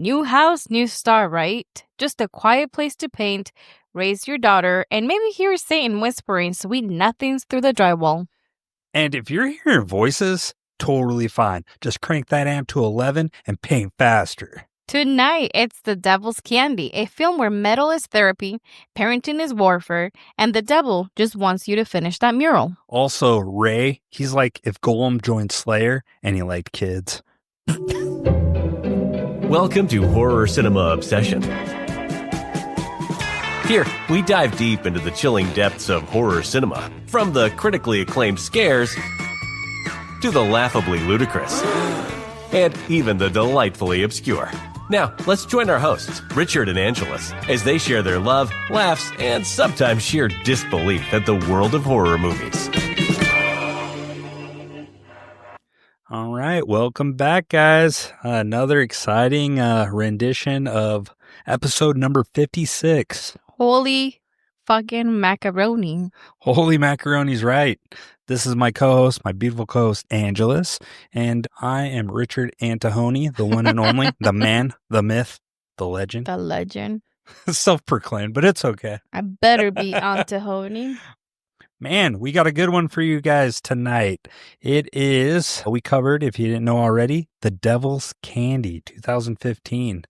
New house, new star, right? Just a quiet place to paint, raise your daughter, and maybe hear Satan whispering sweet nothings through the drywall. And if you're hearing voices, totally fine. Just crank that amp to 11 and paint faster. Tonight, it's The Devil's Candy, a film where metal is therapy, parenting is warfare, and the devil just wants you to finish that mural. Also, Ray, he's like if Golem joined Slayer and he liked kids. Welcome to Horror Cinema Obsession. Here, we dive deep into the chilling depths of horror cinema, from the critically acclaimed scares to the laughably ludicrous, and even the delightfully obscure. Now, let's join our hosts, Richard and Angelus, as they share their love, laughs, and sometimes sheer disbelief at the world of horror movies. All right, welcome back, guys. Another exciting rendition of episode number 56. Holy fucking macaroni. Holy macaroni's right. This is my co-host, my beautiful co-host, Angelus, and I am Richard Antahony, the one and only, the man, the myth, the legend. The legend. Self-proclaimed, but it's okay. I better be Antahony. Man, we got a good one for you guys tonight. It is, we covered, if you didn't know already, The Devil's Candy, 2015.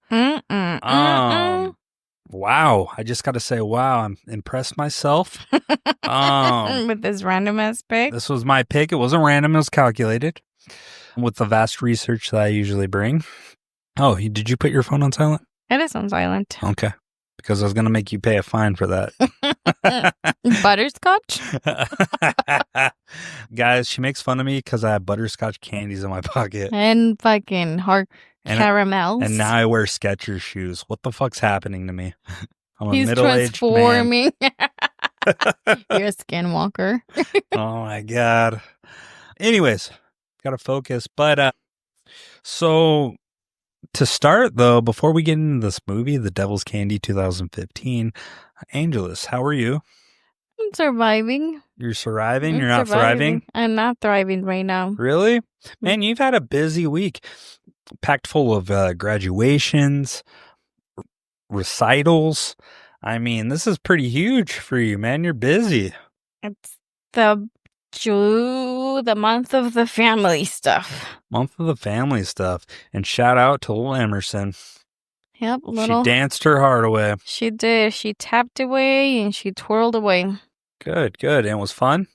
Wow, I just got to say, wow, I'm impressed myself. With this random ass pick. This was my pick. It wasn't random, it was calculated with the vast research that I usually bring. Oh, did you put your phone on silent? It is on silent. Okay, because I was going to make you pay a fine for that. Butterscotch? Guys, she makes fun of me because I have butterscotch candies in my pocket. And fucking hard caramels. And now I wear Skechers shoes. What the fuck's happening to me? I'm He's a middle-aged man. transforming. You're a skinwalker. Oh my God. Anyways, gotta focus. But so to start though, before we get into this movie, The Devil's Candy 2015, Angelus, how are you? I'm surviving. You're surviving? You're not thriving? I'm not thriving right now. Really? Man, you've had a busy week. Packed full of graduations, recitals. I mean, this is pretty huge for you, man. You're busy. It's the month of the family stuff. Month of the family stuff. And shout out to little Emerson. Yep, She danced her heart away. She did. She tapped away and she twirled away. Good. And it was fun?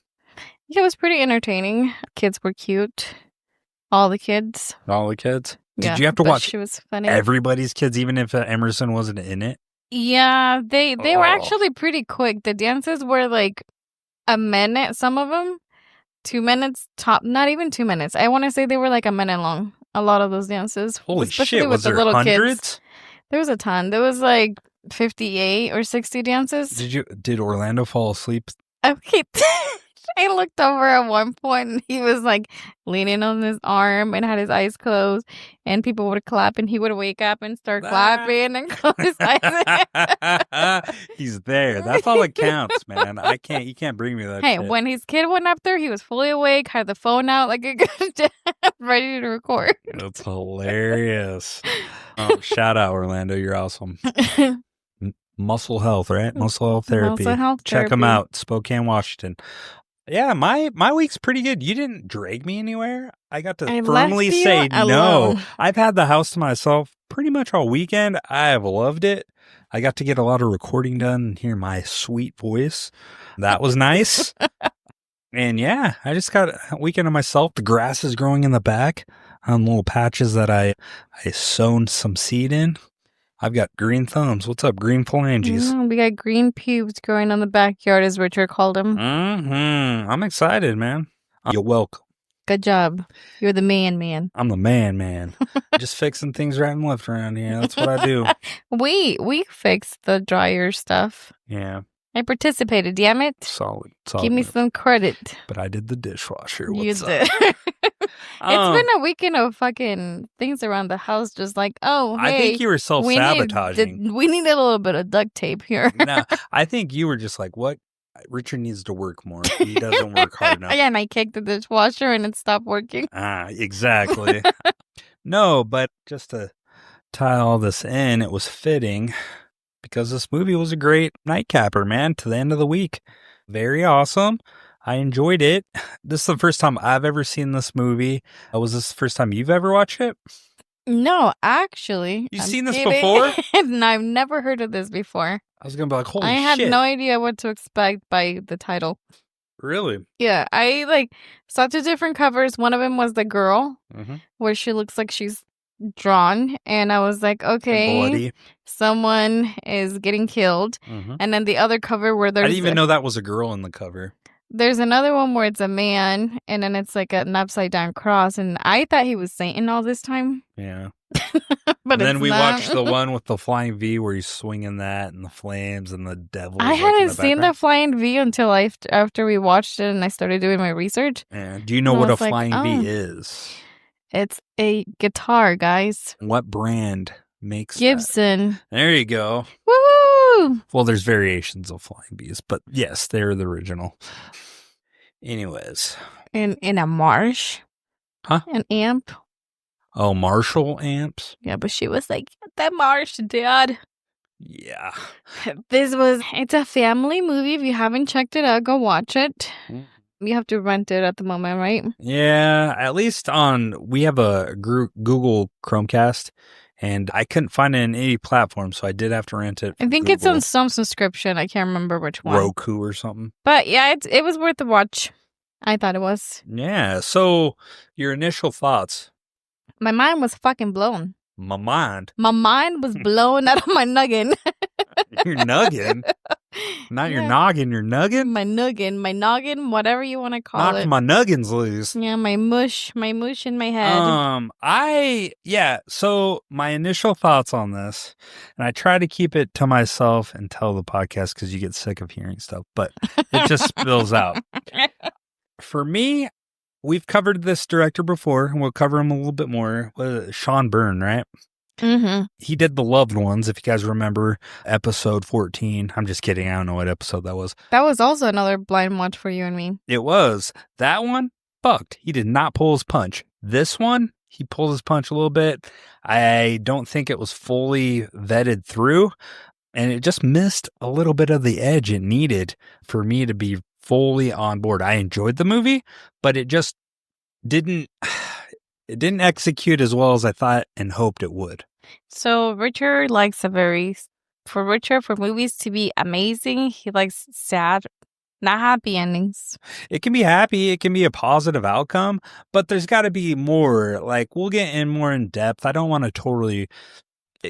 Yeah, it was pretty entertaining. Kids were cute. All the kids. Did you have to watch she was funny. everybody's kids, even if Emerson wasn't in it? Yeah, they were actually pretty quick. The dances were like a minute, some of them. 2 minutes top, not even 2 minutes. I want to say they were like a minute long. A lot of those dances. Holy especially shit, with was the there little hundreds? Kids. There was a ton. There was like 58 or 60 dances. Did Orlando fall asleep? Okay. I looked over at one point and he was like leaning on his arm and had his eyes closed, and people would clap and he would wake up and start clapping and close his eyes. He's there. That's all that counts, man. You can't bring me that Hey, shit. when his kid went up there, he was fully awake, had the phone out like a good dad, ready to record. That's hilarious. Shout out, Orlando. You're awesome. Muscle Health, right? Muscle Health Therapy. Muscle Health Check them Therapy. out. Spokane, Washington. Yeah, my week's pretty good. You didn't drag me anywhere. I got to firmly say no. alone. I've had the house to myself pretty much all weekend. I have loved it. I got to get a lot of recording done and hear my sweet voice. That was nice. And yeah, I just got a weekend to myself. The grass is growing in the back on little patches that I sown some seed in. I've got green thumbs. What's up, green phalanges? We got green pubes growing on the backyard, as Richard called them. I'm excited, man. You're welcome. Good job. You're the man. I'm the man. Just fixing things right and left around here. That's what I do. We fixed the dryer stuff. Yeah. I participated, damn it. Solid. Give me some credit. But I did the dishwasher. You What's did. up? It's been a weekend of fucking things around the house, just like, oh, hey. I think you were self-sabotaging. We need a little bit of duct tape here. No, I think you were just like, what? Richard needs to work more. He doesn't work hard enough. Yeah, and I kicked the dishwasher and it stopped working. Exactly. No, but just to tie all this in, it was fitting because this movie was a great nightcapper, man, to the end of the week. Very awesome. I enjoyed it. This is the first time I've ever seen this movie. Was this the first time you've ever watched it? No, actually. You've I'm seen this kidding. before? And I've never heard of this before. I was going to be like, holy I shit. had no idea what to expect by the title. Really? Yeah, I saw two different covers. One of them was the girl, Mm-hmm. where she looks like she's drawn. And I was like, okay, Bloody. someone is getting killed. Mm-hmm. And then the other cover where there's... I didn't even know that was a girl in the cover. There's another one where it's a man, and then it's like an upside-down cross. And I thought he was Satan all this time. Yeah. But then it's we not. watched the one with the flying V where he's swinging that and the flames and the devil. I hadn't seen the flying V until after we watched it and I started doing my research. Yeah. Do you know And I what a was like, flying oh. V is? It's a guitar, guys. What brand makes Gibson. that? There you go. Woo! Well, there's variations of flying Vs, but yes, they're the original. Anyways. In a marsh. Huh? An amp. Oh, Marshall amps? Yeah, but she was like, the marsh, Dad. Yeah. It's a family movie. If you haven't checked it out, go watch it. You have to rent it at the moment, right? Yeah, at least we have a Google Chromecast, and I couldn't find it in any platform, so I did have to rent it. I think it's on some subscription. I can't remember which one. Roku or something. But yeah, it was worth the watch. I thought it was. Yeah, so your initial thoughts? My mind was fucking blown. My mind? My mind was blown out of my noggin. Your noggin? Not your noggin, your nuggin? My noggin, whatever you want to call Knock it. my nuggins loose. Yeah, my mush in my head. So my initial thoughts on this, and I try to keep it to myself and tell the podcast because you get sick of hearing stuff, but it just spills out. For me, we've covered this director before, and we'll cover him a little bit more. Sean Byrne, right? Mm-hmm. He did The Loved Ones, if you guys remember, episode 14. I'm just kidding. I don't know what episode that was. That was also another blind watch for you and me. It was. That one, fucked. He did not pull his punch. This one, he pulled his punch a little bit. I don't think it was fully vetted through, and it just missed a little bit of the edge it needed for me to be fully on board. I enjoyed the movie, but it just didn't execute as well as I thought and hoped it would. So Richard likes for movies to be amazing, he likes sad, not happy endings. It can be happy, it can be a positive outcome, but there's got to be more. Like, we'll get in more in depth. I don't want to totally...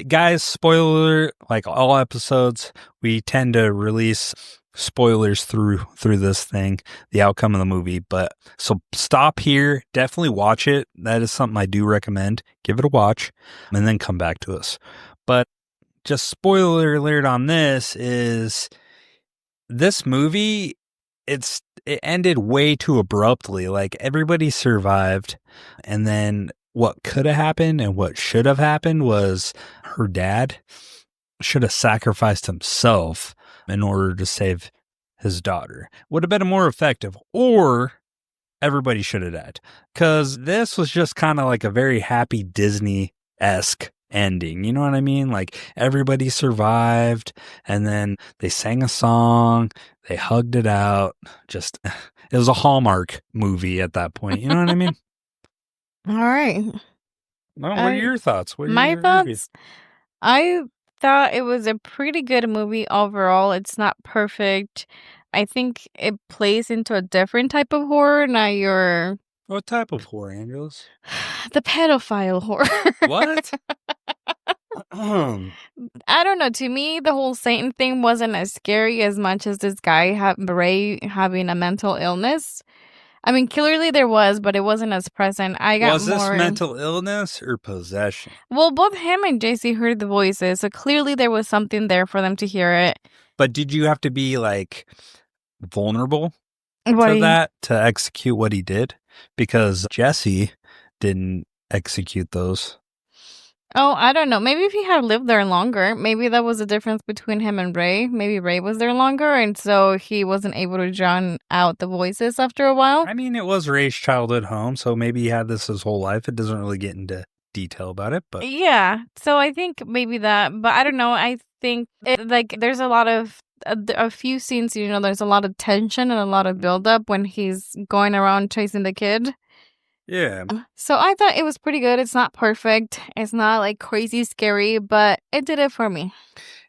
Guys, spoiler, like all episodes, we tend to release spoilers through this thing, the outcome of the movie. But so stop here, definitely watch it. That is something I do recommend. Give it a watch and then come back to us. But just spoiler alert on this is this movie, it ended way too abruptly. Like, everybody survived, and then what could have happened and what should have happened was her dad should have sacrificed himself in order to save his daughter. Would have been more effective, or everybody should have died. Because this was just kind of like a very happy Disney-esque ending. You know what I mean? Like, everybody survived, and then they sang a song, they hugged it out. Just, it was a Hallmark movie at that point. You know what I mean? All right. Well, what are your thoughts? My thoughts? I thought it was a pretty good movie overall. It's not perfect. I think it plays into a different type of horror, not your... What type of horror, Angeles? The pedophile horror. What? I don't know. To me, the whole Satan thing wasn't as scary as much as this guy, Ray, having a mental illness. I mean, clearly there was, but it wasn't as present. Was this mental illness or possession? Well, both him and JC heard the voices, so clearly there was something there for them to hear it. But did you have to be, like, vulnerable to that to execute what he did? Because Jesse didn't execute those. Oh, I don't know. Maybe if he had lived there longer, maybe that was the difference between him and Ray. Maybe Ray was there longer, and so he wasn't able to drown out the voices after a while. I mean, it was Ray's childhood home, so maybe he had this his whole life. It doesn't really get into detail about it, but Yeah. So I think maybe that, but I don't know. I think there's a lot of a few scenes, there's a lot of tension and a lot of buildup when he's going around chasing the kid. yeah. So I thought it was pretty good. It's not perfect. It's not like crazy scary, but it did it for me.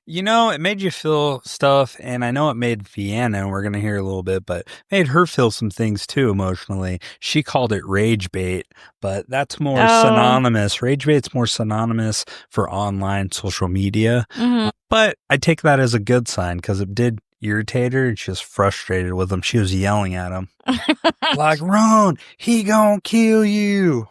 It made you feel stuff, and I know it made Vienna, and we're going to hear a little bit, but made her feel some things too emotionally. She called it rage bait, but that's more synonymous. Rage bait's more synonymous for online social media. Mm-hmm. But I take that as a good sign because it did irritate her. She was frustrated with him. She was yelling at him. Like, run, he gonna kill you.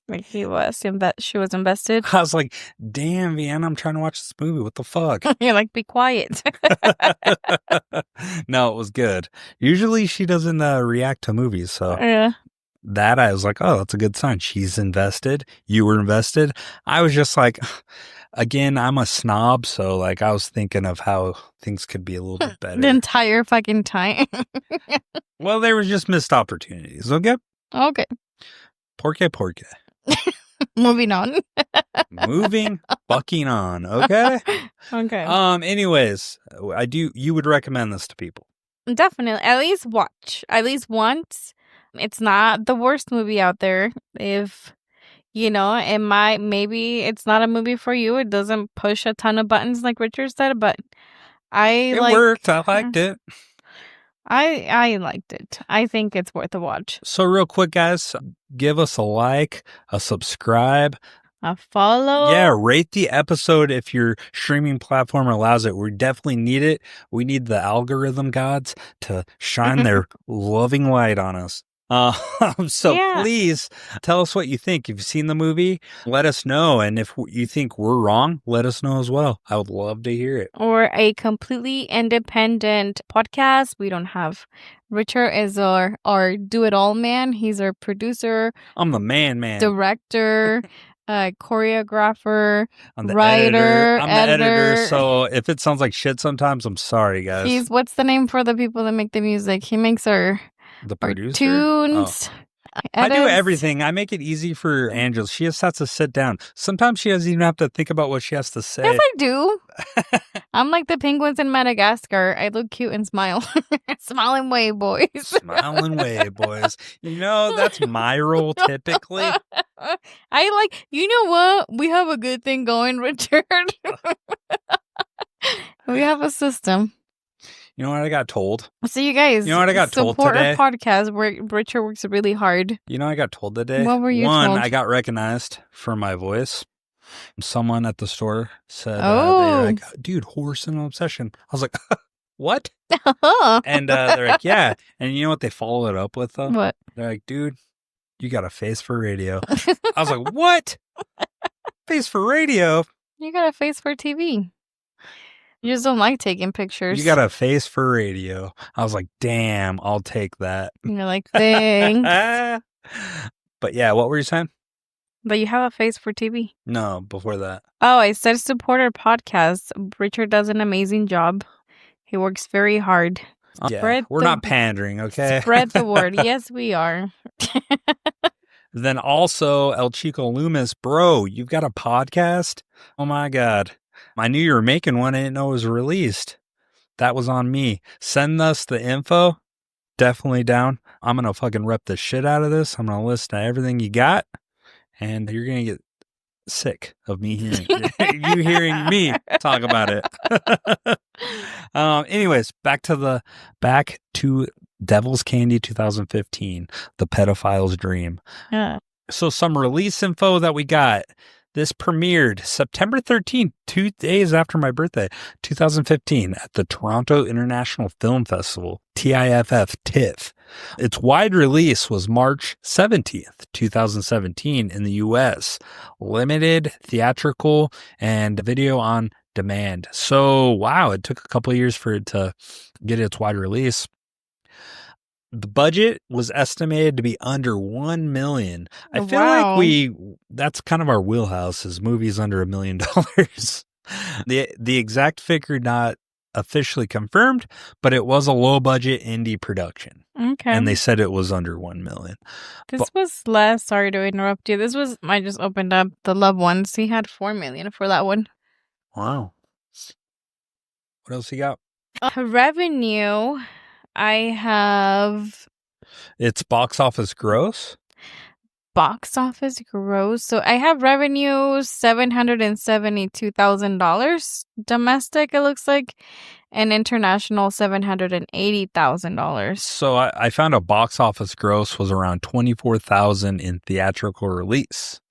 Like she was invested. I was like, damn, Vienna, I'm trying to watch this movie. What the fuck? You're like, be quiet. No, it was good. Usually she doesn't react to movies. So Yeah. that I was like, oh, that's a good sign. She's invested. You were invested. I was just like, again, I'm a snob. So like I was thinking of how things could be a little bit better. The entire fucking time. Well, there was just missed opportunities. Okay. Okay. Porke. Moving on. Fucking on. Okay. Okay. Anyways, you would recommend this to people. Definitely. At least watch. At least once. It's not the worst movie out there. If, maybe it's not a movie for you. It doesn't push a ton of buttons like Richard said, but it worked. I liked it. I liked it. I think it's worth a watch. So real quick, guys, give us a like, a subscribe, a follow. Yeah, rate the episode if your streaming platform allows it. We definitely need it. We need the algorithm gods to shine their loving light on us. Please tell us what you think. If you've seen the movie, let us know. And if you think we're wrong, let us know as well. I would love to hear it. Or a completely independent podcast. We don't have Richard as our do-it-all man. He's our producer. I'm the man. Director, choreographer, I'm the writer, editor. I'm the editor. So if it sounds like shit sometimes, I'm sorry, guys. What's the name for the people that make the music? He makes the producer tunes. Oh. I do everything. I make it easy for Angela. She just has to sit down. Sometimes she doesn't even have to think about what she has to say. Yes, I do. I'm like the penguins in Madagascar. I look cute and smile. Smile and wave, boys. Smile and wave, boys. That's my role typically. You know what? We have a good thing going, Richard. We have a system. You know what I got told? So you guys, you know what I got told today? Support our podcast where Richard works really hard. You know what I got told today? What were you told? I got recognized for my voice. Someone at the store said, they were like, dude, horse and obsession. I was like, what? And they're like, yeah. And you know what they followed it up with though? What? They're like, dude, you got a face for radio. I was like, what? Face for radio? You got a face for TV. You just don't like taking pictures. You got a face for radio. I was like, damn, I'll take that. You're like, thanks. But yeah, what were you saying? But you have a face for TV. No, before that. Oh, I said support our podcast. Richard does an amazing job. He works very hard. We're not pandering, okay? Spread the word. Yes, we are. Then also, El Chico Loomis, bro, you've got a podcast? Oh my God. I knew you were making one. I didn't know it was released. That was on me. Send us the info. Definitely down. I'm going to fucking rep the shit out of this. I'm going to listen to everything you got. And you're going to get sick of me hearing you hearing me talk about it. Anyways, back to Devil's Candy 2015, The Pedophile's Dream. Yeah. So some release info that we got. This premiered September 13th, 2 days after my birthday, 2015, at the Toronto International Film Festival, TIFF. Its wide release was March 17th, 2017 in the U.S. Limited, theatrical, and video on demand. So, wow, it took a couple of years for it to get its wide release. The budget was estimated to be under $1 million. I feel like that's kind of our wheelhouse is movies under $1 million. The exact figure not officially confirmed, but it was a low-budget indie production. Okay. And they said it was under $1 million. This was less. Sorry to interrupt you. This was, I just opened up the Loved Ones. He had $4 million for that one. Wow. What else you got? Revenue, I have It's box office gross. box office gross. So I have revenue $772,000 domestic, it looks like, and international $780,000. So I found a box office gross was around $24,000 in theatrical release,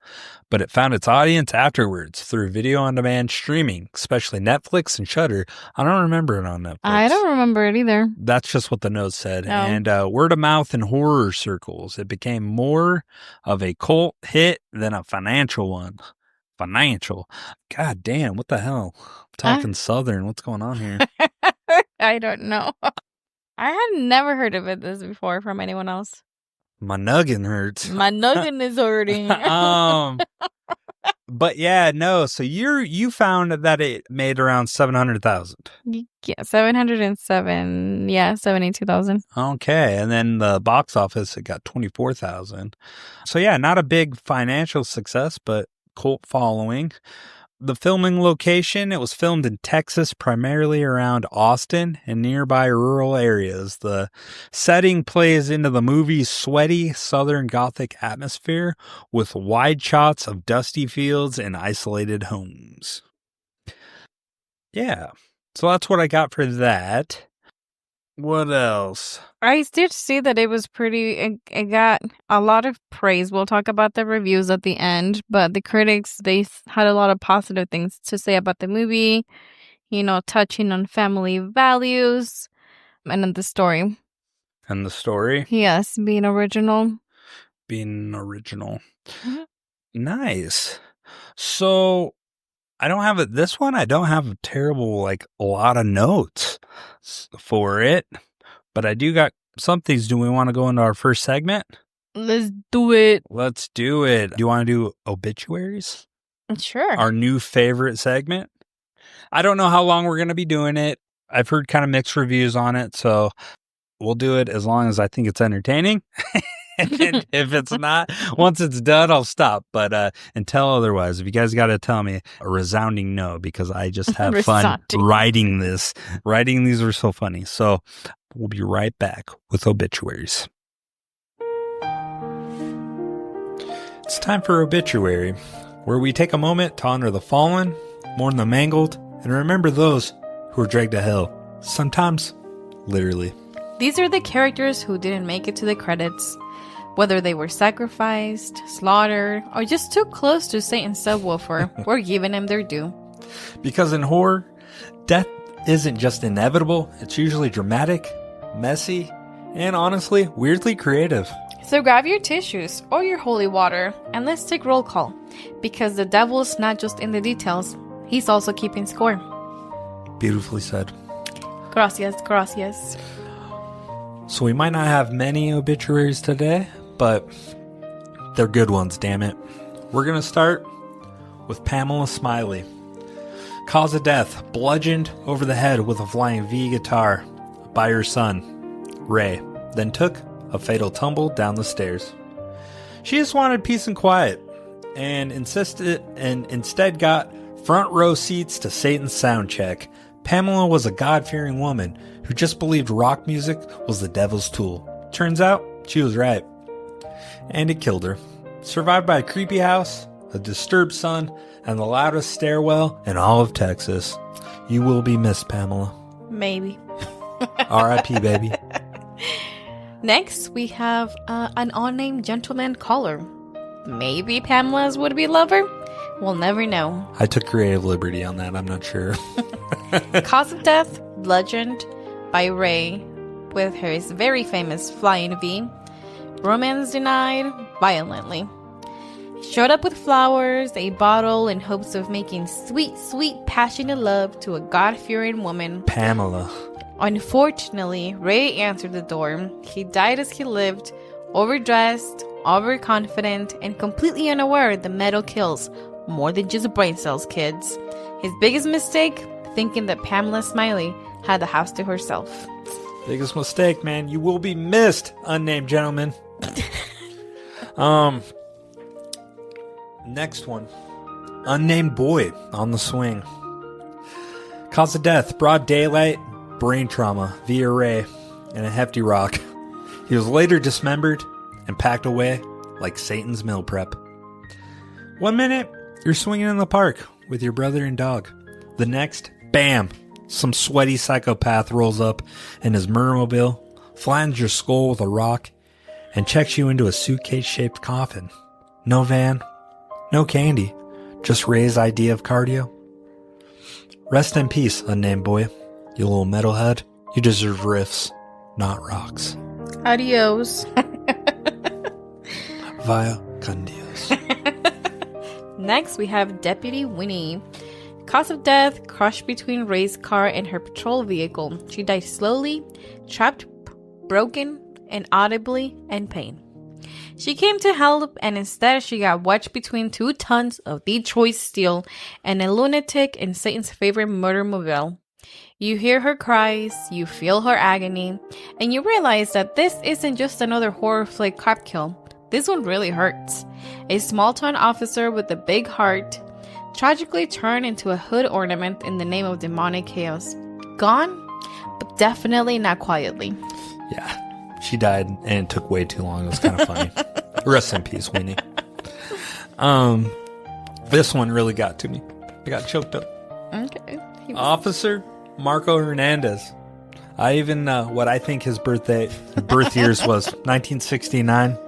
but it found its audience afterwards through video on demand streaming, especially Netflix and Shudder. I don't remember it on Netflix. I don't remember it either. That's just what the note said. Oh. And word of mouth in horror circles, it became more of a cult hit than a financial one. Financial. God damn, what the hell? I'm talking Southern. What's going on here? I don't know. I had never heard of it this before from anyone else. My noggin hurts. My noggin is hurting. But yeah, no. So you found that it made around 700,000. Yeah, 707. Yeah, 72,000. Okay, and then the box office it got 24,000. So yeah, not a big financial success, but cult following. The filming location, it was filmed in Texas, primarily around Austin and nearby rural areas. The setting plays into the movie's sweaty Southern Gothic atmosphere with wide shots of dusty fields and isolated homes. Yeah, so that's what I got for that. What else? I did see that it was pretty, it got a lot of praise. We'll talk about the reviews at the end, but the critics, they had a lot of positive things to say about the movie, you know, touching on family values and then the story. And the story? Yes, being original. Being original. Mhm. Nice. So I don't have it. This one, I don't have a terrible, a lot of notes for it, but I do got some things. Do we want to go into our first segment? Let's do it. Let's do it. Do you want to do obituaries? Sure. Our new favorite segment? I don't know how long we're going to be doing it. I've heard kind of mixed reviews on it, so we'll do it as long as I think it's entertaining. And if it's not, once it's done, I'll stop. But until otherwise, if you guys got to tell me a resounding no, because I just have fun writing this. Writing these are so funny. So we'll be right back with obituaries. It's time for Obituary, where we take a moment to honor the fallen, mourn the mangled, and remember those who are dragged to hell. Sometimes, literally. These are the characters who didn't make it to the credits. Whether they were sacrificed, slaughtered, or just too close to Satan's subwoofer, we're giving them their due. Because in horror, death isn't just inevitable, it's usually dramatic, messy, and honestly, weirdly creative. So grab your tissues or your holy water and let's take roll call. Because the devil's not just in the details, he's also keeping score. Beautifully said. Gracias, gracias. So we might not have many obituaries today, but they're good ones, damn it. We're going to start with Pamela Smiley. Cause of death, bludgeoned over the head with a flying V guitar by her son, Ray, then took a fatal tumble down the stairs. She just wanted peace and quiet and instead got front row seats to Satan's sound check. Pamela was a God-fearing woman who just believed rock music was the devil's tool. Turns out, she was right. And it killed her. Survived by a creepy house, a disturbed son, and the loudest stairwell in all of Texas. You will be missed, Pamela. Maybe. R.I.P., baby. Next, we have an unnamed gentleman caller. Maybe Pamela's would-be lover? We'll never know. I took creative liberty on that. I'm not sure. Cause of death, bludgeoned by Ray with his very famous flying V. Romance denied violently. He showed up with flowers, a bottle, in hopes of making sweet, sweet, passionate love to a God-fearing woman. Pamela. Unfortunately, Ray answered the door. He died as he lived, overdressed, overconfident, and completely unaware the metal kills more than just brain cells, kids. His biggest mistake? thinking that Pamela Smiley had the house to herself. Biggest mistake, man. You will be missed, unnamed gentleman. Next one. Unnamed boy on the swing. Cause of death, broad daylight, brain trauma via ray, and a hefty rock. He was later dismembered and packed away like Satan's meal prep. 1 minute, you're swinging in the park with your brother and dog. The next, bam, some sweaty psychopath rolls up in his murdermobile, flattens your skull with a rock, and checks you into a suitcase-shaped coffin. No van, no candy, just Ray's idea of cardio. Rest in peace, unnamed boy. You little metalhead. You deserve riffs, not rocks. Adios. Via con Dios. Next, we have Deputy Winnie. Cause of death, crushed between Ray's car and her patrol vehicle. She died slowly, trapped, broken, and audibly in pain. She came to help, and instead she got wedged between 2 tons of Detroit steel and a lunatic in Satan's favorite murdermobile. You hear her cries, you feel her agony, and you realize that this isn't just another horror flick cop kill. This one really hurts. A small-town officer with a big heart tragically turned into a hood ornament in the name of demonic chaos. Gone, but definitely not quietly. Yeah, she died and it took way too long. It was kind of funny. Rest in peace, Winnie. This one really got to me. I got choked up. Okay. Officer Marco Hernandez. I even what I think his birth years was 1969.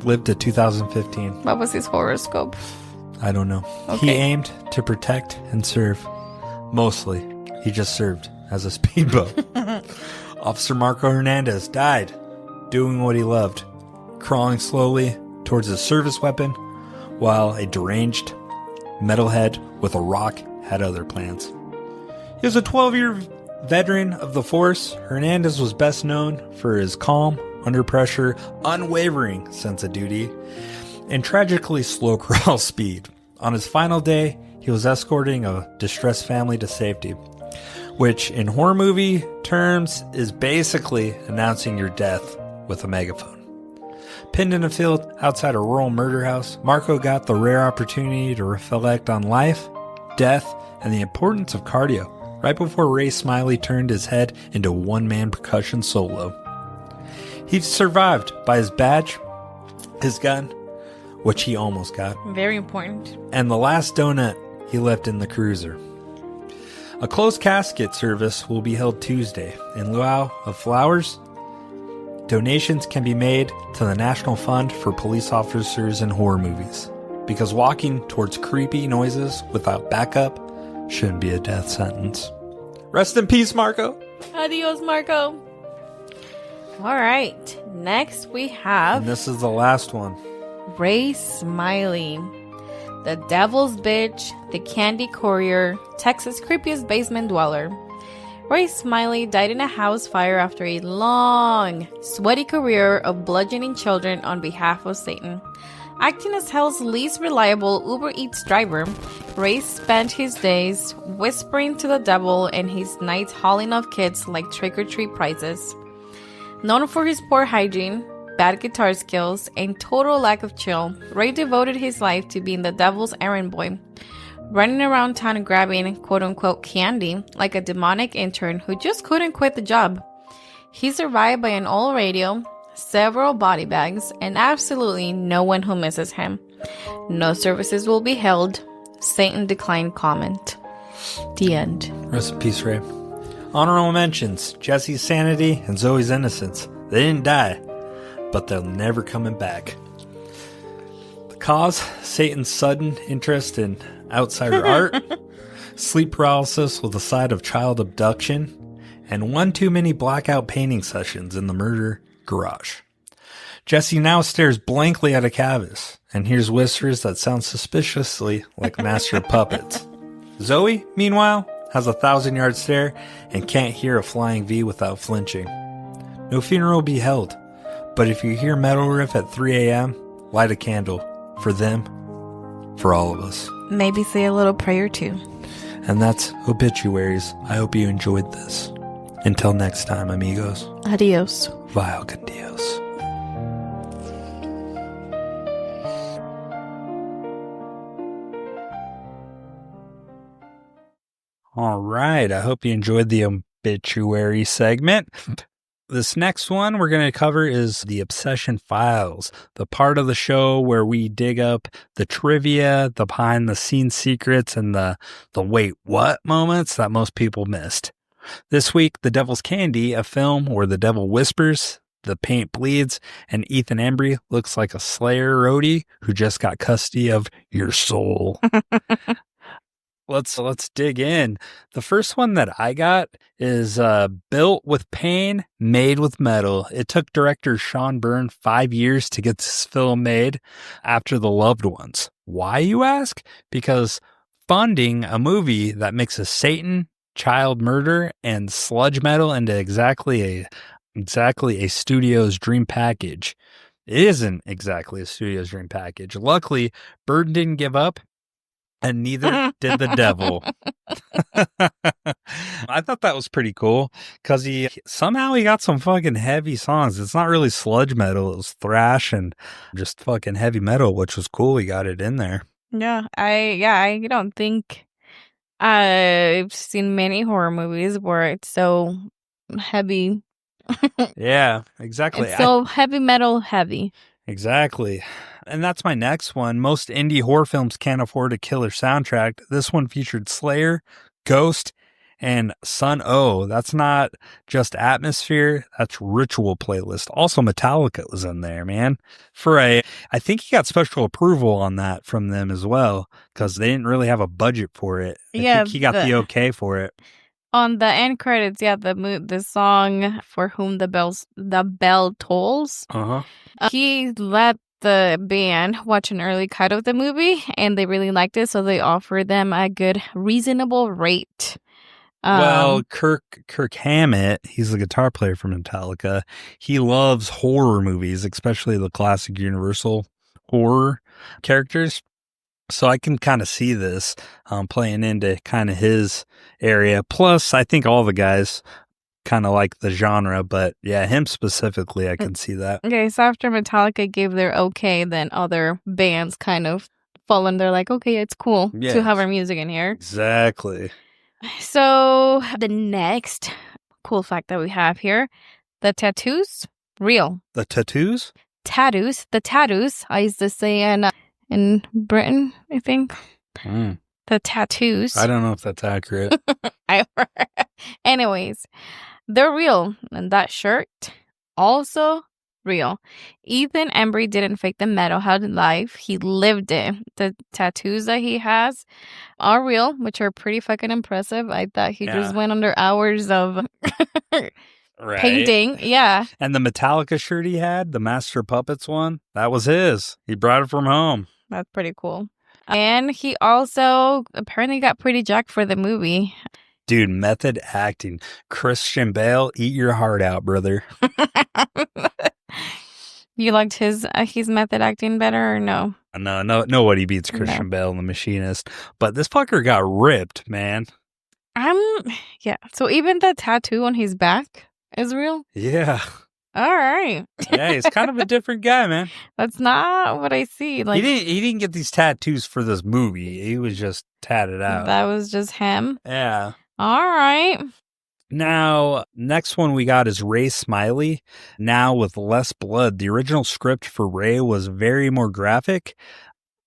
Lived to 2015. What was his horoscope? I don't know. Okay. He aimed to protect and serve. Mostly, he just served as a speedboat. Officer Marco Hernandez died doing what he loved, crawling slowly towards his service weapon, while a deranged metalhead with a rock had other plans. He was a 12-year veteran of the force. Hernandez was best known for his calm, under pressure, unwavering sense of duty, and tragically slow crawl speed. On his final day, he was escorting a distressed family to safety, which in horror movie terms is basically announcing your death with a megaphone. Pinned in a field outside a rural murder house, Marco got the rare opportunity to reflect on life, death, and the importance of cardio, right before Ray Smiley turned his head into one-man percussion solo. He survived by his badge, his gun, which he almost got, Very important. and the last donut he left in the cruiser. A closed casket service will be held Tuesday. In lieu of flowers, donations can be made to the National Fund for Police Officers in Horror Movies, because walking towards creepy noises without backup shouldn't be a death sentence. Rest in peace, Marco. Adios, Marco. All right. Next, we have And this is the last one. Ray Smiley, the devil's bitch, the candy courier, Texas' creepiest basement dweller. Ray Smiley died in a house fire after a long, sweaty career of bludgeoning children on behalf of Satan. Acting as hell's least reliable Uber Eats driver, Ray spent his days whispering to the devil and his nights hauling off kids like trick-or-treat prizes. Known for his poor hygiene, bad guitar skills, and total lack of chill, Ray devoted his life to being the devil's errand boy, running around town grabbing quote-unquote candy like a demonic intern who just couldn't quit the job. He survived by an old radio, several body bags, and absolutely no one who misses him. No services will be held. Satan declined comment. The end. Rest in peace, Ray. Honorable mentions: Jesse's sanity and Zoe's innocence. They didn't die, but they're never coming back. The cause: Satan's sudden interest in outsider art, sleep paralysis with a side of child abduction, and one too many blackout painting sessions in the murder garage. Jesse now stares blankly at a canvas and hears whispers that sound suspiciously like master puppets. Zoe, meanwhile, has a 1,000-yard stare and can't hear a flying V without flinching. No funeral will be held, but if you hear metal riff at 3 a.m., light a candle. For them, for all of us. Maybe say a little prayer too. And that's Obituaries. I hope you enjoyed this. Until next time, amigos. Adios. Vile con Dios. All right. I hope you enjoyed the obituary segment. This next one we're going to cover is the Obsession Files, the part of the show where we dig up the trivia, the behind-the-scenes secrets, and the wait, what moments that most people missed. This week, The Devil's Candy, a film where the devil whispers, the paint bleeds, and Ethan Embry looks like a Slayer roadie who just got custody of your soul. Let's dig in. The first one that I got is Built with Pain, Made with Metal. It took director Sean Byrne 5 years to get this film made after The Loved Ones. Why, you ask? Because funding a movie that mixes Satan, child murder, and sludge metal into exactly a studio's dream package. It isn't exactly a studio's dream package. Luckily, Byrne didn't give up. And neither did the devil. I thought that was pretty cool because he got some fucking heavy songs. It's not really sludge metal. It was thrash and just fucking heavy metal, which was cool. He got it in there. Yeah, I don't think I've seen many horror movies where it's so heavy. Yeah, exactly. It's so heavy metal heavy. Exactly. And that's my next one. Most indie horror films can't afford a killer soundtrack. This one featured Slayer, Ghost, and Sun O. That's not just atmosphere, that's ritual playlist. Also Metallica was in there, man. I think he got special approval on that from them as well, because they didn't really have a budget for it. I think he got the okay for it. On the end credits, the song For Whom the Bell Tolls. He let the band watch an early cut of the movie, and they really liked it, so they offered them a good, reasonable rate. Well, Kirk Hammett, he's the guitar player for Metallica. He loves horror movies, especially the classic Universal horror characters. So I can kind of see this playing into kind of his area. Plus, I think all the guys kind of like the genre, but yeah, him specifically, I can see that. Okay, so after Metallica gave their okay, then other bands kind of fall in. They're like, okay, it's cool to have our music in here. Exactly. So the next cool fact that we have here, the tattoos, real. The tattoos? The tattoos, I used to say in Britain, I think. The tattoos. I don't know if that's accurate. Anyways, they're real. And that shirt, also real. Ethan Embry didn't fake the metalhead life. He lived it. The tattoos that he has are real, which are pretty fucking impressive. I thought he just went under hours of painting. Yeah. And the Metallica shirt he had, the Master of Puppets one, that was his. He brought it from home. That's pretty cool. And he also apparently got pretty jacked for the movie. Dude, method acting. Christian Bale, eat your heart out, brother. You liked his method acting better or no? No, nobody beats Christian Bale in The Machinist. But this fucker got ripped, man. Yeah. So even the tattoo on his back is real? Yeah. All right. Yeah, he's kind of a different guy, man. That's not what I see. Like he didn't get these tattoos for this movie. He was just tatted out. That was just him? Yeah. All right. Now, next one we got is Ray Smiley. Now with less blood. The original script for Ray was way more graphic,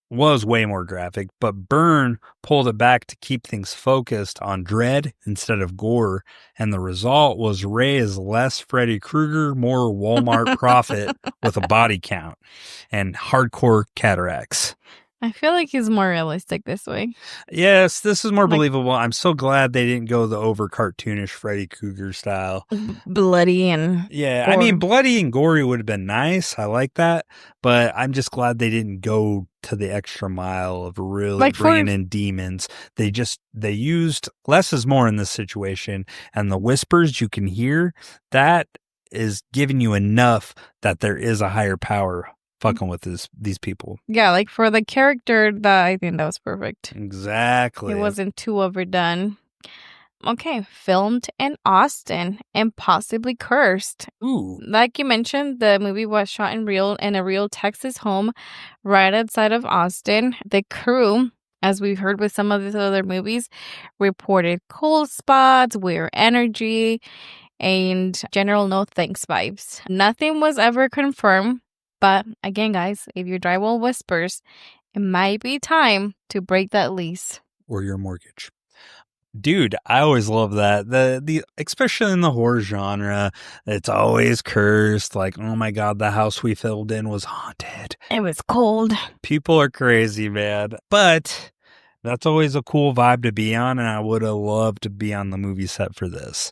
but Byrne pulled it back to keep things focused on dread instead of gore, and the result was Ray is less Freddy Krueger, more Walmart prophet with a body count and hardcore cataracts. I feel like he's more realistic this way. Yes, this is more believable. I'm so glad they didn't go the over cartoonish Freddy Krueger style. Bloody and yeah, gore. I mean, bloody and gory would have been nice. I like that. But I'm just glad they didn't go to the extra mile of really bringing in demons. They used less is more in this situation. And the whispers you can hear, that is giving you enough that there is a higher power fucking with these people. Yeah, like for the character, I think that was perfect. Exactly. It wasn't too overdone. Okay, filmed in Austin and possibly cursed. Ooh. Like you mentioned, the movie was shot in a real Texas home right outside of Austin. The crew, as we've heard with some of these other movies, reported cold spots, weird energy, and general no thanks vibes. Nothing was ever confirmed, but again, guys, if your drywall whispers, it might be time to break that lease. Or your mortgage. Dude, I always love that. The especially in the horror genre, it's always cursed. Like, oh my god, the house we filmed in was haunted. It was cold. People are crazy, man. But that's always a cool vibe to be on, and I would have loved to be on the movie set for this.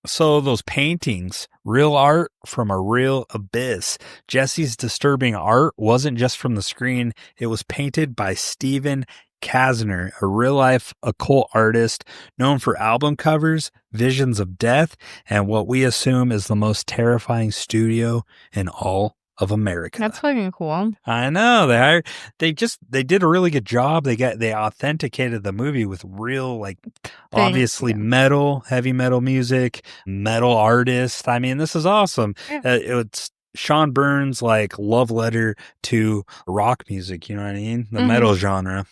So those paintings, real art from a real abyss. Jesse's disturbing art wasn't just from the screen. It was painted by Stephen Kasner, a real-life occult artist known for album covers, visions of death, and what we assume is the most terrifying studio in all of America. That's fucking cool. I know. They did a really good job. They authenticated the movie with real, like, obviously metal, heavy metal music, metal artists. I mean, this is awesome. Yeah. It's Sean Burns' like love letter to rock music. You know what I mean? The metal genre.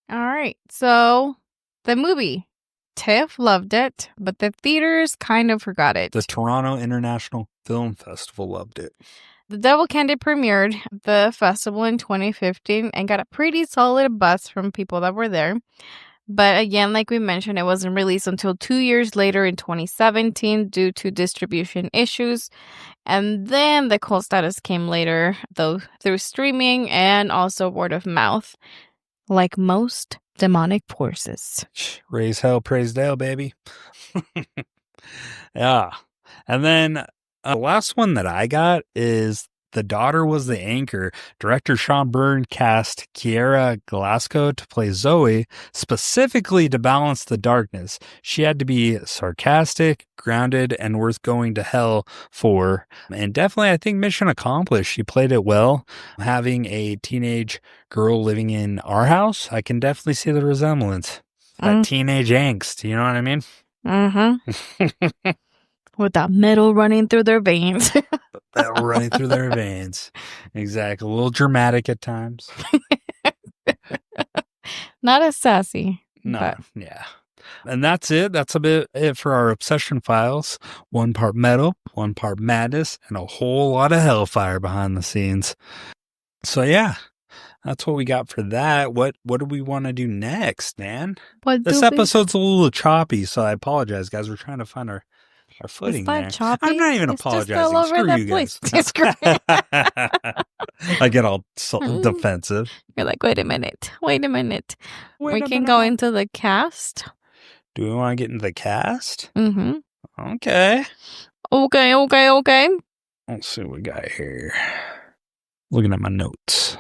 All right. So the movie, Tiff loved it, but the theaters kind of forgot it. The Toronto International Film Festival loved it. The Devil Candy premiered at the festival in 2015 and got a pretty solid buzz from people that were there. But again, like we mentioned, it wasn't released until 2 years later in 2017 due to distribution issues. And then the cult status came later, though through streaming and also word of mouth. Like most demonic forces. Raise hell, praise Dale, baby. Yeah. And then the last one that I got is The Daughter Was the Anchor. Director Sean Byrne cast Kiera Glasgow to play Zoe, specifically to balance the darkness. She had to be sarcastic, grounded, and worth going to hell for. And definitely, I think mission accomplished. She played it well. Having a teenage girl living in our house, I can definitely see the resemblance. That teenage angst, you know what I mean? Mm-hmm. With that metal running through their veins. Metal running through their veins. Exactly. A little dramatic at times. Not as sassy. No, but. Yeah. And that's it. That's a bit it for our obsession files. 1 part metal, 1 part madness, and a whole lot of hellfire behind the scenes. So yeah, that's what we got for that. What do we want to do next, man? This episode's a little choppy, so I apologize, guys. We're trying to find our footing there. Choppy. I'm not even apologizing. Screw you guys. I get all defensive. You're like, wait a minute. We can go into the cast. Do we want to get into the cast? Mm-hmm. Okay. Okay. Let's see what we got here. Looking at my notes.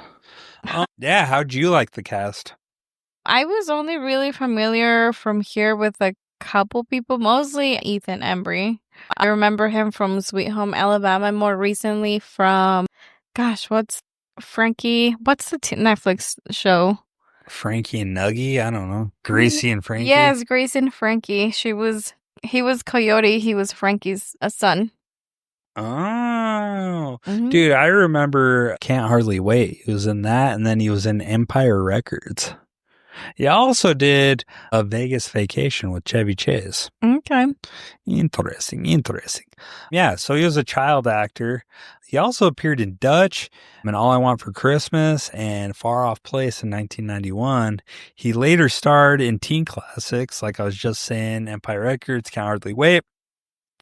Yeah, how'd you like the cast? I was only really familiar from here with a couple people, mostly Ethan Embry. I remember him from Sweet Home Alabama, more recently from, what's Frankie? What's the Netflix show? Frankie and Nuggie? I don't know. Gracie and Frankie? Yes, Gracie and Frankie. He was Coyote. He was Frankie's son. Oh. Dude, I remember Can't Hardly Wait. He was in that, and then he was in Empire Records. He also did A Vegas Vacation with Chevy Chase. Okay. Interesting. Yeah, so he was a child actor. He also appeared in Dutch and All I Want for Christmas and Far Off Place in 1991. He later starred in teen classics, like I was just saying, Empire Records, Can't Hardly Wait.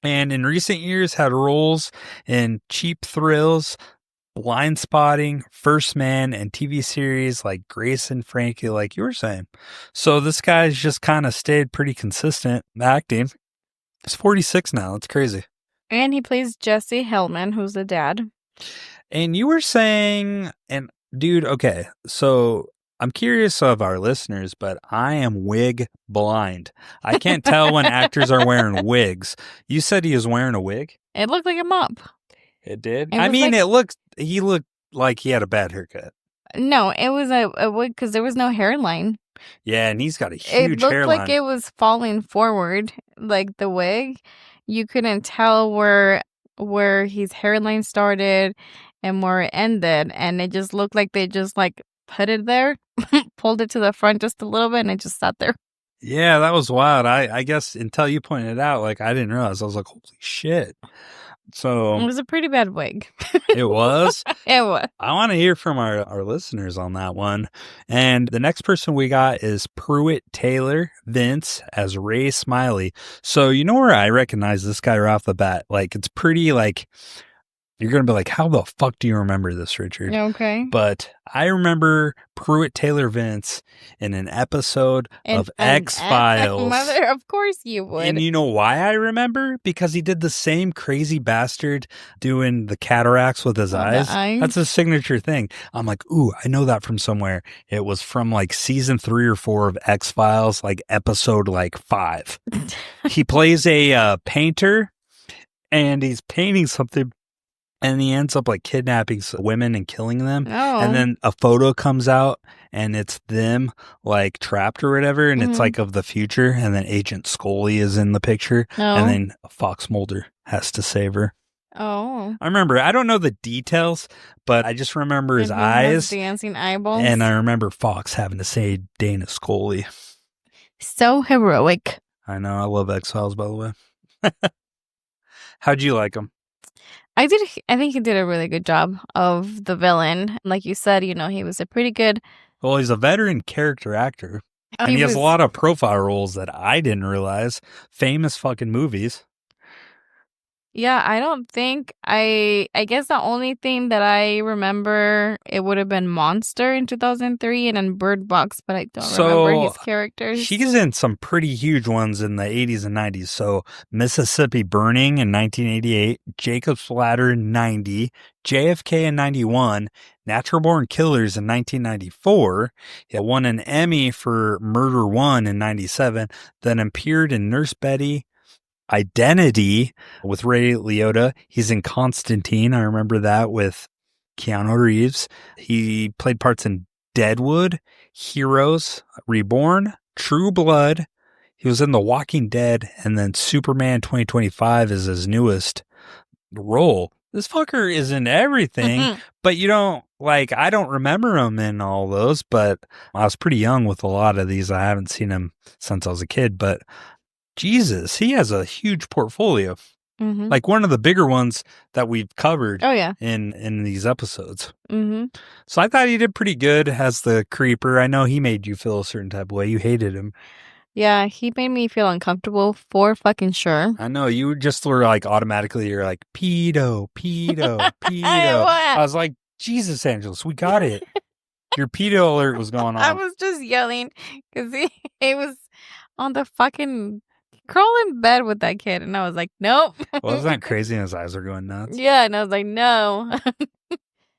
And in recent years had roles in cheap thrills, Blind Spotting, First Man, and TV series like Grace and Frankie, like you were saying. So this guy's just kind of stayed pretty consistent acting. He's 46 now. That's crazy. And he plays Jesse Hellman, who's the dad. And you were saying, and dude, okay, so I'm curious of our listeners, but I am wig blind. I can't tell when actors are wearing wigs. You said he was wearing a wig? It looked like a mop. It did? He looked like he had a bad haircut? No, it was a wig because there was no hairline. Yeah, and he's got a It huge looked hairline. like it was falling forward, like the wig. You couldn't tell where his hairline started and where it ended, and it just looked like they just like put it there, pulled it to the front just a little bit, and it just sat there. Yeah, that was wild. I guess until you pointed it out, like I didn't realize. I was like, holy shit. It So was a pretty bad wig. it was. It was. I want to hear from our listeners on that one. And the next person we got is Pruitt Taylor Vince as Ray Smiley. So you know where I recognize this guy right off the bat? Like it's pretty like you're going to be like, how the fuck do you remember this, Richard? Okay. But I remember Pruitt Taylor Vince in an episode of X-Files. Mother, of course you would. And you know why I remember? Because he did the same crazy bastard doing the cataracts with his eyes. That's his signature thing. I'm like, ooh, I know that from somewhere. It was from like season 3 or 4 of X-Files, like episode like 5. He plays a painter and he's painting something. And he ends up like kidnapping women and killing them. Oh. And then a photo comes out and it's them like trapped or whatever. And it's like of the future. And then Agent Scully is in the picture. Oh. And then Fox Mulder has to save her. Oh. I remember, I don't know the details, but I just remember his eyes. Dancing eyeballs. And I remember Fox having to say Dana Scully. So heroic. I know. I love X-Files, by the way. How'd you like him? I think he did a really good job of the villain. Like you said, you know, he was a pretty good. Well, he's a veteran character actor. And he has a lot of profile roles that I didn't realize. Famous fucking movies. Yeah, I don't think I guess the only thing that I remember, it would have been Monster in 2003 and then Bird Box, but I don't remember his characters. He's in some pretty huge ones in the 80s and 90s. So Mississippi Burning in 1988, Jacob's Ladder in 90, JFK in 91, Natural Born Killers in 1994. He won an Emmy for Murder 1 in 97, then appeared in Nurse Betty, Identity with Ray Liotta. He's in Constantine. I remember that with Keanu Reeves. He played parts in Deadwood, Heroes, Reborn, True Blood. He was in The Walking Dead, and then Superman 2025 is his newest role. This fucker is in everything, but you don't, like, I don't remember him in all those, but I was pretty young with a lot of these. I haven't seen him since I was a kid, but Jesus, he has a huge portfolio. Like one of the bigger ones that we've covered in these episodes. So I thought he did pretty good as the creeper. I know he made you feel a certain type of way. You hated him. Yeah, he made me feel uncomfortable for fucking sure. I know. You just were like automatically, you're like, pedo, pedo, pedo. I was like, Jesus, Angeles, we got it. Your pedo alert was going on. I was just yelling because he was on the fucking crawl in bed with that kid, and I was like, nope. Wasn't that crazy? And his eyes are going nuts. Yeah, and I was like, no.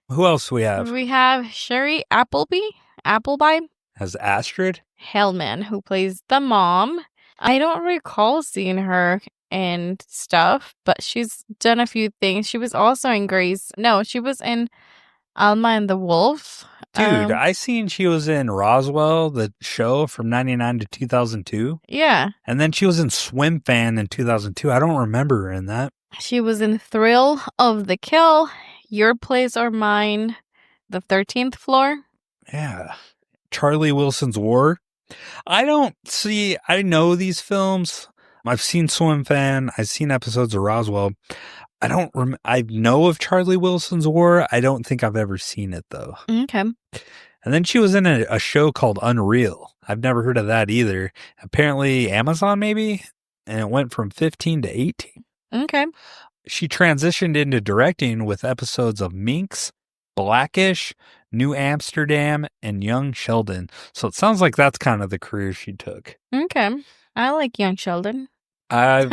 Who else do we have? We have Sherry Appleby as Astrid Hellman, who plays the mom. I don't recall seeing her and stuff, but she's done a few things. She was also in Grace. No, she was in Alma and the Wolf. Dude, I seen she was in Roswell, the show from 99 to 2002. Yeah. And then she was in Swim Fan in 2002. I don't remember her in that. She was in Thrill of the Kill, Your Place or Mine, The 13th Floor. Yeah. Charlie Wilson's War. I know these films. I've seen Swim Fan. I've seen episodes of Roswell. I know of Charlie Wilson's War. I don't think I've ever seen it, though. Okay. And then she was in a show called Unreal. I've never heard of that either. Apparently Amazon, maybe? And it went from 15 to 18. Okay. She transitioned into directing with episodes of Minx, Blackish, New Amsterdam, and Young Sheldon. So it sounds like that's kind of the career she took. Okay. I like Young Sheldon. I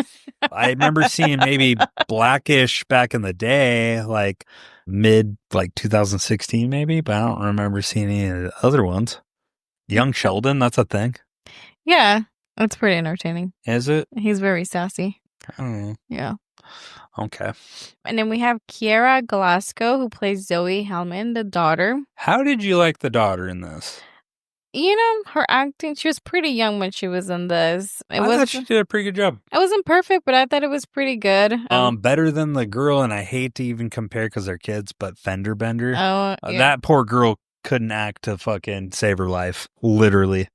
remember seeing maybe Blackish back in the day, like mid 2016 maybe, but I don't remember seeing any of the other ones. Young Sheldon, that's a thing. Yeah, that's pretty entertaining. Is it? He's very sassy. I don't know. Yeah. Okay. And then we have Kiera Glasgow, who plays Zoe Hellman, the daughter. How did you like the daughter in this? You know, her acting, she was pretty young when she was in this. I thought she did a pretty good job. It wasn't perfect, but I thought it was pretty good. Better than the girl, and I hate to even compare because they're kids, but Fender Bender. Oh, yeah. That poor girl couldn't act to fucking save her life. Literally.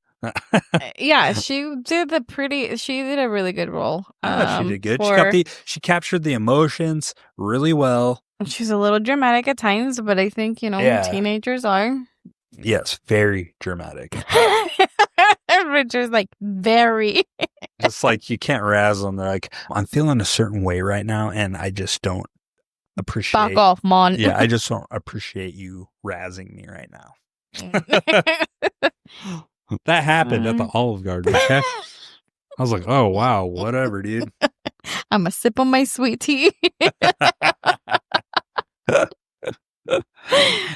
Yeah, she did a really good role. I thought she did good. She captured the emotions really well. She's a little dramatic at times, but I think, teenagers are. Yes, very dramatic. Richard's like, very. Just like you can't razz them. They're like, I'm feeling a certain way right now, and I just don't appreciate. Back off, Mon. Yeah, I just don't appreciate you razzing me right now. That happened at the Olive Garden, okay? I was like, oh, wow, whatever, dude. I'm a sip on my sweet tea.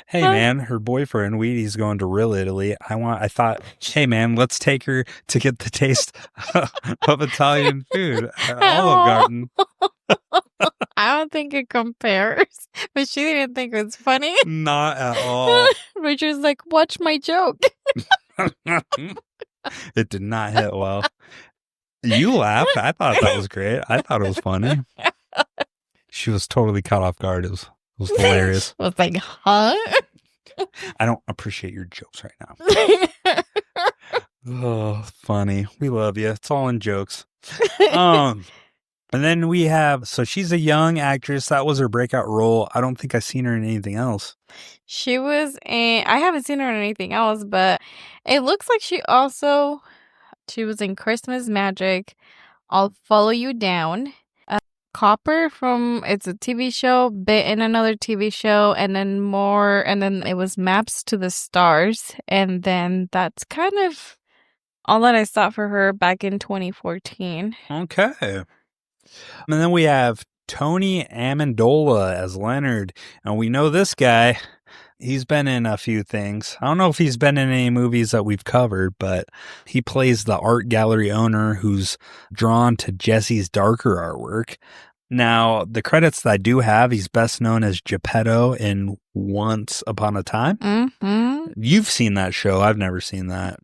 Hey, man, her boyfriend, Wheaty's going to real Italy. I thought, hey, man, let's take her to get the taste of Italian food at Olive Garden. I don't think it compares, but she didn't think it was funny. Not at all. Richard's like, watch my joke. It did not hit well. You laughed. I thought that was great. I thought it was funny. She was totally caught off guard. It was hilarious. I was like, huh? I don't appreciate your jokes right now. Oh, funny. We love you. It's all in jokes. And then we have, so she's a young actress. That was her breakout role. I don't think I've seen her in anything else. I haven't seen her in anything else, but it looks like she was in Christmas Magic, I'll Follow You Down, Copper it's a TV show, Bit in another TV show, and then it was Maps to the Stars, and then that's kind of all that I saw for her back in 2014. Okay. And then we have Tony Amendola as Leonard, and we know this guy. He's been in a few things. I don't know if he's been in any movies that we've covered, but he plays the art gallery owner who's drawn to Jesse's darker artwork. Now, the credits that I do have, he's best known as Geppetto in Once Upon a Time. Mm-hmm. You've seen that show. I've never seen that.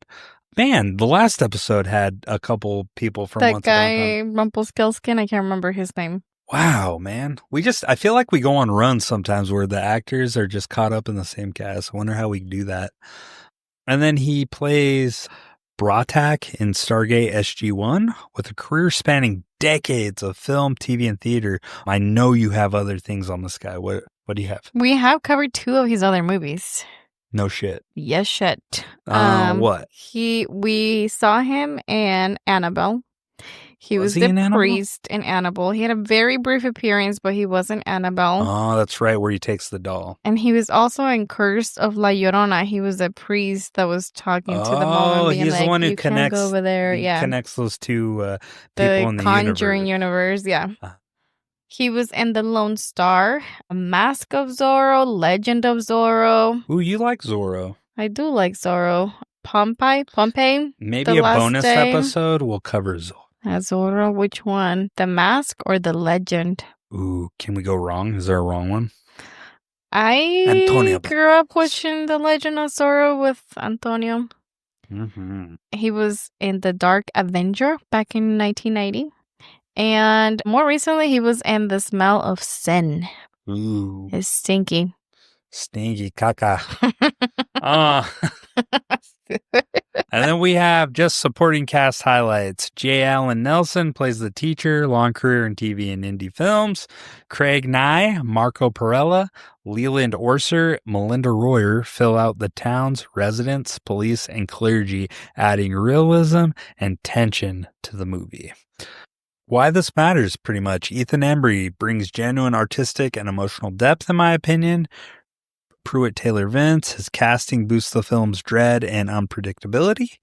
Man, the last episode had a couple people from Once Upon a Time. That guy, Rumpelstiltskin, I can't remember his name. Wow, man. I feel like we go on runs sometimes where the actors are just caught up in the same cast. I wonder how we do that. And then he plays Bratak in Stargate SG-1 with a career spanning decades of film, TV, and theater. I know you have other things on this guy. What do you have? We have covered 2 of his other movies. No shit. Yes, shit. What? We saw him in Annabelle. He was the priest in Annabelle. He had a very brief appearance, but he was in Annabelle. Oh, that's right, where he takes the doll. And he was also in Curse of La Llorona. He was a priest that was talking to the mom and being he's like, the one who you can't go over there. Yeah. Connects those two people in the Conjuring universe. Yeah. He was in The Lone Star, Mask of Zorro, Legend of Zorro. Ooh, you like Zorro. I do like Zorro. Pompeii. Maybe a bonus episode will cover Zorro. Zorro, which one? The Mask or the Legend? Ooh, can we go wrong? Is there a wrong one? I grew up watching The Legend of Zorro with Antonio. Mm-hmm. He was in The Dark Avenger back in 1990. And more recently, he was in The Smell of Sin. Ooh. It's stinky. Stinky caca. And then we have just supporting cast highlights. J. Allen Nelson plays the teacher, long career in TV and indie films. Craig Nye, Marco Perella, Leland Orser, Melinda Royer fill out the town's residents, police, and clergy, adding realism and tension to the movie. Why this matters, pretty much. Ethan Embry brings genuine artistic and emotional depth, in my opinion. Pruitt Taylor Vince, his casting boosts the film's dread and unpredictability.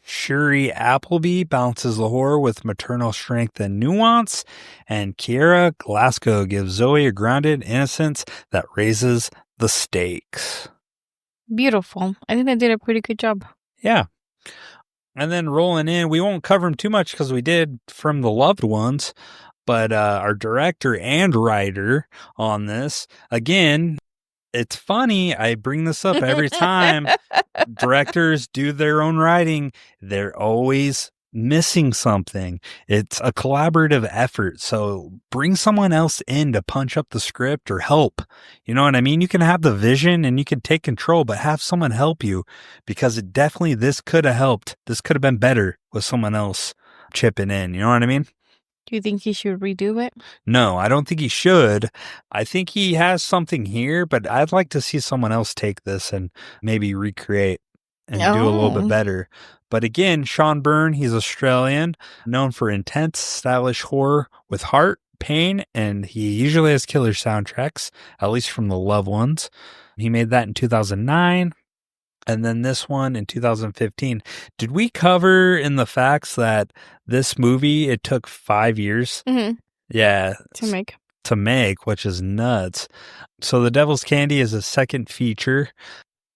Shuri Appleby balances the horror with maternal strength and nuance. And Kiera Glasgow gives Zoe a grounded innocence that raises the stakes. Beautiful. I think they did a pretty good job. Yeah. And then rolling in, we won't cover them too much because we did From the Loved Ones. But our director and writer on this, again, it's funny. I bring this up every time. Directors do their own writing. They're always missing something. It's a collaborative effort. So bring someone else in to punch up the script or help. You know what I mean? You can have the vision and you can take control, but have someone help you, because this could have helped. This could have been better with someone else chipping in. You know what I mean? Do you think he should redo it? No, I don't think he should. I think he has something here, but I'd like to see someone else take this and maybe recreate and do a little bit better. But again, Sean Byrne, he's Australian, known for intense, stylish horror with heart, pain, and he usually has killer soundtracks, at least from the loved ones. He made that in 2009. And then this one in 2015. Did we cover in the facts that this movie, it took 5 years? Mm-hmm. Yeah. To make, which is nuts. So The Devil's Candy is a second feature.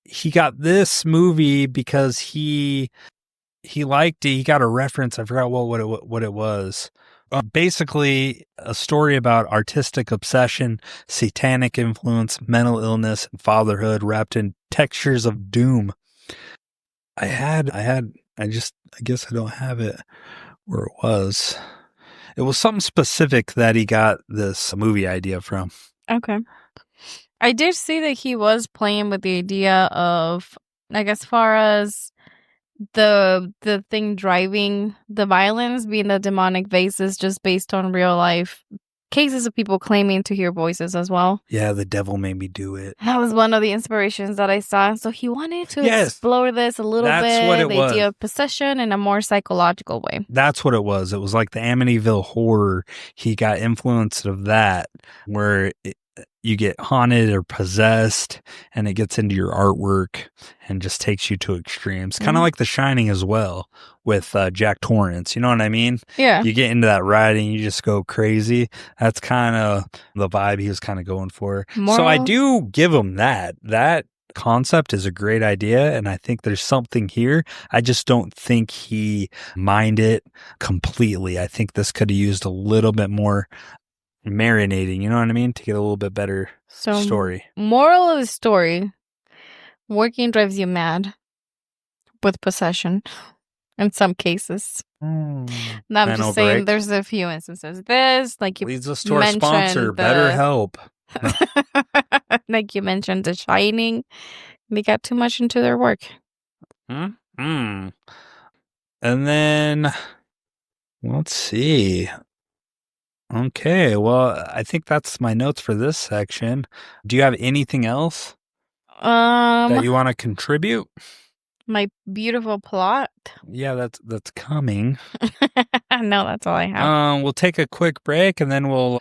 He got this movie because he liked it. He got a reference. I forgot what it was. Basically, a story about artistic obsession, satanic influence, mental illness, and fatherhood wrapped in textures of doom. I guess I don't have it where it was. It was something specific that he got this movie idea from. Okay. I did see that he was playing with the idea of, like, as far as the thing driving the violence being the demonic vases, just based on real life cases of people claiming to hear voices as well. Yeah, the devil made me do it. That was one of the inspirations that I saw. So he wanted to explore this a little bit. That's what it was. Idea of possession in a more psychological way. That's what it was. It was like the Amityville Horror. He got influenced of that, where you get haunted or possessed and it gets into your artwork and just takes you to extremes. Kind of like The Shining as well with Jack Torrance. You know what I mean? Yeah. You get into that writing, you just go crazy. That's kind of the vibe he was kind of going for. So I do give him that. That concept is a great idea, and I think there's something here. I just don't think he mined it completely. I think this could have used a little bit more marinating, you know what I mean, to get a little bit better story. Moral of the story: working drives you mad with possession in some cases. No, I'm just saying there's a few instances. This, like you leads us to our sponsor, BetterHelp. Like you mentioned, The Shining, they got too much into their work. And then let's see. Okay, well, I think that's my notes for this section. Do you have anything else that you want to contribute? My beautiful plot. Yeah, that's coming. No, that's all I have. We'll take a quick break and then we'll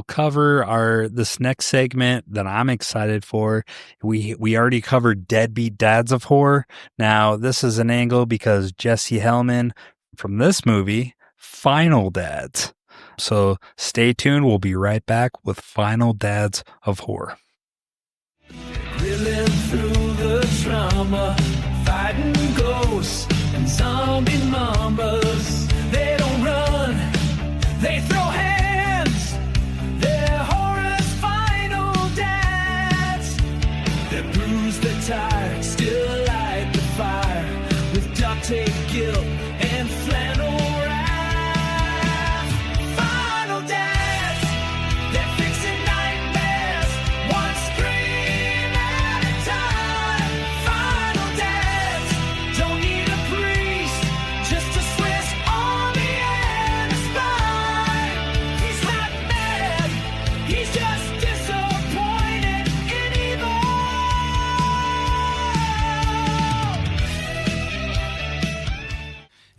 cover this next segment that I'm excited for. We already covered Deadbeat Dads of Horror. Now, this is an angle because Jesse Hellman from this movie, Final Dads. So stay tuned. We'll be right back with Final Dads of Horror. Reeling through the trauma, fighting ghosts and zombie mamas. They don't run, they throw hands. They're horror's final dads. They bruise the tire, still light the fire with duct tape, guilt, and flannel.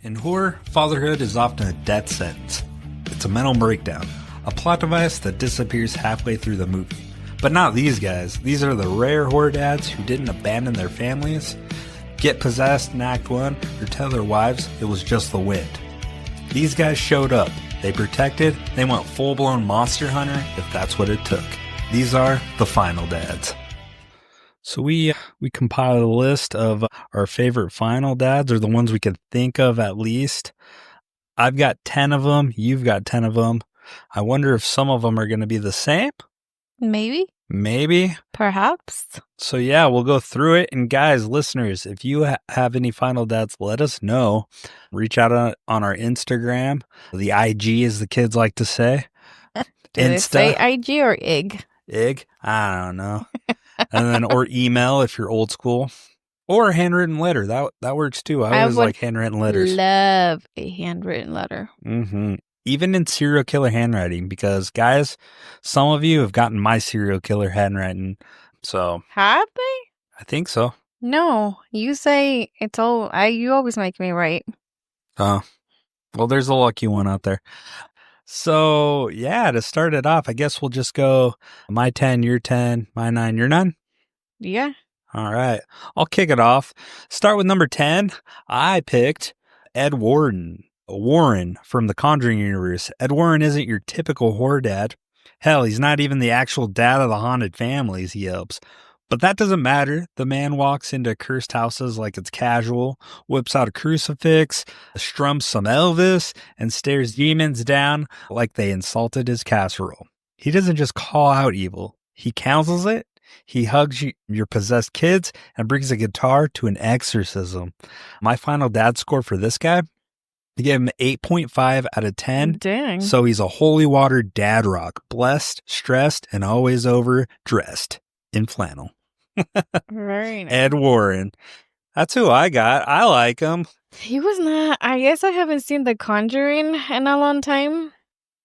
In horror, fatherhood is often a death sentence. It's a mental breakdown, a plot device that disappears halfway through the movie. But not these guys. These are the rare horror dads who didn't abandon their families, get possessed in Act 1, or tell their wives it was just the wind. These guys showed up. They protected. They went full-blown monster hunter if that's what it took. These are the Final Dads. So we compiled a list of our favorite Final Dads, or the ones we could think of at least. I've got 10 of them. You've got 10 of them. I wonder if some of them are going to be the same. Maybe. Maybe. Perhaps. So yeah, we'll go through it. And guys, listeners, if you have any final dads, let us know. Reach out on our Instagram. The IG, as the kids like to say. Do they say IG or IG? IG? I don't know. And then, or email if you're old school. Or a handwritten letter. That works too. I always like handwritten letters. Love a handwritten letter. Mm-hmm. Even in serial killer handwriting, because guys, some of you have gotten my serial killer handwriting. So have they? I think so. No, you say it's all. You always make me right. Oh, well, there's a lucky one out there. So yeah, to start it off, I guess we'll just go my 10, your 10, my 9, your 9. Yeah. All right, I'll kick it off. Start with number 10. I picked Ed Warren from the Conjuring universe. Ed Warren isn't your typical horror dad. Hell, he's not even the actual dad of the haunted families he helps. But that doesn't matter. The man walks into cursed houses like it's casual, whips out a crucifix, strums some Elvis, and stares demons down like they insulted his casserole. He doesn't just call out evil. He counsels it. He hugs your possessed kids and brings a guitar to an exorcism. My final dad score for this guy, I gave him 8.5 out of 10. Dang. So he's a holy water dad rock, blessed, stressed, and always overdressed in flannel. Very nice. Ed Warren. That's who I got. I like him. He was not. I guess I haven't seen The Conjuring in a long time.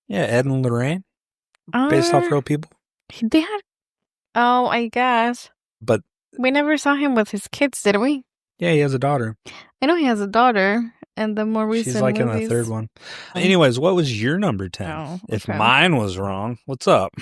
Yeah, Ed and Lorraine. Based off real people. They had. Oh, I guess. But we never saw him with his kids, did we? Yeah, he has a daughter. I know he has a daughter. And the more recent She's like movies. in the third one. Anyways, what was your number 10? Oh, okay. If mine was wrong, what's up?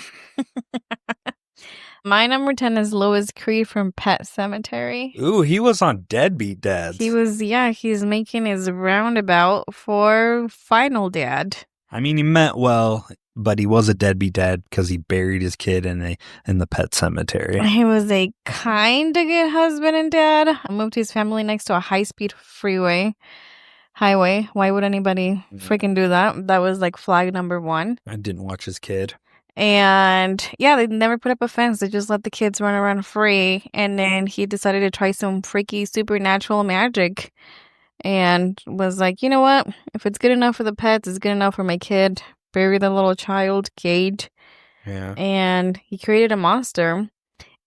My number 10 is Louis Creed from Pet Sematary. Ooh, he was on Deadbeat Dads. He's making his roundabout for Final Dad. I mean, he meant well, but he was a deadbeat dad because he buried his kid in the pet cemetery. He was a kind of good husband and dad. Moved his family next to a high-speed highway. Why would anybody freaking do that? That was like flag number 1. I didn't watch his kid. And yeah, they never put up a fence. They just let the kids run around free. And then he decided to try some freaky supernatural magic and was like, you know what? If it's good enough for the pets, it's good enough for my kid. Bury the little child, Cade. Yeah. And he created a monster.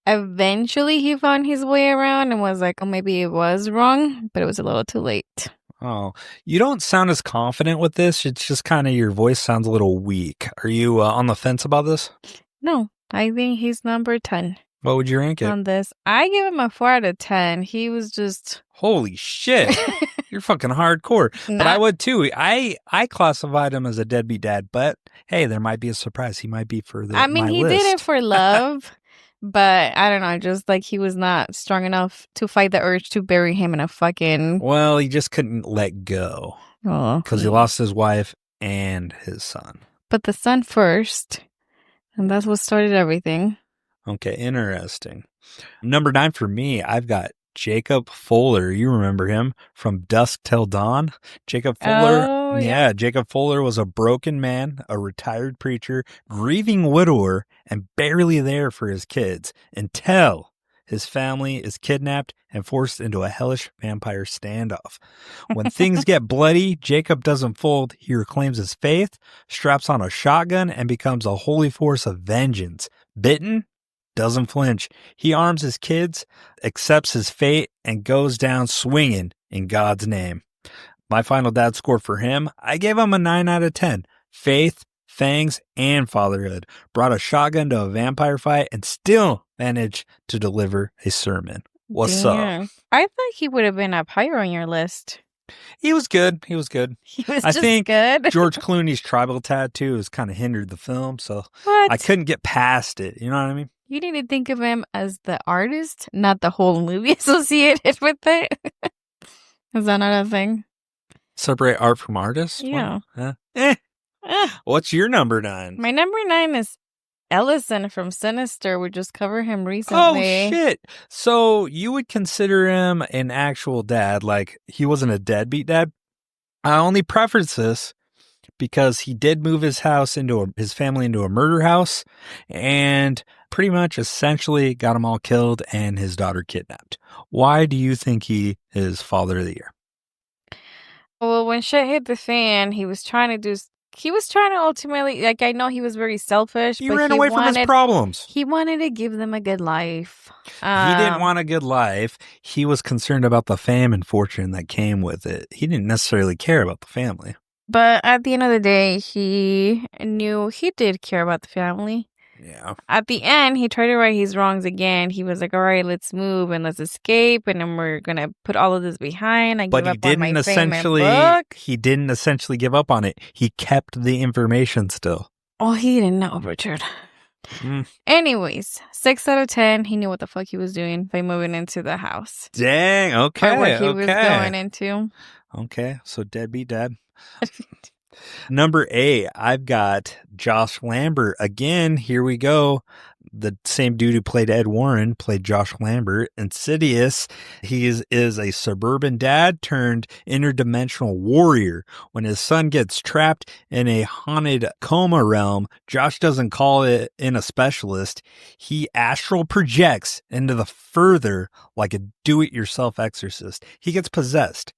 Eventually, he found his way around and was like, oh, maybe it was wrong, but it was a little too late. Oh, you don't sound as confident with this. It's just kind of your voice sounds a little weak. Are you on the fence about this? No, I think he's number 10. What would you rank it? On this, I give him a 4 out of 10. He was just... Holy shit. You're fucking hardcore. But I would too. I classified him as a deadbeat dad, but hey, there might be a surprise. He might be for my he list. did it for love. But I don't know, just like he was not strong enough to fight the urge to bury him in a fucking... Well, he just couldn't let go. Oh. Because he lost his wife and his son. But the son first. And that's what started everything. Okay, interesting. Number 9 for me, I've got Jacob Fuller. You remember him from Dusk Till Dawn? Jacob Fuller. Oh, yeah. Jacob Fuller was a broken man, a retired preacher, grieving widower, and barely there for his kids until his family is kidnapped and forced into a hellish vampire standoff. When things get bloody, Jacob doesn't fold. He reclaims his faith, straps on a shotgun, and becomes a holy force of vengeance. Bitten? Doesn't flinch. He arms his kids, accepts his fate, and goes down swinging in God's name. My final dad score for him, I gave him a 9 out of 10. Faith, fangs, and fatherhood. Brought a shotgun to a vampire fight and still managed to deliver a sermon. What's up? I thought he would have been up higher on your list. He was good. He was good. I think good. George Clooney's tribal tattoo has kind of hindered the film, so What? I couldn't get past it. You know what I mean? You need to think of him as the artist, not the whole movie associated with it. Is that not a thing? Separate art from artist? Yeah. What's your number 9? My number 9 is Ellison from Sinister. We just covered him recently. Oh, shit. So you would consider him an actual dad, like he wasn't a deadbeat dad? I only preface this because he did move his family into a murder house and pretty much essentially got them all killed and his daughter kidnapped. Why do you think he is Father of the Year? Well, when shit hit the fan, he was trying to ultimately, like, I know he was very selfish, He but ran away from his problems. he wanted to give them a good life. He didn't want a good life. He was concerned about the fame and fortune that came with it. He didn't necessarily care about the family. But at the end of the day, he knew he did care about the family. Yeah. At the end, he tried to right his wrongs again. He was like, all right, let's move and let's escape. And then we're going to put all of this behind. I give up on my fame and book. He didn't essentially give up on it. He kept the information still. Oh, he didn't know, Richard. Anyways, 6 out of 10, he knew what the fuck he was doing by moving into the house. Dang, okay. Or what he was going into. Okay, so deadbeat dad. Number 8, I've got Josh Lambert. Again, here we go. The same dude who played Ed Warren played Josh Lambert. Insidious. He is a suburban dad turned interdimensional warrior. When his son gets trapped in a haunted coma realm, Josh doesn't call it in a specialist. He astral projects into the further like a do-it-yourself exorcist. He gets possessed,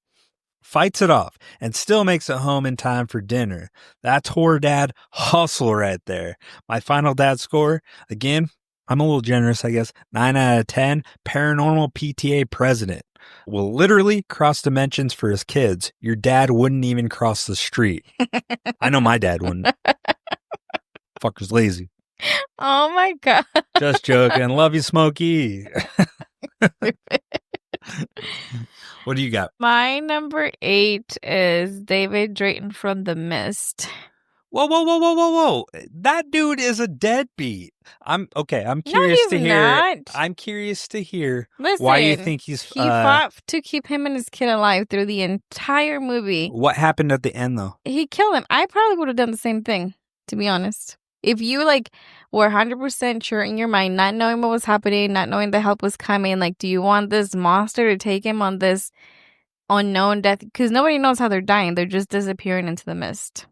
fights it off, and still makes it home in time for dinner. That's horror dad hustle right there. My final dad score, again, I'm a little generous, I guess, 9 out of 10, paranormal PTA president. Will literally cross dimensions for his kids. Your dad wouldn't even cross the street. I know my dad wouldn't. Fucker's lazy. Oh my God. Just joking. Love you, Smokey. What do you got? My number 8 is David Drayton from The Mist. Whoa. That dude is a deadbeat. I'm curious to hear. Not. I'm curious to hear Listen, why you think he fought to keep him and his kid alive through the entire movie. What happened at the end, though? He killed him. I probably would have done the same thing, to be honest. If you were 100% sure in your mind, not knowing what was happening, not knowing the help was coming, do you want this monster to take him on this unknown death? Because nobody knows how they're dying. They're just disappearing into the mist.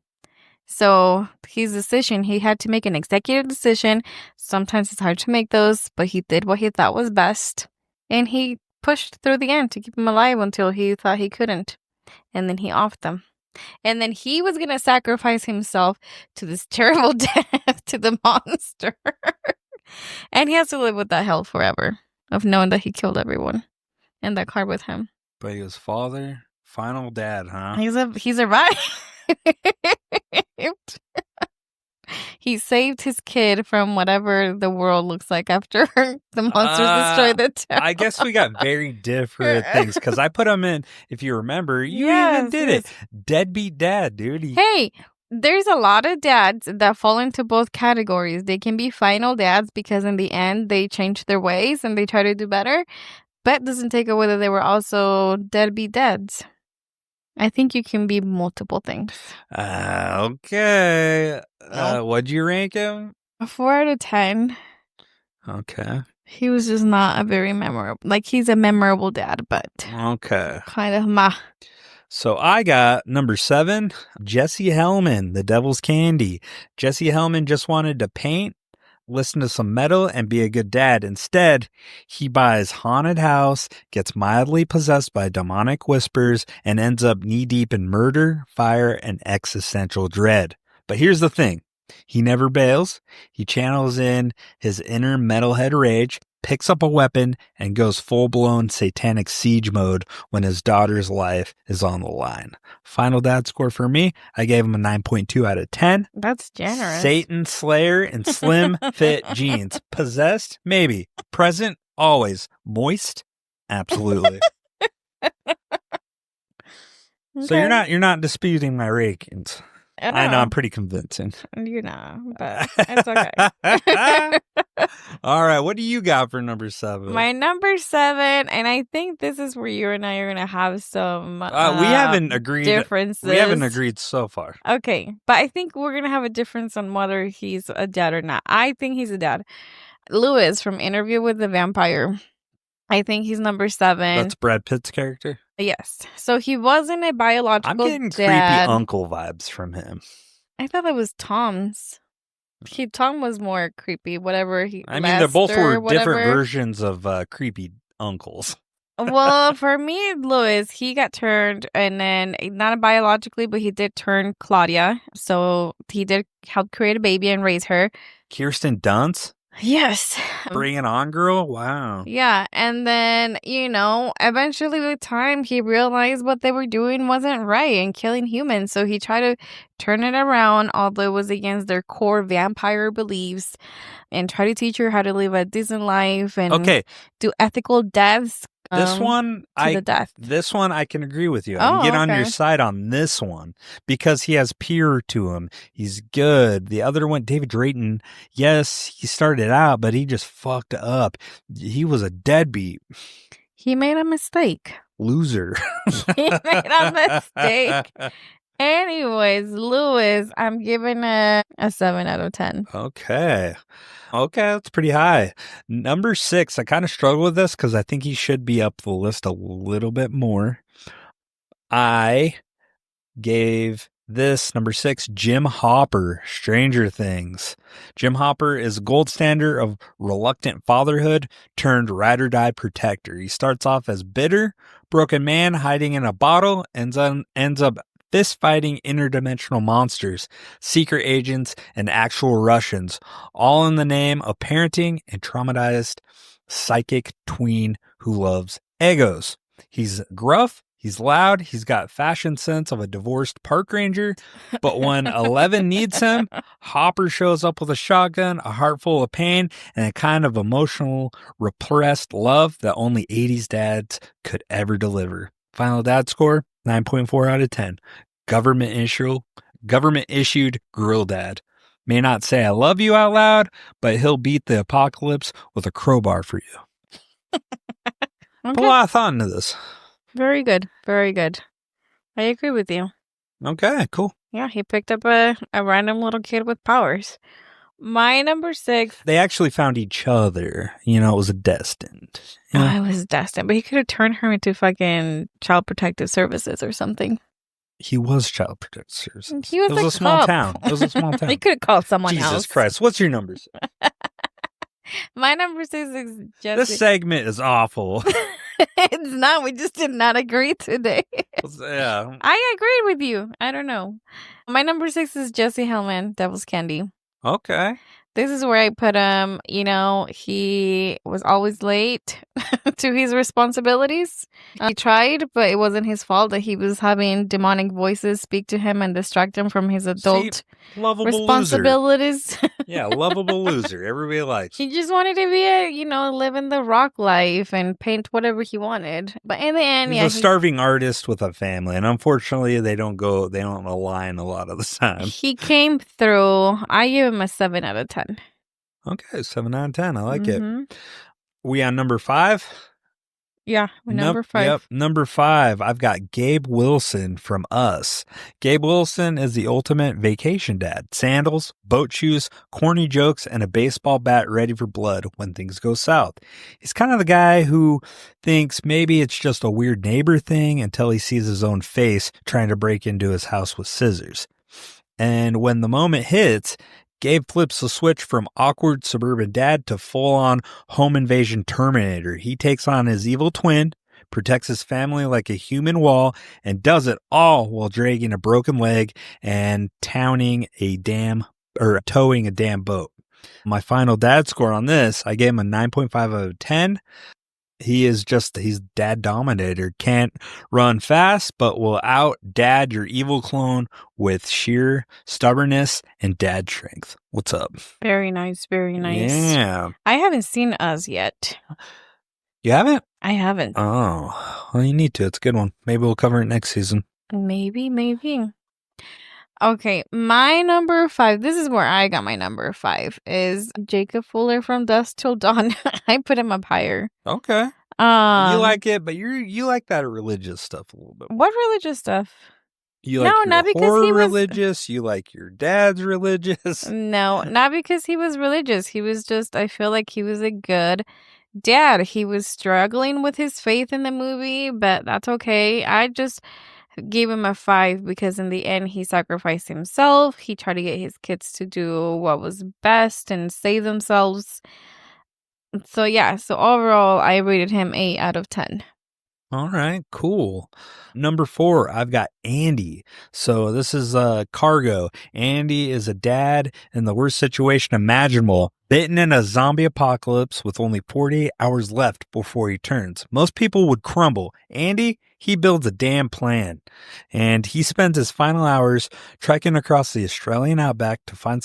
So his decision, he had to make an executive decision. Sometimes it's hard to make those, but he did what he thought was best. And he pushed through the end to keep him alive until he thought he couldn't. And then he offed them. And then he was going to sacrifice himself to this terrible death to the monster. And he has to live with that hell forever of knowing that he killed everyone in that car with him. But he was final dad, huh? He survived. He saved his kid from whatever the world looks like after the monsters destroy the town. I guess we got very different things because I put him in, if you remember, you even did it. Deadbeat dad, dude. Hey, there's a lot of dads that fall into both categories. They can be final dads because in the end they change their ways and they try to do better. But doesn't take away that they were also deadbeat dads. I think you can be multiple things. Okay. What'd you rank him? A 4 out of 10. Okay. He was just not a very memorable. He's a memorable dad, but okay, kind of meh. So I got number 7, Jesse Hellman, The Devil's Candy. Jesse Hellman just wanted to paint, listen to some metal, and be a good dad. Instead, he buys haunted house, gets mildly possessed by demonic whispers, and ends up knee-deep in murder, fire, and existential dread. But here's the thing. He never bails. He channels in his inner metalhead rage, picks up a weapon, and goes full-blown satanic siege mode when his daughter's life is on the line. Final dad score for me, I gave him a 9.2 out of 10. That's generous. Satan Slayer in slim fit jeans. Possessed? Maybe. Present? Always. Moist? Absolutely. So you're not disputing my rankings. I know I'm pretty convincing. You're not, but it's okay. All right, what do you got for number 7? My number 7, and I think this is where you and I are going to have some we haven't agreed. Differences. We haven't agreed so far. Okay, but I think we're going to have a difference on whether he's a dad or not. I think he's a dad. Lewis from Interview with the Vampire. I think he's number 7. That's Brad Pitt's character. Yes. So he wasn't a biological I'm getting dad. creepy uncle vibes from him. I thought that was Tom's. Tom was more creepy. Whatever he. I mean, they both Lester, were different whatever. versions of creepy uncles. Well, for me, Louis, he got turned, and then not biologically, but he did turn Claudia. So he did help create a baby and raise her. Kirsten Dunst? Yes. Bring it on, girl. Wow. Yeah. And then, eventually with time, he realized what they were doing wasn't right and killing humans. So he tried to turn it around, although it was against their core vampire beliefs, and try to teach her how to live a decent life and do ethical deaths. This one, the death. This one, I can agree with you. I can get on your side on this one because he has peer to him. He's good. The other one, David Drayton, yes, he started out, but he just fucked up. He was a deadbeat. He made a mistake. Loser. He made a mistake. Anyways, Louis, I'm giving a 7 out of 10. Okay, that's pretty high. Number 6, I kind of struggle with this because I think he should be up the list a little bit more. I gave this, number 6, Jim Hopper, Stranger Things. Jim Hopper is a gold standard of reluctant fatherhood turned ride-or-die protector. He starts off as bitter, broken man hiding in a bottle, ends up fist-fighting interdimensional monsters, secret agents, and actual Russians, all in the name of parenting and traumatized psychic tween who loves Egos. He's gruff, he's loud, he's got fashion sense of a divorced park ranger, but when 11 needs him, Hopper shows up with a shotgun, a heart full of pain, and a kind of emotional, repressed love that only 80s dads could ever deliver. Final dad score, 9.4 out of 10. Government issued grill dad. May not say I love you out loud, but he'll beat the apocalypse with a crowbar for you. Put a lot of thought into this. Very good. Very good. I agree with you. Okay, cool. Yeah, he picked up a random little kid with powers. My number 6. They actually found each other. It was destined. I was destined, but he could have turned her into fucking Child Protective Services or something. He was Child Protective Services. He was it was a small town. It was a small town. He could have called someone else. Jesus Christ. What's your numbers? My number 6 is Jesse. This segment is awful. It's not. We just did not agree today. Yeah. I agreed with you. I don't know. My number 6 is Jesse Hellman, Devil's Candy. Okay. This is where I put him. He was always late to his responsibilities. He tried, but it wasn't his fault that he was having demonic voices speak to him and distract him from his adult responsibilities. Yeah, lovable loser. Everybody likes. He just wanted to be living the rock life and paint whatever he wanted. But in the end, he's a starving artist with a family, and unfortunately, they don't align a lot of the time. He came through. I give him a 7 out of 10. Okay, 7 out of 10. I like it. We on number 5? Yeah, number 5. Yep, number 5. I've got Gabe Wilson from Us. Gabe Wilson is the ultimate vacation dad. Sandals, boat shoes, corny jokes, and a baseball bat ready for blood when things go south. He's kind of the guy who thinks maybe it's just a weird neighbor thing until he sees his own face trying to break into his house with scissors. And when the moment hits, Gabe flips the switch from awkward suburban dad to full-on home invasion Terminator. He takes on his evil twin, protects his family like a human wall, and does it all while dragging a broken leg and towing a damn boat. My final dad score on this, I gave him a 9.5 out of 10. He's dad dominator. Can't run fast, but will out dad your evil clone with sheer stubbornness and dad strength. What's up? Very nice. Very nice. Yeah. I haven't seen Us yet. You haven't? I haven't. Oh, well, you need to. It's a good one. Maybe we'll cover it next season. Maybe. Okay, my number 5, this is where I got my number 5, is Jacob Fuller from Dusk Till Dawn. I put him up higher. Okay. You like it, but you like that religious stuff a little bit. What religious stuff? You like not because he was religious. You like your dad's religious. No, not because he was religious. He was just, I feel like he was a good dad. He was struggling with his faith in the movie, but that's okay. I just gave him a 5 because in the end he sacrificed himself. He tried to get his kids to do what was best and save themselves. So yeah, so overall I rated him 8 out of 10. All right, cool. Number 4, I've got Andy. So this is Cargo. Andy is a dad in the worst situation imaginable, bitten in a zombie apocalypse with only 48 hours left before he turns. Most people would crumble. Andy, he builds a damn plan. And he spends his final hours trekking across the Australian outback to find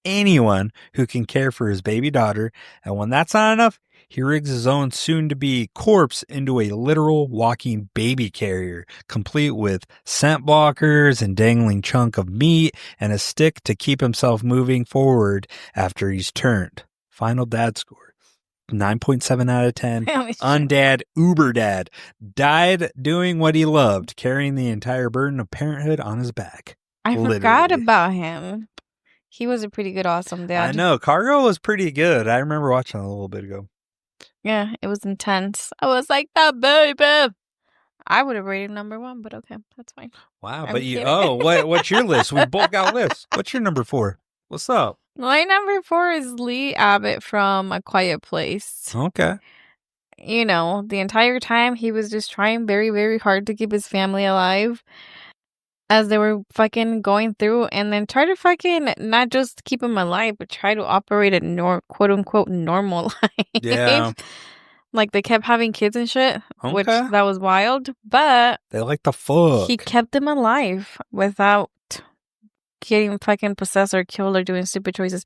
anyone who can care for his baby daughter. And when that's not enough, he rigs his own soon-to-be corpse into a literal walking baby carrier, complete with scent blockers and dangling chunk of meat and a stick to keep himself moving forward after he's turned. Final dad score, 9.7 out of 10. Undad, uber dad. Died doing what he loved, carrying the entire burden of parenthood on his back. I forgot about him. He was a pretty good, awesome dad. I know. Cargo was pretty good. I remember watching it a little bit ago. Yeah, it was intense. I was like, that baby. I would have rated number 1, but okay, that's fine. Wow, I'm but you, kidding. what's your list? We both got lists. What's your number 4? What's up? My number 4 is Lee Abbott from A Quiet Place. Okay. You know, the entire time he was just trying very, very hard to keep his family alive as they were fucking going through, and then try to fucking not just keep him alive, but try to operate a quote unquote normal life. Yeah. Like they kept having kids and shit, which Okay. that was wild, but They like the fuck. he kept them alive without getting fucking possessed or killed or doing stupid choices.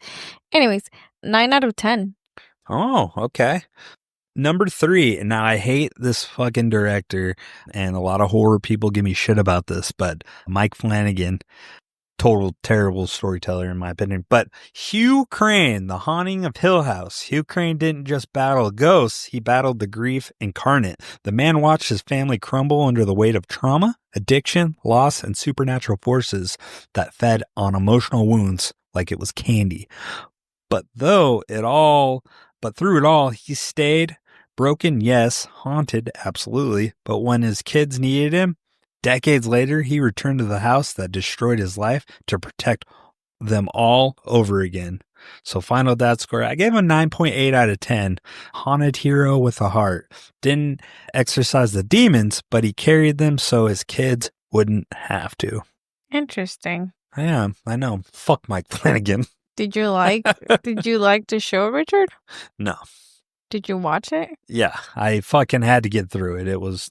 Anyways, 9 out of 10. Oh, okay. Number 3, and now I hate this fucking director, and a lot of horror people give me shit about this, but Mike Flanagan, total terrible storyteller in my opinion. But Hugh Crane, The Haunting of Hill House. Hugh Crane didn't just battle ghosts, he battled the grief incarnate. The man watched his family crumble under the weight of trauma, addiction, loss, and supernatural forces that fed on emotional wounds like it was candy. But through it all, he stayed broken, yes, haunted, absolutely. But when his kids needed him, decades later, he returned to the house that destroyed his life to protect them all over again. So final dad score, I gave him 9.8 out of 10. Haunted hero with a heart. Didn't exorcise the demons, but he carried them so his kids wouldn't have to. Interesting. Yeah, I know. Fuck Mike Flanagan. Did you like the show, Richard? No. Did you watch it? Yeah, I fucking had to get through it. It was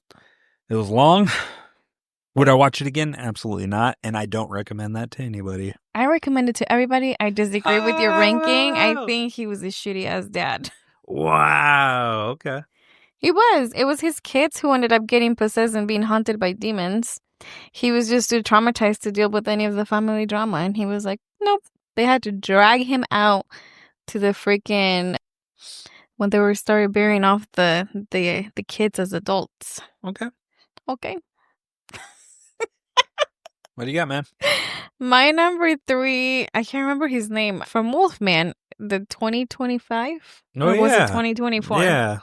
long. Would I watch it again? Absolutely not. And I don't recommend that to anybody. I recommend it to everybody. I disagree with your ranking. I think he was a shitty ass dad. Wow. Okay. He was. It was his kids who ended up getting possessed and being haunted by demons. He was just too traumatized to deal with any of the family drama. And he was like, nope. They had to drag him out to the freaking... when they were started burying off the kids as adults. Okay. Okay. What do you got, man? My number 3, I can't remember his name, from Wolfman, the 2025? Oh, or was yeah. it 2024? Yeah.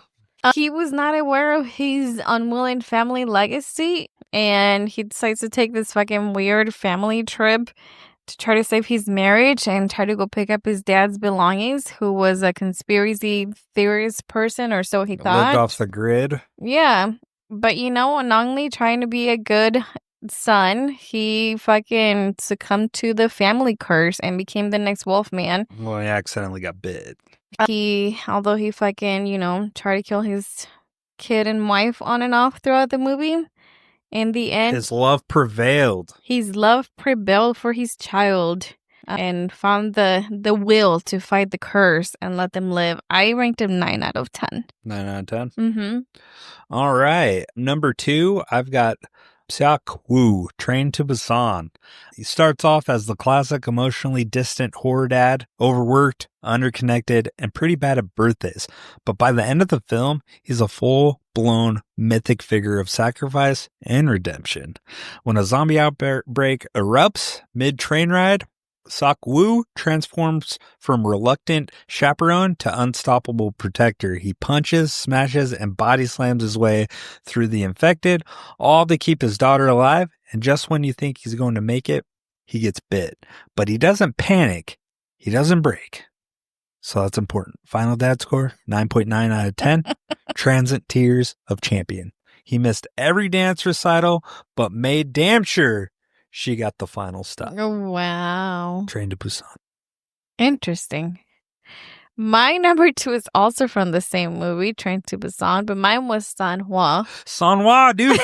He was not aware of his unwilling family legacy, and he decides to take this fucking weird family trip to try to save his marriage and try to go pick up his dad's belongings, who was a conspiracy theorist person, or so he thought. Lived off the grid. Yeah. But, not only trying to be a good son, he fucking succumbed to the family curse and became the next Wolfman. Well, he accidentally got bit. Although he fucking, tried to kill his kid and wife on and off throughout the movie, in the end, his love prevailed. His love prevailed for his child and found the will to fight the curse and let them live. I ranked him 9 out of 10. 9 out of 10? Mm-hmm. All right. Number 2, I've got Seok Woo, Train to Busan. He starts off as the classic emotionally distant horror dad, overworked, underconnected, and pretty bad at birthdays. But by the end of the film, he's a full-blown mythic figure of sacrifice and redemption. When a zombie outbreak erupts mid-train ride, Sok-woo transforms from reluctant chaperone to unstoppable protector. He punches, smashes, and body slams his way through the infected, all to keep his daughter alive. And just when you think he's going to make it, he gets bit. But he doesn't panic. He doesn't break. So that's important. Final dad score, 9.9 out of 10. Transient tears of champion. He missed every dance recital, but made damn sure she got the final stop. Oh, wow. Train to Busan. Interesting. My number 2 is also from the same movie, Train to Busan, but mine was Sanhwa. Sanhwa, dude.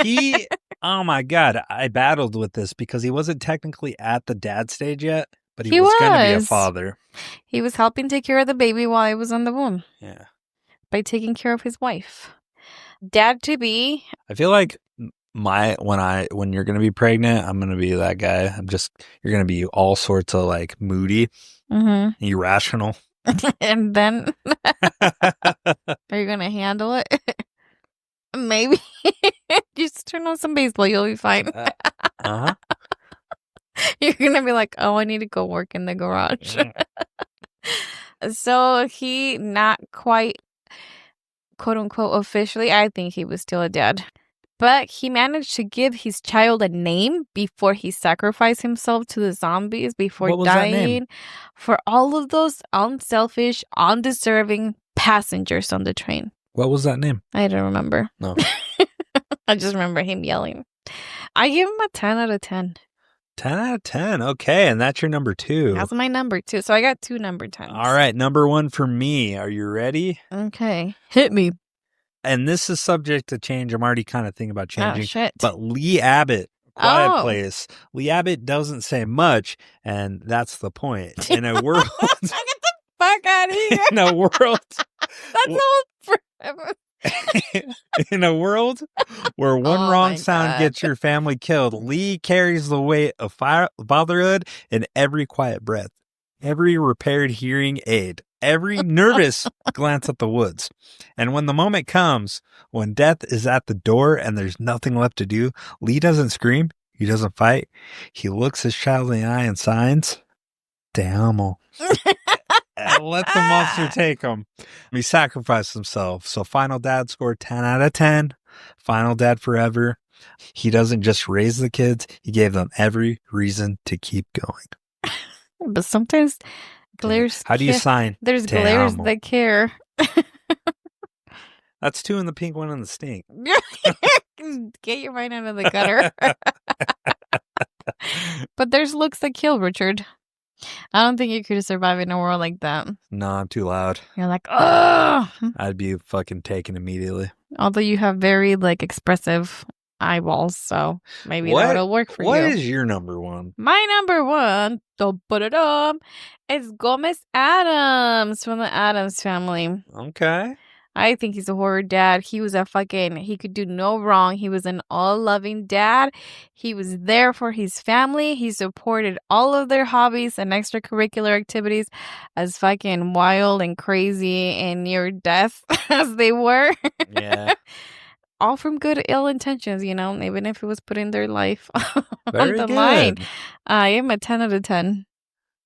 He, oh my God, I battled with this because he wasn't technically at the dad stage yet, but he was going to be a father. He was helping take care of the baby while he was on the womb. Yeah. By taking care of his wife. Dad to be. I feel like when you're gonna be pregnant, I'm gonna be that guy. You're gonna be all sorts of like moody, irrational. And then are you gonna handle it? Maybe. Just turn on some baseball, you'll be fine. You're gonna be like, oh, I need to go work in the garage. So he not quite, quote unquote, officially, I think he was still a dad. But he managed to give his child a name before he sacrificed himself to the zombies before what was dying. That name? For all of those unselfish, undeserving passengers on the train. What was that name? I don't remember. No. I just remember him yelling. I give him a 10 out of 10. 10 out of 10. Okay, and that's your number 2. That's my number 2. So I got 2 number 10s. All right, number 1 for me. Are you ready? Okay. Hit me. And this is subject to change. I'm already kind of thinking about changing. Oh, shit. But Lee Abbott, Quiet Place. Lee Abbott doesn't say much, and that's the point. In a world... Get the fuck out of here. In a world... That's all forever. In a world where one wrong sound gets your family killed, Lee carries the weight of fatherhood in every quiet breath, every repaired hearing aid, every nervous glance at the woods. And when the moment comes, when death is at the door and there's nothing left to do, Lee doesn't scream. He doesn't fight. He looks his child in the eye and signs, "Te amo." And let the monster take him. He sacrificed himself. So final dad scored 10 out of 10. Final dad forever. He doesn't just raise the kids. He gave them every reason to keep going. But sometimes glares. How do you sign? There's glares that care. That's 2 in the pink, 1 in the stink. Get your mind out of the gutter. But there's looks that kill, Richard. I don't think you could survive in a world like that. No, I'm too loud. You're like, ugh. I'd be fucking taken immediately. Although you have very expressive eyeballs, so maybe that'll work for you. What is your number 1? My number 1, is Gomez Addams from the Addams Family. Okay. I think he's a horror dad. He was he could do no wrong. He was an all-loving dad. He was there for his family. He supported all of their hobbies and extracurricular activities, as fucking wild and crazy and near death as they were. Yeah. All from good ill intentions, even if it was putting their life on the good. line. I am a 10 out of 10.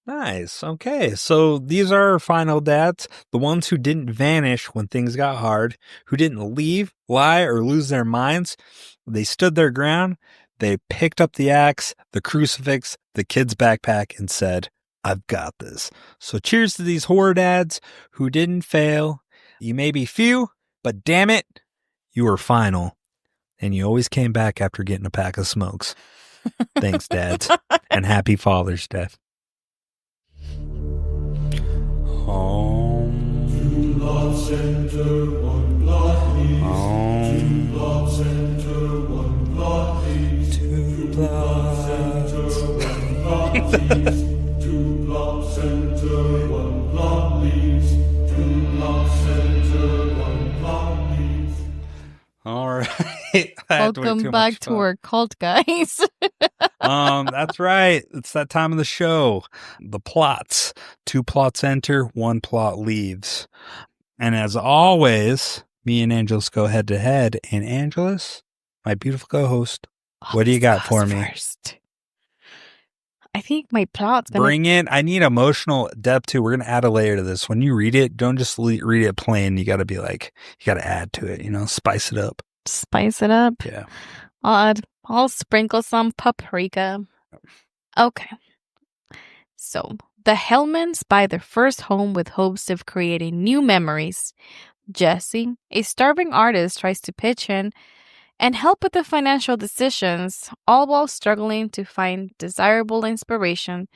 Nice. Okay. So these are our final dads, the ones who didn't vanish when things got hard, who didn't leave, lie, or lose their minds. They stood their ground. They picked up the axe, the crucifix, the kid's backpack, and said, "I've got this." So cheers to these horror dads who didn't fail. You may be few, but damn it, you were final. And you always came back after getting a pack of smokes. Thanks, dads. And happy Father's Day. Two blood center, one blood leaves. Two blood center, one blood leaves. Two blood center, one blood leaves. Two blood center, one blood leaves. Two blood center, one blood leaves. All right. Welcome back to our cult, guys. That's right. It's that time of the show. The plots. 2 plots enter, 1 plot leaves. And as always, me and Angelus go head to head. And Angelus, my beautiful co-host, what do you got for me? First. I think my plot's gonna Bring it. I need emotional depth too. We're going to add a layer to this. When you read it, don't just read it plain. You got to be like, you got to add to it, spice it up. spice it up. Yeah. I'll sprinkle some paprika. Okay. So, the Hellmans buy their first home with hopes of creating new memories. Jesse, a starving artist, tries to pitch in and help with the financial decisions, all while struggling to find desirable inspiration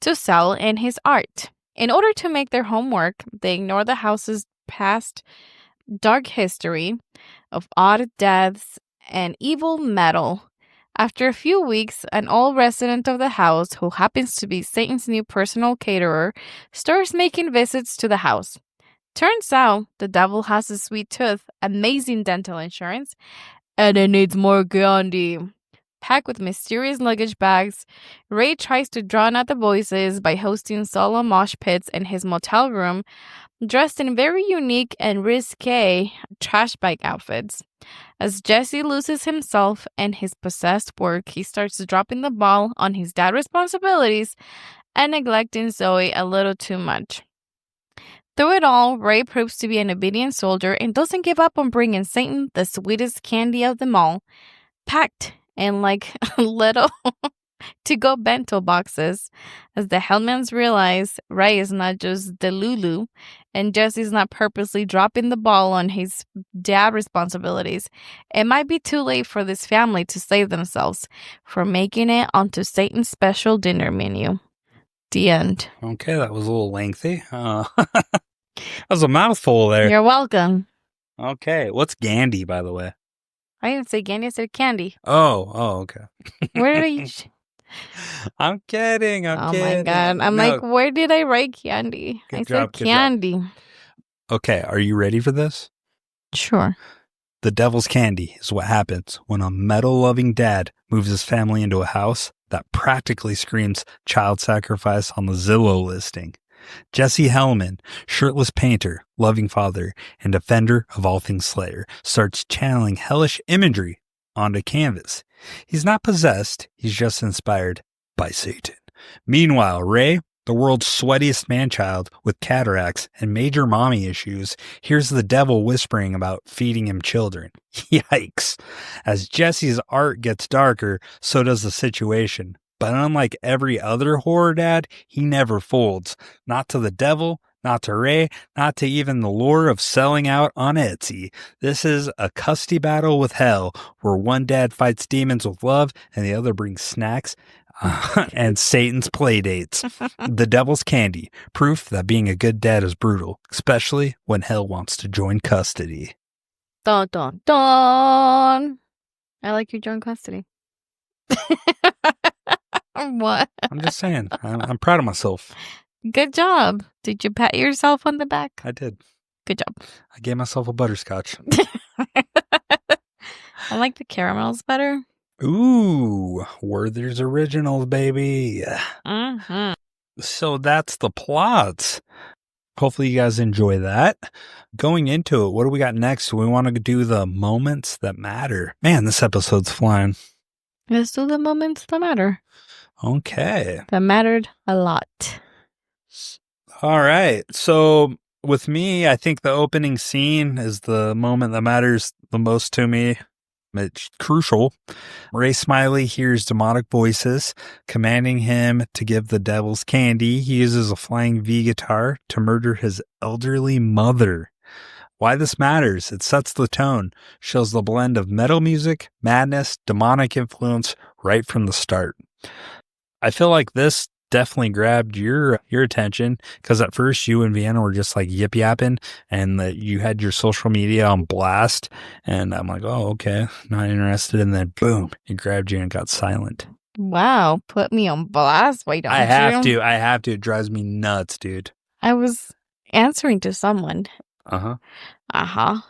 to sell in his art. In order to make their home work, they ignore the house's past dark history of odd deaths and evil metal. After a few weeks, an old resident of the house, who happens to be Satan's new personal caterer, starts making visits to the house. Turns out the devil has a sweet tooth, amazing dental insurance, and it needs more candy. Packed with mysterious luggage bags, Ray tries to drown out the voices by hosting solo mosh pits in his motel room, dressed in very unique and risque trash bag outfits. As Jesse loses himself and his possessed work, he starts dropping the ball on his dad's responsibilities and neglecting Zoe a little too much. Through it all, Ray proves to be an obedient soldier and doesn't give up on bringing Satan the sweetest candy of them all, packed in like little to-go bento boxes. As the Hellmans realize Ray is not just Delulu and Jesse's not purposely dropping the ball on his dad responsibilities, it might be too late for this family to save themselves from making it onto Satan's special dinner menu. The end. Okay, that was a little lengthy. That was a mouthful there. You're welcome. Okay, what's Gandhi, by the way? I didn't say candy, I said candy. Oh, okay. Where did I... I'm kidding. Oh my God. I'm like, where did I write candy? Good I job, said good candy. Okay, are you ready for this? Sure. The devil's candy is what happens when a metal-loving dad moves his family into a house that practically screams child sacrifice on the Zillow listing. Jesse Hellman, shirtless painter, loving father, and defender of all things Slayer, starts channeling hellish imagery onto canvas. He's not possessed, he's just inspired by Satan. Meanwhile, Ray, the world's sweatiest man-child with cataracts and major mommy issues, hears the devil whispering about feeding him children. Yikes. As Jesse's art gets darker, so does the situation. But unlike every other horror dad, he never folds. Not to the devil, not to Ray, not to even the lure of selling out on Etsy. This is a custody battle with hell, where one dad fights demons with love and the other brings snacks and Satan's playdates. The devil's candy, proof that being a good dad is brutal, especially when hell wants to join custody. Dun, dun, dun. I like your join custody. What? I'm just saying, I'm proud of myself. Good job. Did you pat yourself on the back? I did. Good job. I gave myself a butterscotch. I like the caramels better. Ooh, Werther's Originals, baby. Mm-hmm. So that's the plots. Hopefully you guys enjoy that. Going into it, what do we got next? We want to do the moments that matter. Man, this episode's flying. Let's do the moments that matter. Okay. That mattered a lot. All right. So with me, I think the opening scene is the moment that matters the most to me. It's crucial. Ray Smiley hears demonic voices commanding him to give the devil's candy. He uses a flying V guitar to murder his elderly mother. Why this matters, it sets the tone, shows the blend of metal music, madness, demonic influence right from the start. I feel like this definitely grabbed your attention because at first you and Vienna were just like yip yapping and that you had your social media on blast and I'm like, oh, okay, not interested. And then boom, it grabbed you and got silent. Wow, put me on blast. Why don't I you? have to. It drives me nuts, dude. I was answering to someone. Uh-huh. Uh-huh.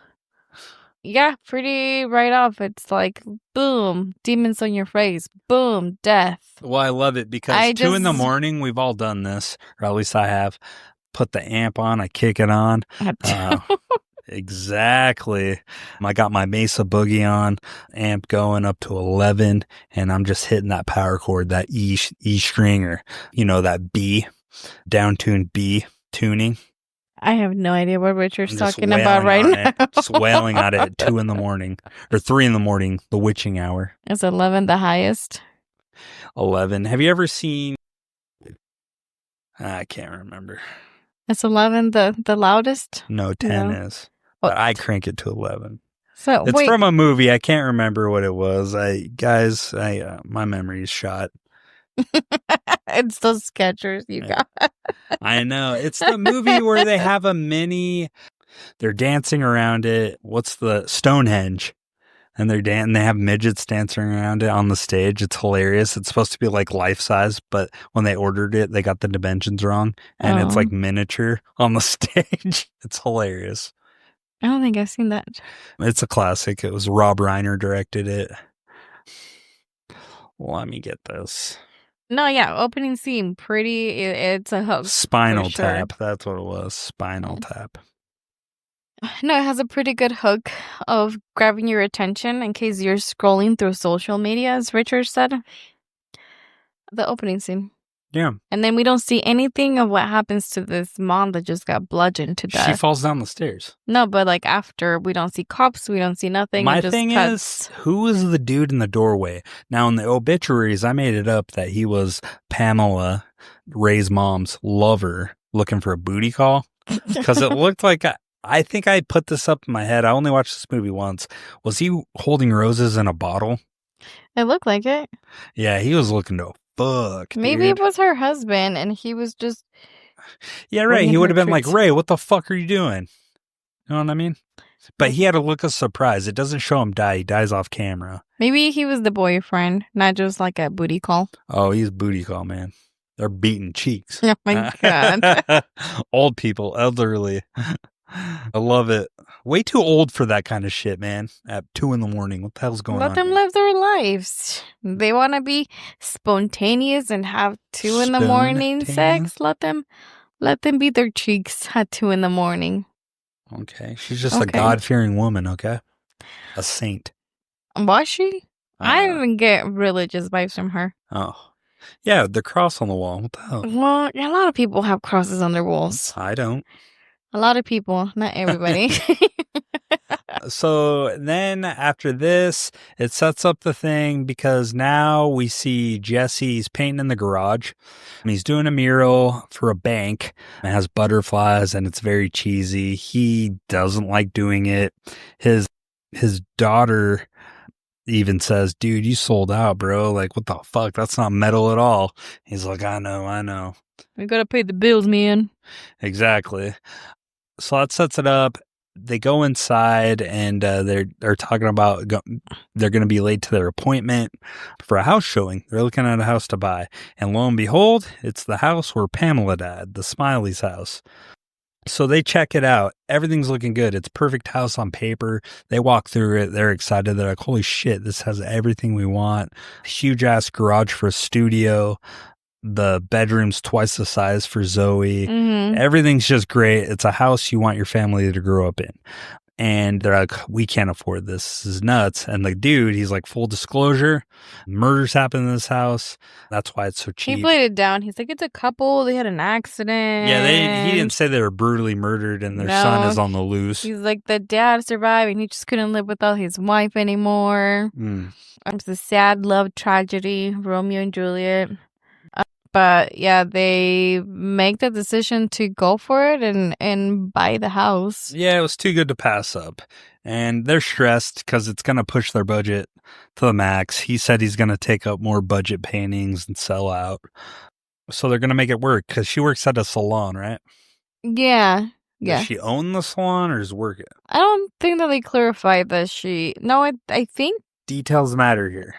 Yeah, pretty right off. It's like, boom, demons on your face. Boom, death. Well, I love it because 2 in the morning, we've all done this, or at least I have. Put the amp on, I kick it on. Exactly. I got my Mesa Boogie on, amp going up to 11, and I'm just hitting that power chord, that E string, or, that B, down-tuned B tuning. I have no idea what Richard's I'm just talking about right wailing now. on it. Just wailing on it at 2 in the morning, or 3 in the morning, the witching hour. Is 11 the highest? 11. Have you ever seen... I can't remember. Is 11 the loudest? No, 10 No. is. But I crank it to 11. So It's wait, from a movie. I can't remember what it was. My memory is shot. it's those Skechers you Yeah. got. I know. It's the movie where they have a mini, they're dancing around it. What's the Stonehenge? And they have midgets dancing around it on the stage. It's hilarious. It's supposed to be like life size, but when they ordered it, they got the dimensions wrong. And it's like miniature on the stage. It's hilarious. I don't think I've seen that. It's a classic. It was Rob Reiner directed it. Let me get this. No, yeah, opening scene, pretty. It's a hook. Spinal for sure. Tap. That's what it was. Spinal Tap. No, it has a pretty good hook of grabbing your attention in case you're scrolling through social media, as Richard said. The opening scene. Yeah. And then we don't see anything of what happens to this mom that just got bludgeoned to death. She falls down the stairs. No, but like after, we don't see cops, we don't see nothing. My it just thing cuts. is, who was the dude in the doorway? Now, in the obituaries, I made it up that he was Pamela, Ray's mom's lover, looking for a booty call. Because it looked like, I think I put this up in my head. I only watched this movie once. Was he holding roses in a bottle? It looked like it. Yeah, he was looking to fuck. Maybe dude. it was her husband and he was just... Yeah, right. bringing He would her have been treats. like, Ray, what the fuck are you doing? You know what I mean? But he had a look of surprise. It doesn't show him die. He dies off camera. Maybe he was the boyfriend, not just like a booty call. Oh, he's booty call, man. They're beating cheeks. Oh my God. Old people, elderly. I love it. Way too old for that kind of shit, man. At 2 in the morning. What the hell's going on? Let them here? live their lives. They want to be spontaneous and have 2 in the morning sex. Let them beat their cheeks at 2 in the morning. Okay. She's just a Okay. God-fearing woman, okay? A saint. Was she? I don't know. didn't get religious vibes from her. Oh. Yeah, the cross on the wall. What the hell? Well, a lot of people have crosses on their walls. I don't. A lot of people, not everybody. So then after this, it sets up the thing because now we see Jesse's painting in the garage. And he's doing a mural for a bank. It has butterflies and it's very cheesy. He doesn't like doing it. His daughter even says, dude, you sold out, bro. Like, what the fuck? That's not metal at all. He's like, I know. We gotta pay the bills, man. Exactly. So that sets it up. They go inside and they're talking about they're going to be late to their appointment for a house showing. They're looking at a house to buy. And lo and behold, it's the house where Pamela died, the Smiley's house. So they check it out. Everything's looking good. It's a perfect house on paper. They walk through it. They're excited. They're like, holy shit, this has everything we want. Huge ass garage for a studio. The bedroom's twice the size for Zoe. Mm-hmm. Everything's just great. It's a house you want your family to grow up in. And they're like, we can't afford this. This is nuts. And the dude, he's like, full disclosure, murders happened in this house. That's why it's so cheap. He played it down. He's like, it's a couple. They had an accident. Yeah, he didn't say they were brutally murdered and their son is on the loose. He's like, the dad survived and he just couldn't live without his wife anymore. Mm. It's a sad love tragedy, Romeo and Juliet. But yeah, they make the decision to go for it and buy the house. Yeah, it was too good to pass up. And they're stressed because it's going to push their budget to the max. He said he's going to take up more budget paintings and sell out. So they're going to make it work because she works at a salon, right? Yeah. Yeah. Does she own the salon or is work it? I don't think that they clarified that she... No, I think Details matter here.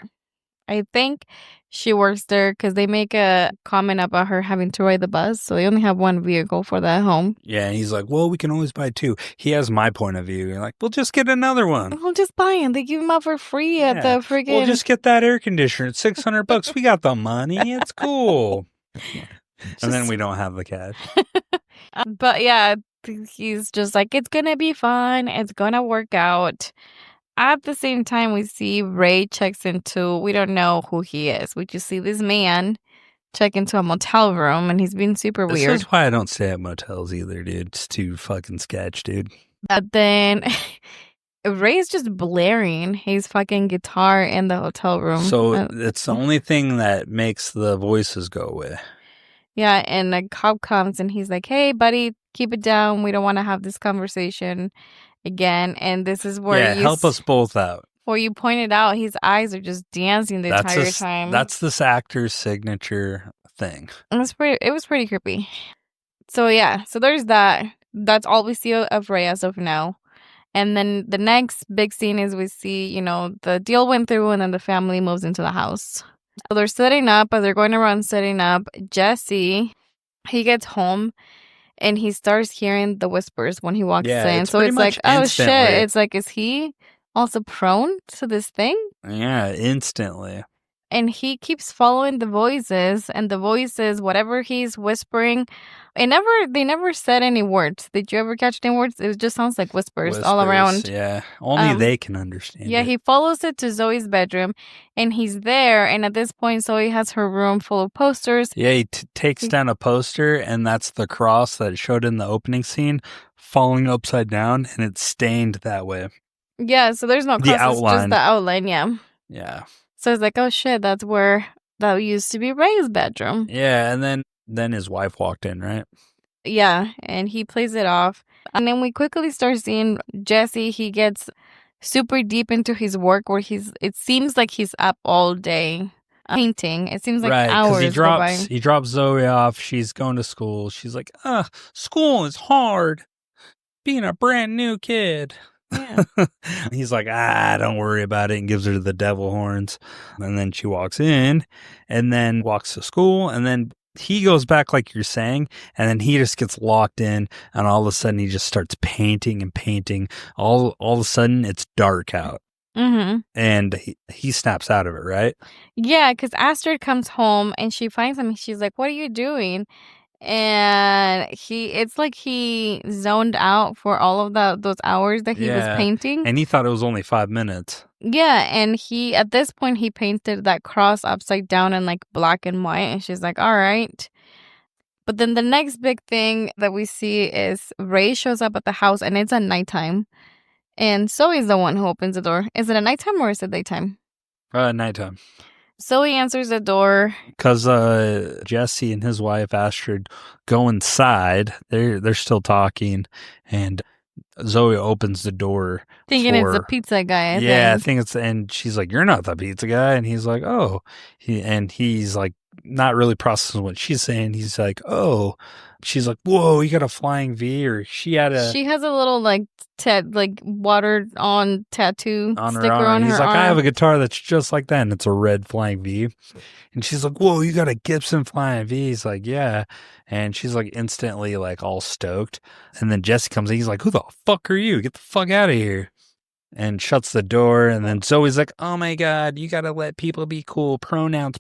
she works there because they make a comment about her having to ride the bus. So they only have one vehicle for that home. Yeah, and he's like, well, we can always buy 2. He has my point of view. You're like, we'll just get another one. We'll just buy them. They give them out for free at the freaking... We'll just get that air conditioner. It's $600. We got the money. It's cool. And then we don't have the cash. But yeah, he's just like, it's gonna be fun. It's gonna work out. At the same time, we see Ray checks into, we don't know who he is. We just see this man check into a motel room, and he's being super This weird. is why I don't stay at motels either, dude. It's too fucking sketch, dude. But then Ray's just blaring his fucking guitar in the hotel room. So it's the only thing that makes the voices go away. Yeah, and a cop comes and he's like, hey, buddy, keep it down. We don't want to have this conversation again. And this is where help us both out. Where you pointed out his eyes are just dancing the entire time. That's this actor's signature thing. It was pretty creepy. So yeah, so there's that. That's all we see of Ray as of now. And then the next big scene is we see, the deal went through and then the family moves into the house. So they're setting up, but they're going around setting up. Jesse, he gets home and he starts hearing the whispers when he walks in. So it's like, oh shit. It's like, is he also prone to this thing? Yeah, instantly. And he keeps following the voices, and the voices, whatever he's whispering, they never said any words. Did you ever catch any words? It just sounds like whispers all around. Yeah, only they can understand. Yeah, he follows it to Zoe's bedroom, and he's there. And at this point, Zoe has her room full of posters. Yeah, he takes down a poster, and that's the cross that showed in the opening scene, falling upside down, and it's stained that way. Yeah, so there's no cross, it's just the outline. Yeah. Yeah. So it's like, oh shit, that used to be Ray's bedroom. Yeah, and then his wife walked in, right? Yeah, and he plays it off. And then we quickly start seeing Jesse. He gets super deep into his work where it seems like he's up all day painting. It seems like hours go by. He drops Zoe off. She's going to school. She's like, school is hard. Being a brand new kid. Yeah. He's like, don't worry about it, and gives her the devil horns. And then she walks in and then walks to school, and then he goes back like you're saying, and then he just gets locked in, and all of a sudden he just starts painting and painting. All of a sudden it's dark out. Mm-hmm. And he snaps out of it, right? Yeah, because Astrid comes home and she finds him. She's like, what are you doing? And it's like he zoned out for all of those hours that he was painting. And he thought it was only 5 minutes. Yeah, and at this point, he painted that cross upside down in like black and white. And she's like, all right. But then the next big thing that we see is Ray shows up at the house, and it's at nighttime. And Zoe's the one who opens the door. Is it at nighttime or is it daytime? Nighttime. Zoe answers the door. Because Jesse and his wife Astrid go inside. They're still talking, and Zoe opens the door, thinking it's the pizza guy. I think it's, and she's like, "You're not the pizza guy," and he's like, "Oh," he's like, not really processing what she's saying. He's like, "Oh." She's like, "Whoa, you got a flying V," or she has a little like watered on tattoo on sticker her arm. on her He's like, arm. "I have a guitar that's just like that, and it's a red flying V." And she's like, "Whoa, you got a Gibson flying V?" He's like, "Yeah." And she's like instantly like all stoked. And then Jesse comes in. He's like, "Who the fuck are you? Get the fuck out of here." And shuts the door. And then Zoe's like, "Oh my God, you got to let people be cool. Pronouns.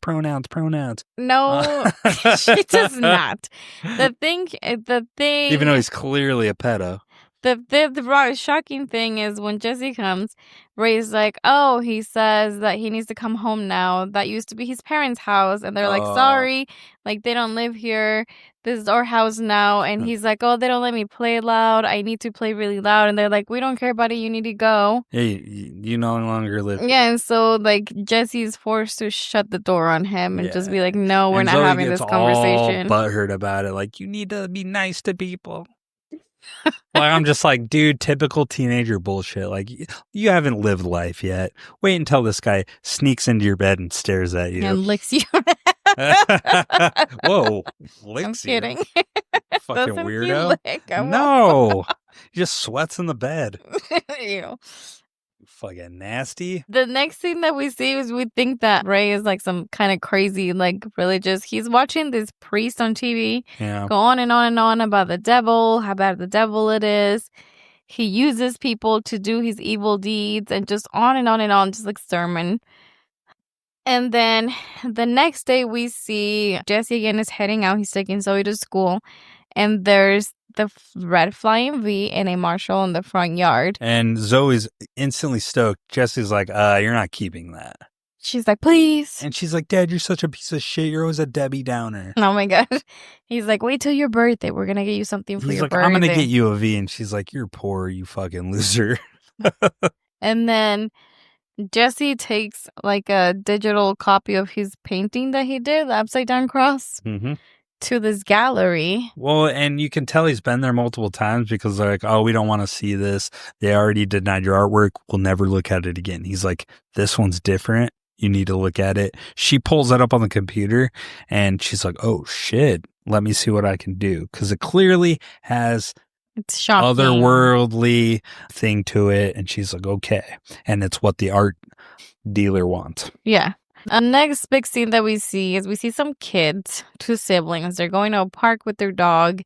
No, she does not. The thing, even though he's clearly a pedo. The shocking thing is when Jesse comes, Ray's like, oh, he says that he needs to come home now. That used to be his parents' house. And they're like, sorry, like they don't live here. This is our house now. And he's like, oh, they don't let me play loud. I need to play really loud. And they're like, we don't care about it. You need to go. Yeah, you no longer live here. Yeah, and so like Jesse's forced to shut the door on him and just be like, no, we're not having this conversation. All butthurt about it. Like, you need to be nice to people. Like, I'm just like, dude, typical teenager bullshit. Like, you haven't lived life yet. Wait until this guy sneaks into your bed and stares at you. And licks you. Whoa, licks I'm kidding. Fucking Doesn't weirdo. He lick? No. He just sweats in the bed. Ew. Fucking nasty. The next thing that we see is we think that Ray is like some kind of crazy, like religious. He's watching this priest on TV go on and on and on about the devil, how bad the devil it is. He uses people to do his evil deeds and just on and on and on, just like sermon. And then the next day we see Jesse again is heading out. He's taking Zoe to school. And there's the red flying V and a Marshall in the front yard. And Zoe's instantly stoked. Jesse's like, you're not keeping that. She's like, please. And she's like, Dad, you're such a piece of shit. You're always a Debbie Downer. Oh my God. He's like, wait till your birthday. We're going to get you something for He's your like, birthday. I'm going to get you a V. And she's like, you're poor, you fucking loser. And then Jesse takes like a digital copy of his painting that he did, the upside down cross, to this gallery. Well, and you can tell he's been there multiple times because they're like, oh, we don't want to see this. They already denied your artwork. We'll never look at it again. He's like, this one's different. You need to look at it. She pulls it up on the computer and she's like, oh shit, let me see what I can do. Because it clearly has it's shocking, otherworldly thing to it. And she's like, okay. And it's what the art dealer wants. Yeah. The next big scene that we see is we see some kids, 2 siblings. They're going to a park with their dog.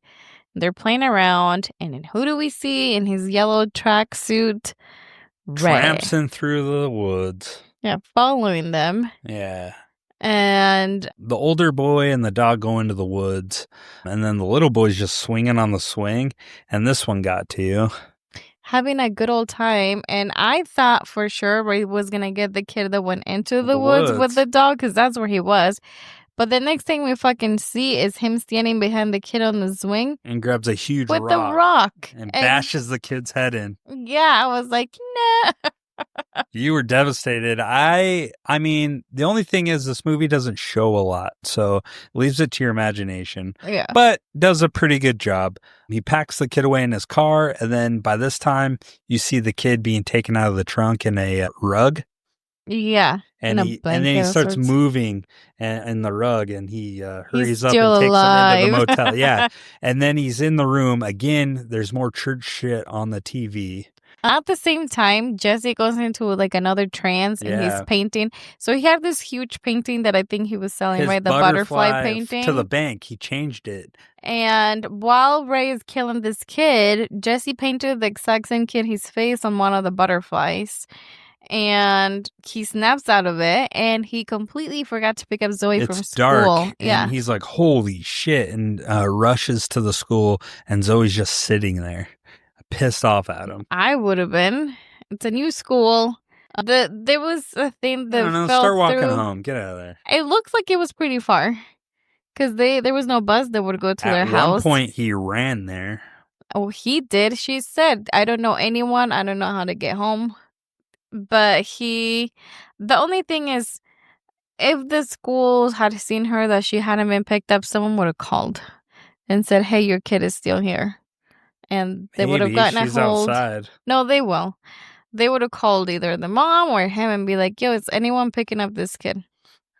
They're playing around. And then who do we see in his yellow tracksuit? Ray. Tramping through the woods. Yeah, following them. Yeah. And the older boy and the dog go into the woods. And then the little boy's just swinging on the swing. And this one got to you. Having a good old time. And I thought for sure Ray was going to get the kid that went into the woods with the dog because that's where he was. But the next thing we fucking see is him standing behind the kid on the swing. And grabs a huge with rock. the rock. And bashes the kid's head in. Yeah, I was like, nah. You were devastated. I mean, the only thing is this movie doesn't show a lot, so leaves it to your imagination. Yeah. But does a pretty good job. He packs the kid away in his car, and then by this time, you see the kid being taken out of the trunk in a rug. Yeah. And then he starts moving in the rug, and he hurries up and takes him into the motel. Yeah. And then he's in the room. Again, there's more church shit on the TV. At the same time, Jesse goes into like another trance and he's painting. So he had this huge painting that I think he was selling, right? The butterfly painting. To the bank. He changed it. And while Ray is killing this kid, Jesse painted the exact same kid his face on one of the butterflies. And he snaps out of it and he completely forgot to pick up Zoe from school. It's dark. And he's like, holy shit. And rushes to the school and Zoe's just sitting there. Pissed off at him. I would have been. It's a new school. There was a thing that fell start walking through. home. Get out of there. It looks like it was pretty far because there was no bus that would go to their house. At one point, he ran there. Oh, he did. She said, "I don't know anyone. I don't know how to get home." But the only thing is, if the schools had seen her that she hadn't been picked up, someone would have called and said, "Hey, your kid is still here." And they would have gotten a hold. Outside. No, they will. They would have called either the mom or him and be like, yo, is anyone picking up this kid?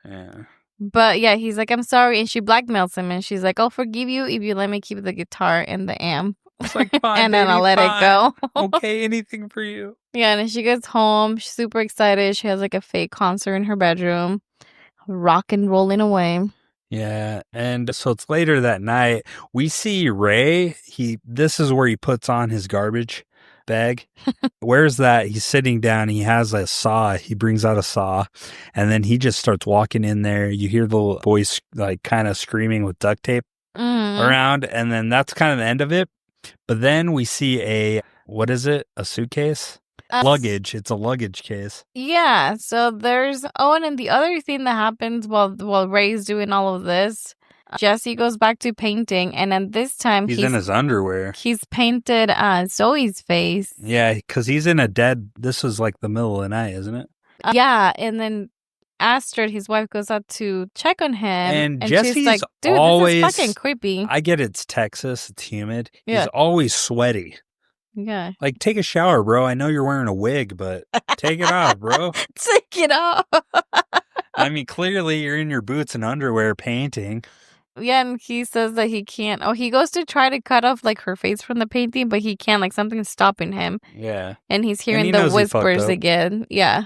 Yeah. But yeah, he's like, I'm sorry. And she blackmails him. And she's like, I'll forgive you if you let me keep the guitar and the amp. It's like, fine, and then baby, I'll let fine. it go. Okay, anything for you. Yeah, and then she gets home. She's super excited. She has like a fake concert in her bedroom. Rock and rolling away. Yeah, and so it's later that night. We see Ray. This is where he puts on his garbage bag. Where's that? He's sitting down. He has a saw. He brings out a saw, and then he just starts walking in there. You hear the voice like kind of screaming with duct tape around, and then that's kind of the end of it. But then we see what is it? A suitcase? Luggage. It's a luggage case. Yeah. So there's and then the other thing that happens while Ray's doing all of this, Jesse goes back to painting, and then this time he's in his underwear. He's painted Zoe's face. Yeah, because he's in a dead. This is like the middle of the night, isn't it? Yeah, and then Astrid, his wife, goes out to check on him, and Jesse's she's like, "Dude, always, this is fucking creepy." I get it's Texas. It's humid. Yeah. He's always sweaty. Yeah. Like, take a shower, bro. I know you're wearing a wig, but take it off, bro. Take it off. I mean, clearly you're in your boots and underwear painting. Yeah, and he says that he can't. Oh, he goes to try to cut off, like, her face from the painting, but he can't. Like, something's stopping him. Yeah. And he's hearing the whispers again. Yeah.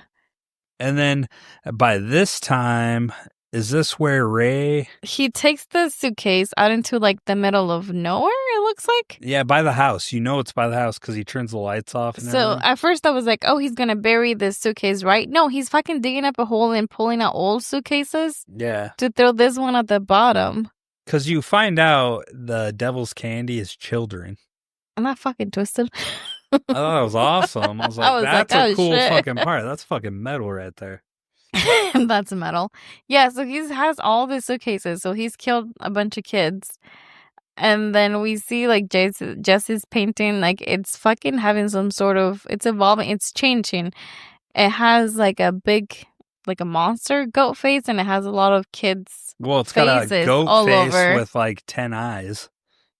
And then by this time, is this where Ray... He takes the suitcase out into, like, the middle of nowhere, it looks like. Yeah, by the house. You know it's by the house because he turns the lights off and So everything. at first I was like, oh, he's going to bury this suitcase, right? No, he's fucking digging up a hole and pulling out old suitcases. Yeah. To throw this one at the bottom. Because you find out the devil's candy is children. I'm not fucking twisted. I thought that was awesome. I was like, that's a oh, cool shit. fucking part. That's fucking metal right there. That's metal. Yeah, so he has all these suitcases. So he's killed a bunch of kids. And then we see like Jesse's painting, like it's fucking having some sort of, it's evolving, it's changing. It has like a big, like a monster goat face, and it has a lot of kids' Well, it's got faces a goat all face over. with like 10 eyes.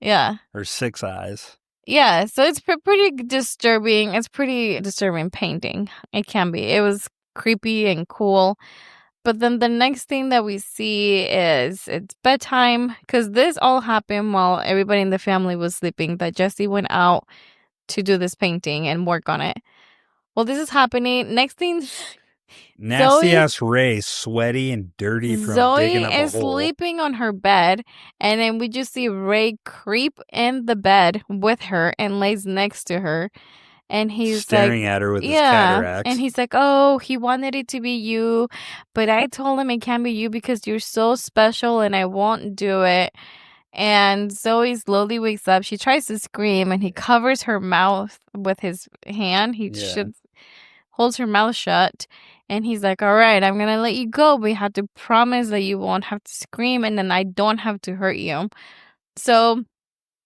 Yeah. Or 6 eyes. Yeah, so it's pretty disturbing. It's pretty disturbing painting. It can be. It was creepy and cool. But then the next thing that we see is it's bedtime, because this all happened while everybody in the family was sleeping, that Jesse went out to do this painting and work on it. Well, this is happening. Next thing, Nasty ass Ray, sweaty and dirty from digging up a hole. Zoe is sleeping on her bed, and then we just see Ray creep in the bed with her and lays next to her. And he's staring at her with his cataracts. And he's like, oh, he wanted it to be you, but I told him it can't be you because you're so special and I won't do it. And Zoe slowly wakes up. She tries to scream, and he covers her mouth with his hand. He holds her mouth shut. And he's like, all right, I'm going to let you go, but you have to promise that you won't have to scream, and then I don't have to hurt you. So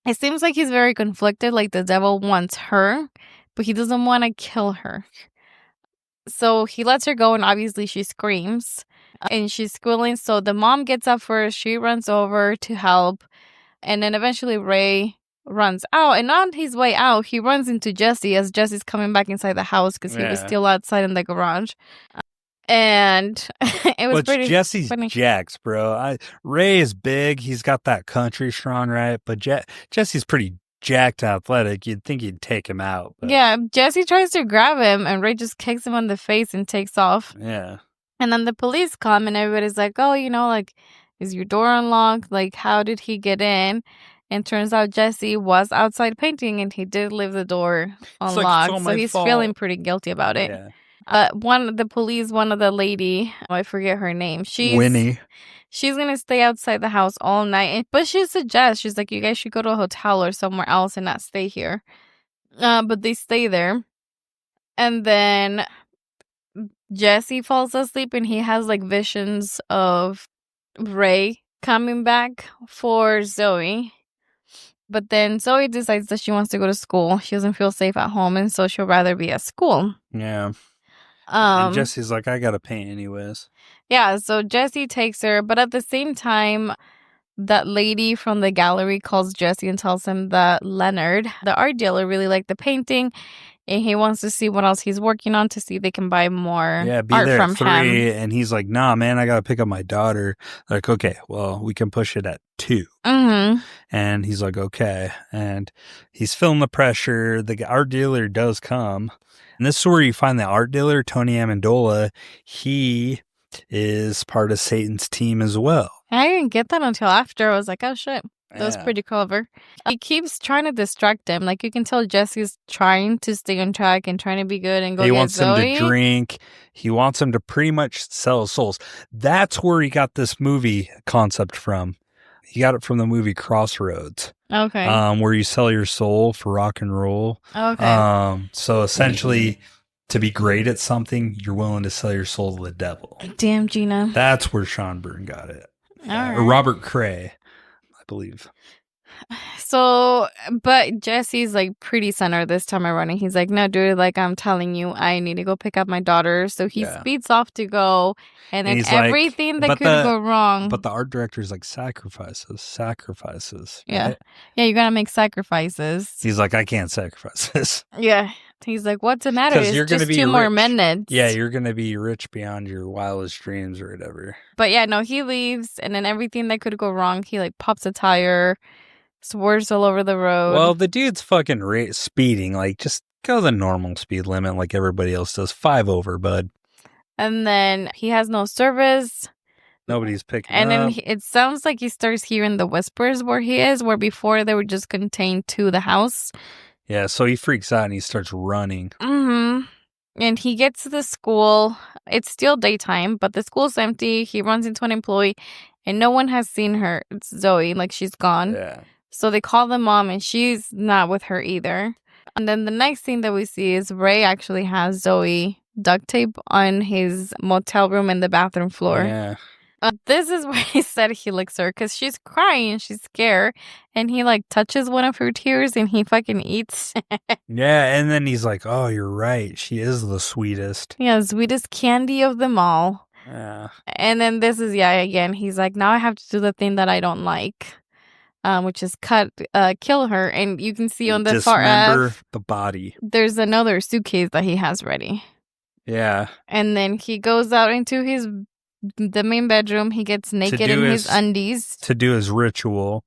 it seems like he's very conflicted, like the devil wants her, but he doesn't want to kill her. So he lets her go, and obviously she screams, and she's squealing. So the mom gets up first. She runs over to help, and then eventually Ray runs out. And on his way out, he runs into Jesse as Jesse's coming back inside the house because he was still outside in the garage. And it was pretty Jesse's funny. Jax, bro. Ray is big. He's got that country strong, right? But Jesse's pretty jacked athletic. You'd think he'd take him out. But... yeah, Jesse tries to grab him, and Ray just kicks him on the face and takes off. Yeah. And then the police come, and everybody's like, oh, like, is your door unlocked? Like, how did he get in? And turns out Jesse was outside painting, and he did leave the door unlocked. Like, so he's feeling pretty guilty about it. Yeah. One of the lady, I forget her name. Winnie. She's going to stay outside the house all night. But she suggests, she's like, you guys should go to a hotel or somewhere else and not stay here. But they stay there. And then Jesse falls asleep, and he has like visions of Ray coming back for Zoe. But then Zoe decides that she wants to go to school. She doesn't feel safe at home, and so she'll rather be at school. Yeah. And Jesse's like, I gotta paint anyways. Yeah, so Jesse takes her, but at the same time, that lady from the gallery calls Jesse and tells him that Leonard, the art dealer, really liked the painting, and he wants to see what else he's working on to see if they can buy more art there from at 3, him. and he's like, nah, man, I gotta pick up my daughter. Like, okay, well, we can push it at 2. Mm-hmm. And he's like, okay. And he's feeling the pressure. The art dealer does come. And this is where you find the art dealer, Tony Amendola. He is part of Satan's team as well. I didn't get that until after. I was like, oh, shit. That was pretty clever. He keeps trying to distract him. Like, you can tell Jesse's trying to stay on track and trying to be good and go get Zoe. He wants him to drink. He wants him to pretty much sell his souls. That's where he got this movie concept from. He got it from the movie Crossroads. Okay. Where you sell your soul for rock and roll. Okay. So essentially, to be great at something, you're willing to sell your soul to the devil. Damn, Gina. That's where Sean Byrne got it. All right. Or Robert Cray, I believe. So, but Jesse's like pretty center this time around. He's like, no, dude, like I'm telling you, I need to go pick up my daughter. So he speeds off to go, and then everything that could go wrong. But the art director's like, sacrifices. Yeah. Right? Yeah, you gotta make sacrifices. He's like, I can't sacrifice this. Yeah. He's like, what's the matter? It's just 2 more minutes. Yeah, you're going to be rich beyond your wildest dreams or whatever. But yeah, no, he leaves, and then everything that could go wrong, he like pops a tire, swerves all over the road. Well, the dude's fucking speeding. Like, just go the normal speed limit like everybody else does. 5 over, bud. And then he has no service. Nobody's picking and up. And then it sounds like he starts hearing the whispers where he is, where before they were just contained to the house. Yeah, so he freaks out and he starts running. Mm-hmm. And he gets to the school. It's still daytime, but the school's empty. He runs into an employee, and no one has seen her. It's Zoe, like she's gone. Yeah. So they call the mom, and she's not with her either. And then the next thing that we see is Ray actually has Zoe duct tape on his motel room and the bathroom floor. Yeah. This is where he said he licks her because she's crying, she's scared, and he like touches one of her tears and he fucking eats. Yeah, and then he's like, "Oh, you're right. She is the sweetest." Yeah, sweetest candy of them all. Yeah. And then this is again. He's like, now I have to do the thing that I don't like, which is kill her. And you can see on the far dismember left, the body. there's another suitcase that he has ready. Yeah. And then he goes out into the main bedroom. He gets naked in his undies to do his ritual.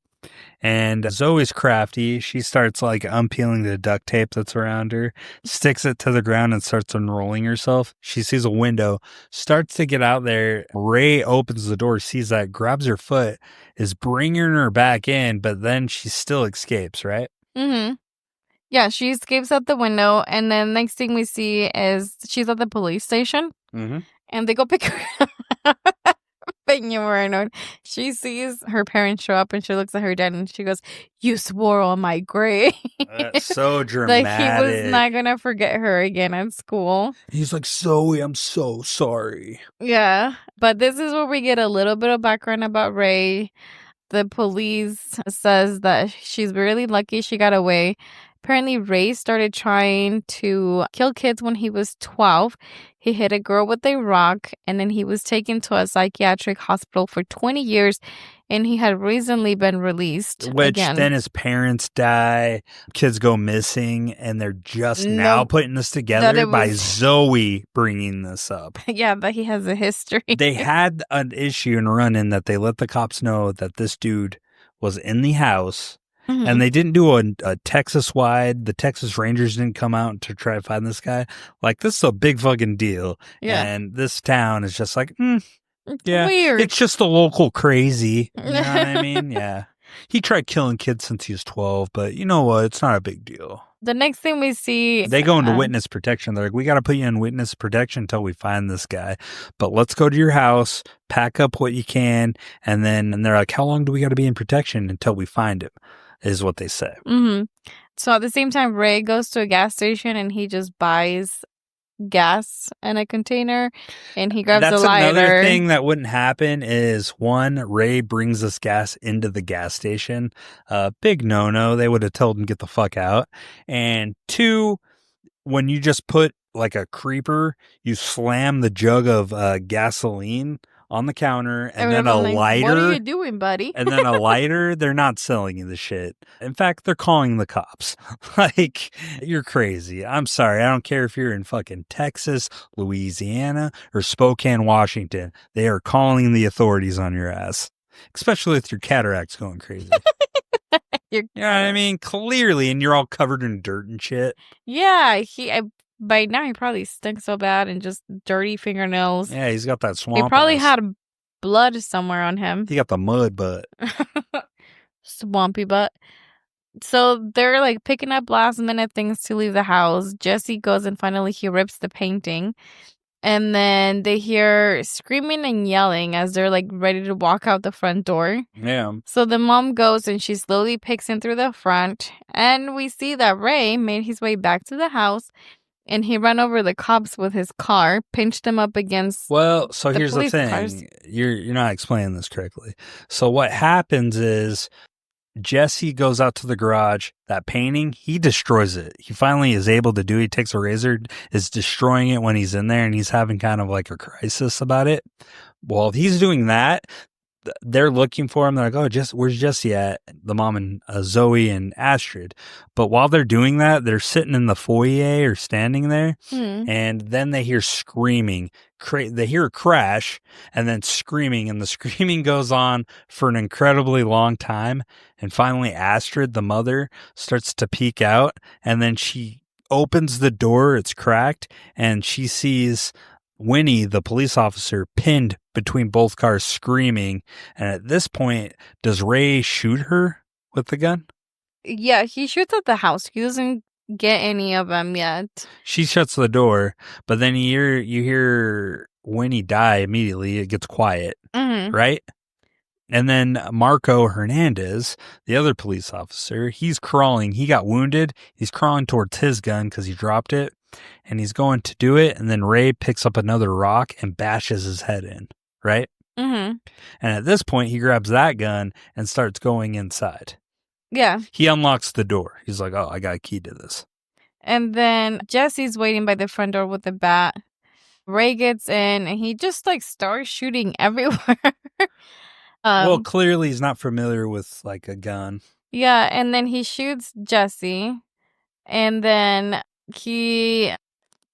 And Zoe's crafty. She starts like unpeeling the duct tape that's around her, sticks it to the ground and starts unrolling herself. She sees a window, starts to get out there. Ray opens the door, sees that, grabs her foot, is bringing her back in, but then she still escapes, right? Mm-hmm. Yeah, she escapes out the window, and then next thing we see is she's at the police station, and they go pick her up. She sees her parents show up, and she looks at her dad, and she goes, "You swore on my grave." That's so dramatic. Like he was not gonna forget her again at school. He's like, "Zoe, I'm so sorry." Yeah, but this is where we get a little bit of background about Ray. The police says that she's really lucky she got away. Apparently, Ray started trying to kill kids when he was 12. He hit a girl with a rock, and then he was taken to a psychiatric hospital for 20 years, and he had recently been released. Which again. Then his parents die, kids go missing, and they're just now putting this together by Zoe bringing this up. Yeah, but he has a history. They had an issue and run-in that they let the cops know that this dude was in the house. And they didn't do a Texas-wide. The Texas Rangers didn't come out to try to find this guy. Like, this is a big fucking deal. Yeah. And this town is just like, yeah. Weird. It's just a local crazy. You know what I mean? Yeah. He tried killing kids since he was 12, but you know what? It's not a big deal. The next thing we see... They go into witness protection. They're like, we got to put you in witness protection until we find this guy. But let's go to your house, pack up what you can, and they're like, how long do we got to be in protection until we find him? Is what they say. So at the same time, Ray goes to a gas station and he just buys gas in a container and he grabs a lighter. That's another thing that wouldn't happen is, one, Ray brings this gas into the gas station. Big no-no. They would have told him get the fuck out. And two, when you just put like a creeper, you slam the jug of gasoline on the counter, and then a lighter. What are you doing, buddy? And then a lighter. They're not selling you the shit. In fact, they're calling the cops. Like, you're crazy. I'm sorry. I don't care if you're in fucking Texas, Louisiana, or Spokane, Washington. They are calling the authorities on your ass, especially with your cataracts going crazy. You know what I mean? Clearly, and you're all covered in dirt and shit. Yeah, by now he probably stinks so bad and just dirty fingernails. Yeah, he's got that swamp. He probably had blood somewhere on him. He got the mud butt. Swampy butt. So they're like picking up last minute things to leave the house. Jesse goes and finally he rips the painting. And then they hear screaming and yelling as they're like ready to walk out the front door. Yeah. So the mom goes and she slowly picks in through the front. And we see that Ray made his way back to the house. And he ran over the cops with his car, pinched them up against. Well, so here's the thing. Cars. You're not explaining this correctly. So what happens is Jesse goes out to the garage. That painting, he destroys it. He finally is able to do it. He takes a razor, is destroying it when he's in there, and he's having kind of like a crisis about it. Well, he's doing that. They're looking for him. They're like, oh, where's Jesse at? The mom and Zoe and Astrid. But while they're doing that, they're sitting in the foyer or standing there. And then they hear screaming. They hear a crash and then screaming. And the screaming goes on for an incredibly long time. And finally, Astrid, the mother, starts to peek out. And then she opens the door. It's cracked. And she sees Winnie, the police officer, pinned between both cars screaming. And at this point, does Ray shoot her with the gun? Yeah, he shoots at the house. He doesn't get any of them yet. She shuts the door, but then you hear Winnie die immediately. It gets quiet, right? And then Marco Hernandez, the other police officer, he's crawling. He got wounded. He's crawling towards his gun because he dropped it. And he's going to do it. And then Ray picks up another rock and bashes his head in, right? Mm-hmm. And at this point, he grabs that gun and starts going inside. Yeah. He unlocks the door. He's like, oh, I got a key to this. And then Jesse's waiting by the front door with the bat. Ray gets in and he just like starts shooting everywhere. Well, clearly he's not familiar with like a gun. Yeah, and then he shoots Jesse. And then he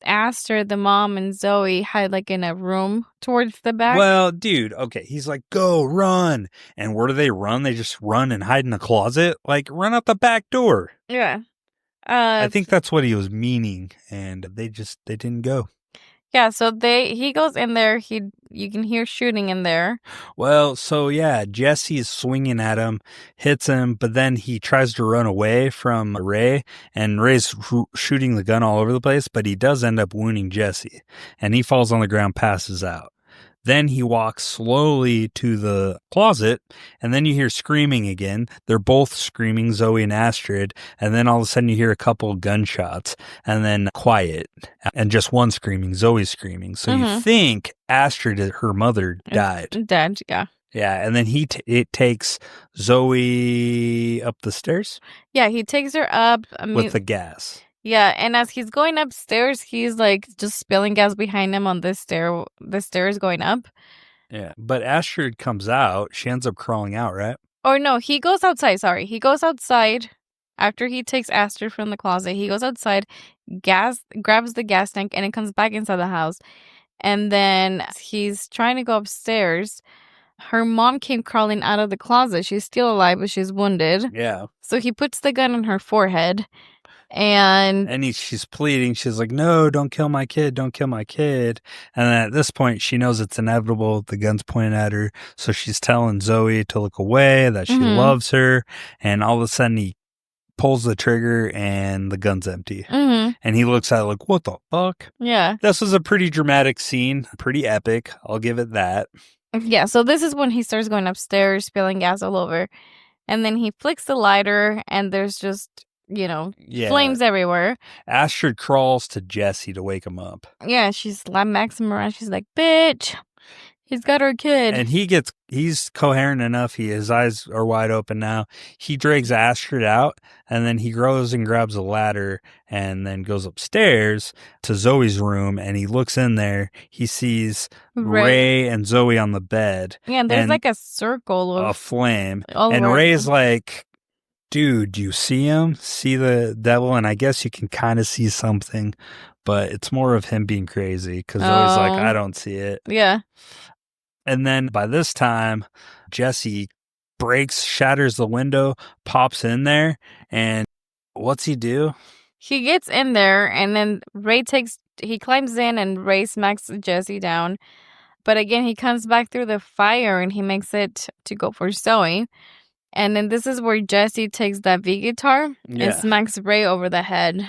asked her, the mom and Zoe hide like in a room towards the back. Well, dude, okay. He's like, go, run. And where do they run? They just run and hide in a closet? Like, run out the back door. Yeah. I think that's what he was meaning. And they didn't go. Yeah, so he goes in there. You can hear shooting in there. Well, so yeah, Jesse's swinging at him, hits him, but then he tries to run away from Ray, and Ray's shooting the gun all over the place, but he does end up wounding Jesse, and he falls on the ground, passes out. Then he walks slowly to the closet, and then you hear screaming again. They're both screaming, Zoe and Astrid, and then all of a sudden you hear a couple gunshots, and then quiet, and just one screaming, Zoe screaming. So you think Astrid, her mother, died. Dead, yeah. Yeah, and then it takes Zoe up the stairs? Yeah, he takes her up. With the gas. Yeah, and as he's going upstairs, he's like just spilling gas behind him on the stairs going up. Yeah, but Astrid comes out. She ends up crawling out, right? Or no, he goes outside. Sorry, he goes outside after he takes Astrid from the closet. He goes outside, grabs the gas tank, and it comes back inside the house. And then he's trying to go upstairs. Her mom came crawling out of the closet. She's still alive, but she's wounded. Yeah. So he puts the gun on her forehead. And she's pleading. She's like, no, don't kill my kid. Don't kill my kid. And then at this point, she knows it's inevitable. The gun's pointing at her. So she's telling Zoe to look away, that she loves her. And all of a sudden, he pulls the trigger and the gun's empty. And he looks at it like, what the fuck? Yeah. This was a pretty dramatic scene. Pretty epic. I'll give it that. Yeah. So this is when he starts going upstairs, spilling gas all over. And then he flicks the lighter and there's just... flames everywhere. Astrid crawls to Jesse to wake him up. Yeah, she's smacks him around. She's like, bitch, he's got her kid. And he's coherent enough. His eyes are wide open now. He drags Astrid out, and then he goes and grabs a ladder and then goes upstairs to Zoe's room, and he looks in there. He sees Ray and Zoe on the bed. Yeah, and there's like a circle of a flame. And Ray's like, dude, do you see him? See the devil? And I guess you can kind of see something, but it's more of him being crazy because Zoe's like, I don't see it. Yeah. And then by this time, Jesse shatters the window, pops in there, and what's he do? He gets in there, and then he climbs in, and Ray smacks Jesse down. But again, he comes back through the fire, and he makes it to go for Zoe. And then this is where Jesse takes that V guitar and smacks Ray over the head.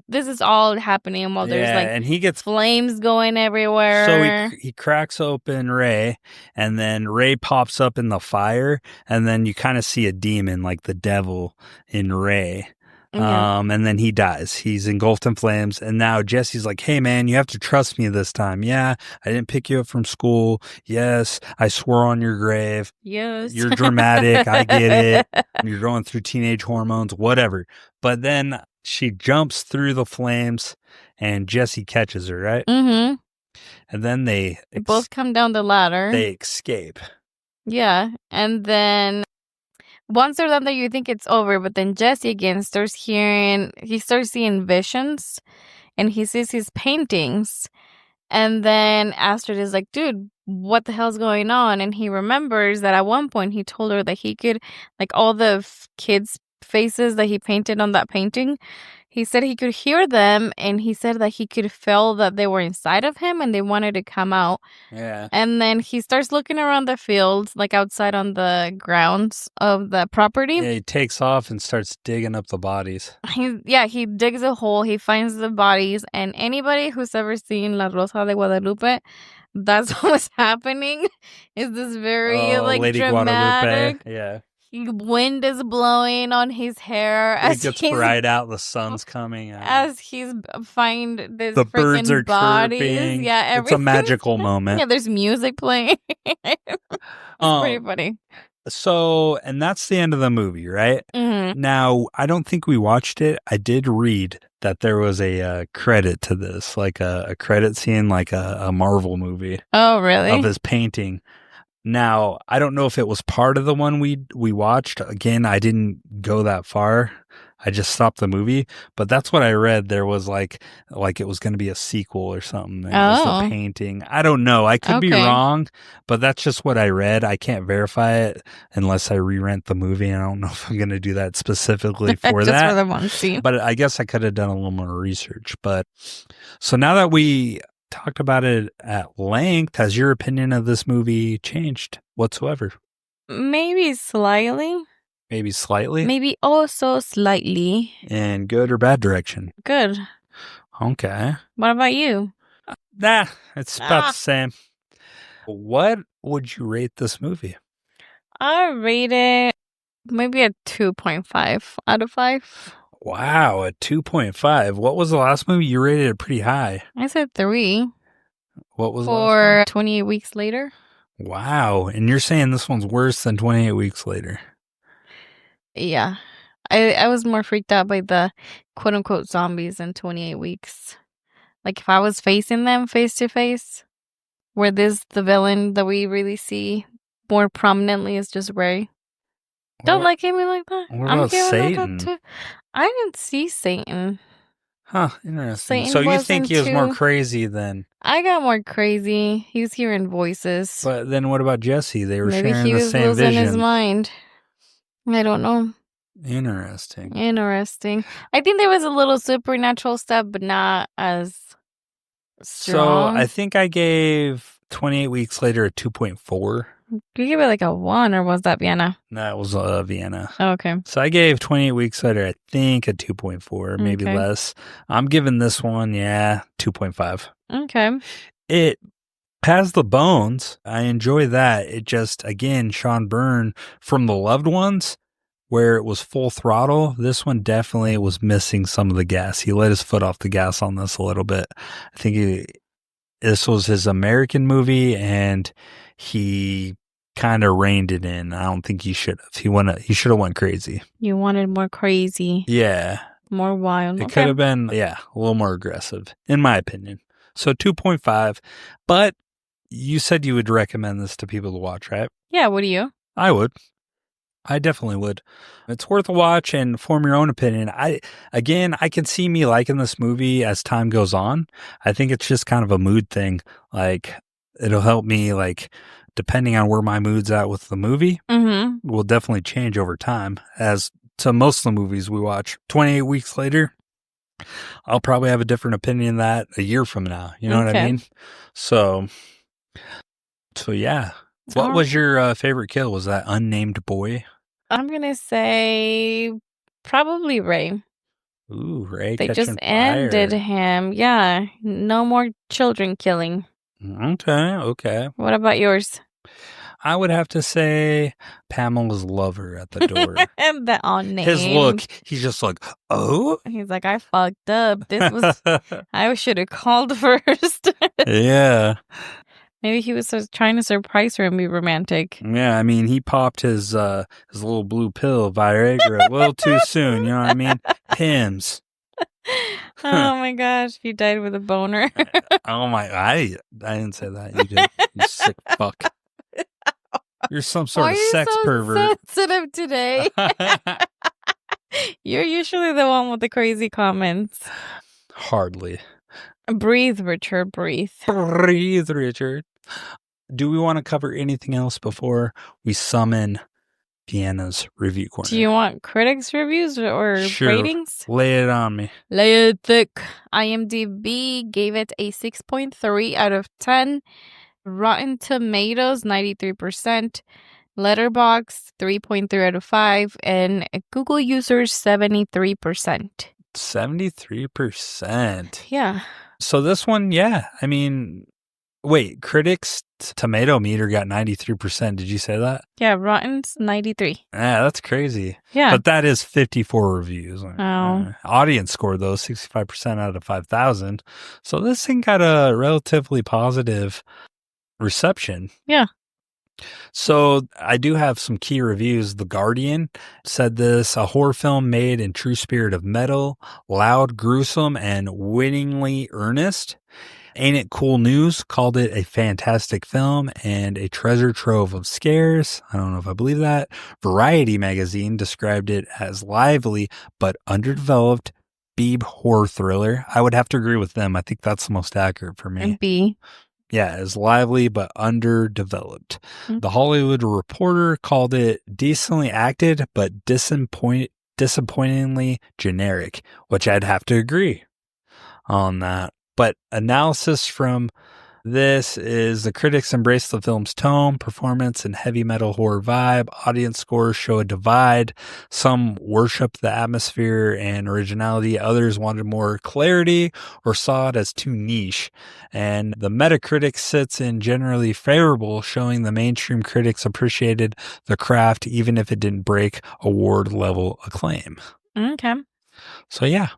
This is all happening while there's and he gets flames going everywhere. So he cracks open Ray, and then Ray pops up in the fire, and then you kind of see a demon, like the devil, in Ray. And then he dies. He's engulfed in flames. And now Jesse's like, hey, man, you have to trust me this time. Yeah, I didn't pick you up from school. Yes, I swore on your grave. Yes. You're dramatic. I get it. You're going through teenage hormones, whatever. But then she jumps through the flames, and Jesse catches her, right? Mm-hmm. And then they both come down the ladder. They escape. Yeah. And then... once they're done there, you think it's over, but then Jesse again starts seeing visions, and he sees his paintings. And then Astrid is like, dude, what the hell's going on? And he remembers that at one point he told her that he could, like all the kids' faces that he painted on that painting, he said he could hear them, and he said that he could feel that they were inside of him and they wanted to come out. Yeah. And then he starts looking around the fields, like outside on the grounds of the property. Yeah, he takes off and starts digging up the bodies. He digs a hole, he finds the bodies, and anybody who's ever seen La Rosa de Guadalupe that's what was happening. Is this very Lady dramatic? Guadalupe. Yeah. Wind is blowing on his hair It gets bright out. The sun's coming out. as he's find this The birds freaking are bodies. chirping. Yeah, It's a everything. magical moment. Yeah, there's music playing. It's pretty funny. So, and that's the end of the movie, right? Mm-hmm. Now, I don't think we watched it. I did read that there was a credit to this, like a credit scene, like a Marvel movie Oh, really? of his painting. Now, I don't know if it was part of the one we watched. Again, I didn't go that far. I just stopped the movie, but that's what I read. There was like it was going to be a sequel or something. It was the painting. I don't know. I could be wrong, but that's just what I read. I can't verify it unless I re-rent the movie. And I don't know if I'm going to do that specifically for just that. for the one scene. But I guess I could have done a little more research. But so now that we talked about it at length, has your opinion of this movie changed whatsoever? Maybe slightly. Maybe slightly? Maybe also slightly. In good or bad direction? Good. Okay. What about you? Nah, it's about the same. What would you rate this movie? I rate it maybe a 2.5 out of 5. Wow, a 2.5. What was the last movie? You rated it pretty high. I said 3. What was for 28 Weeks Later? Wow, and you're saying this one's worse than 28 Weeks Later? Yeah. I was more freaked out by the quote-unquote zombies in 28 Weeks. Like, if I was facing them face to face, where the villain that we really see more prominently is just Ray. Don't look at me like that. What about Satan? Like that too. I didn't see Satan. Huh, interesting. Satan so you think he was more too- crazy than... I got more crazy. He was hearing voices. But then what about Jesse? They were Maybe sharing he the was same losing vision. his mind. I don't know. Interesting. I think there was a little supernatural stuff, but not as strong. So I think I gave 28 Weeks Later a 2.4. You gave it like a 1, or was that Vienna? That was Vienna. Oh, okay. So I gave 28 Weeks Later, I think, a 2.4, maybe Okay. less. I'm giving this one, 2.5. Okay. It has the bones. I enjoy that. It just, again, Sean Byrne from The Loved Ones, where it was full throttle, this one definitely was missing some of the gas. He let his foot off the gas on this a little bit. I think this was his American movie, and he kind of reined it in. I don't think he should have. He should have went crazy. You wanted more crazy. Yeah. More wild. It could have been, a little more aggressive, in my opinion. So 2.5. But you said you would recommend this to people to watch, right? Yeah, what do you? I would. I definitely would. It's worth a watch and form your own opinion. I can see me liking this movie as time goes on. I think it's just kind of a mood thing. Like, it'll help me, like, depending on where my mood's at with the movie, will definitely change over time. As to most of the movies we watch, 28 Weeks Later, I'll probably have a different opinion that a year from now. You know what I mean? So yeah. What was your favorite kill? Was that unnamed boy? I'm going to say probably Ray. Ooh, Ray They catching just fire. ended him. Yeah. No more children killing. Okay. What about yours? I would have to say Pamela's lover at the door. And the unnamed. His look, he's just like, oh? He's like, I fucked up. This was, I should have called first. Yeah. Maybe he was just trying to surprise her and be romantic. Yeah, I mean, he popped his little blue pill, Viagra, a little too soon, you know what I mean? Pims. Oh my gosh, he died with a boner. Oh my, I didn't say that. You did. You sick fuck. You're some sort Why of are you sex so pervert. sensitive today? You're usually the one with the crazy comments. Hardly. Breathe, Richard, breathe. Breathe, Richard. Do we want to cover anything else before we summon Vienna's review corner? Do you want critics' reviews or ratings? Lay it on me. Lay it thick. IMDb gave it a 6.3 out of 10. Rotten Tomatoes, 93%. Letterboxd, 3.3 out of 5. And Google users, 73%. 73%. Yeah. So this one, I mean, Wait, critics' tomato meter got 93%. Did you say that? Yeah, Rotten's 93. Yeah, that's crazy. Yeah. But that is 54 reviews. Oh. Audience score, though, 65% out of 5,000. So this thing got a relatively positive reception. Yeah. So I do have some key reviews. The Guardian said this, a horror film made in true spirit of metal, loud, gruesome, and winningly earnest. Ain't It Cool News called it a fantastic film and a treasure trove of scares. I don't know if I believe that. Variety magazine described it as lively but underdeveloped Beeb horror thriller. I would have to agree with them. I think that's the most accurate for me. And B. Yeah, as lively but underdeveloped. Mm-hmm. The Hollywood Reporter called it decently acted but disappointingly generic, which I'd have to agree on that. But analysis from this is the critics embrace the film's tone, performance, and heavy metal horror vibe. Audience scores show a divide. Some worship the atmosphere and originality. Others wanted more clarity or saw it as too niche. And the Metacritic sits in generally favorable, showing the mainstream critics appreciated the craft even if it didn't break award-level acclaim. Okay. So yeah.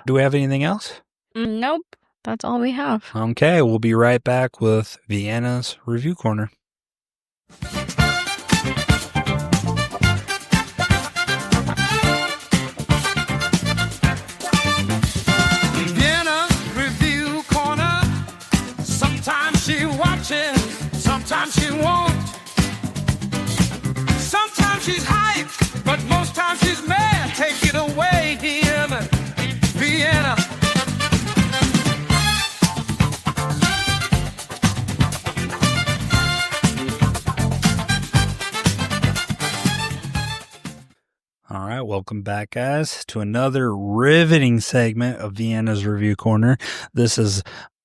Do we have anything else? Nope. That's all we have. Okay, we'll be right back with Vienna's Review Corner. Vienna's Review Corner. Sometimes she watches, sometimes she won't. Sometimes she's hyped, but most times she's mad. Take it away, Vienna. All right, welcome back, guys, to another riveting segment of Vienna's Review Corner. This is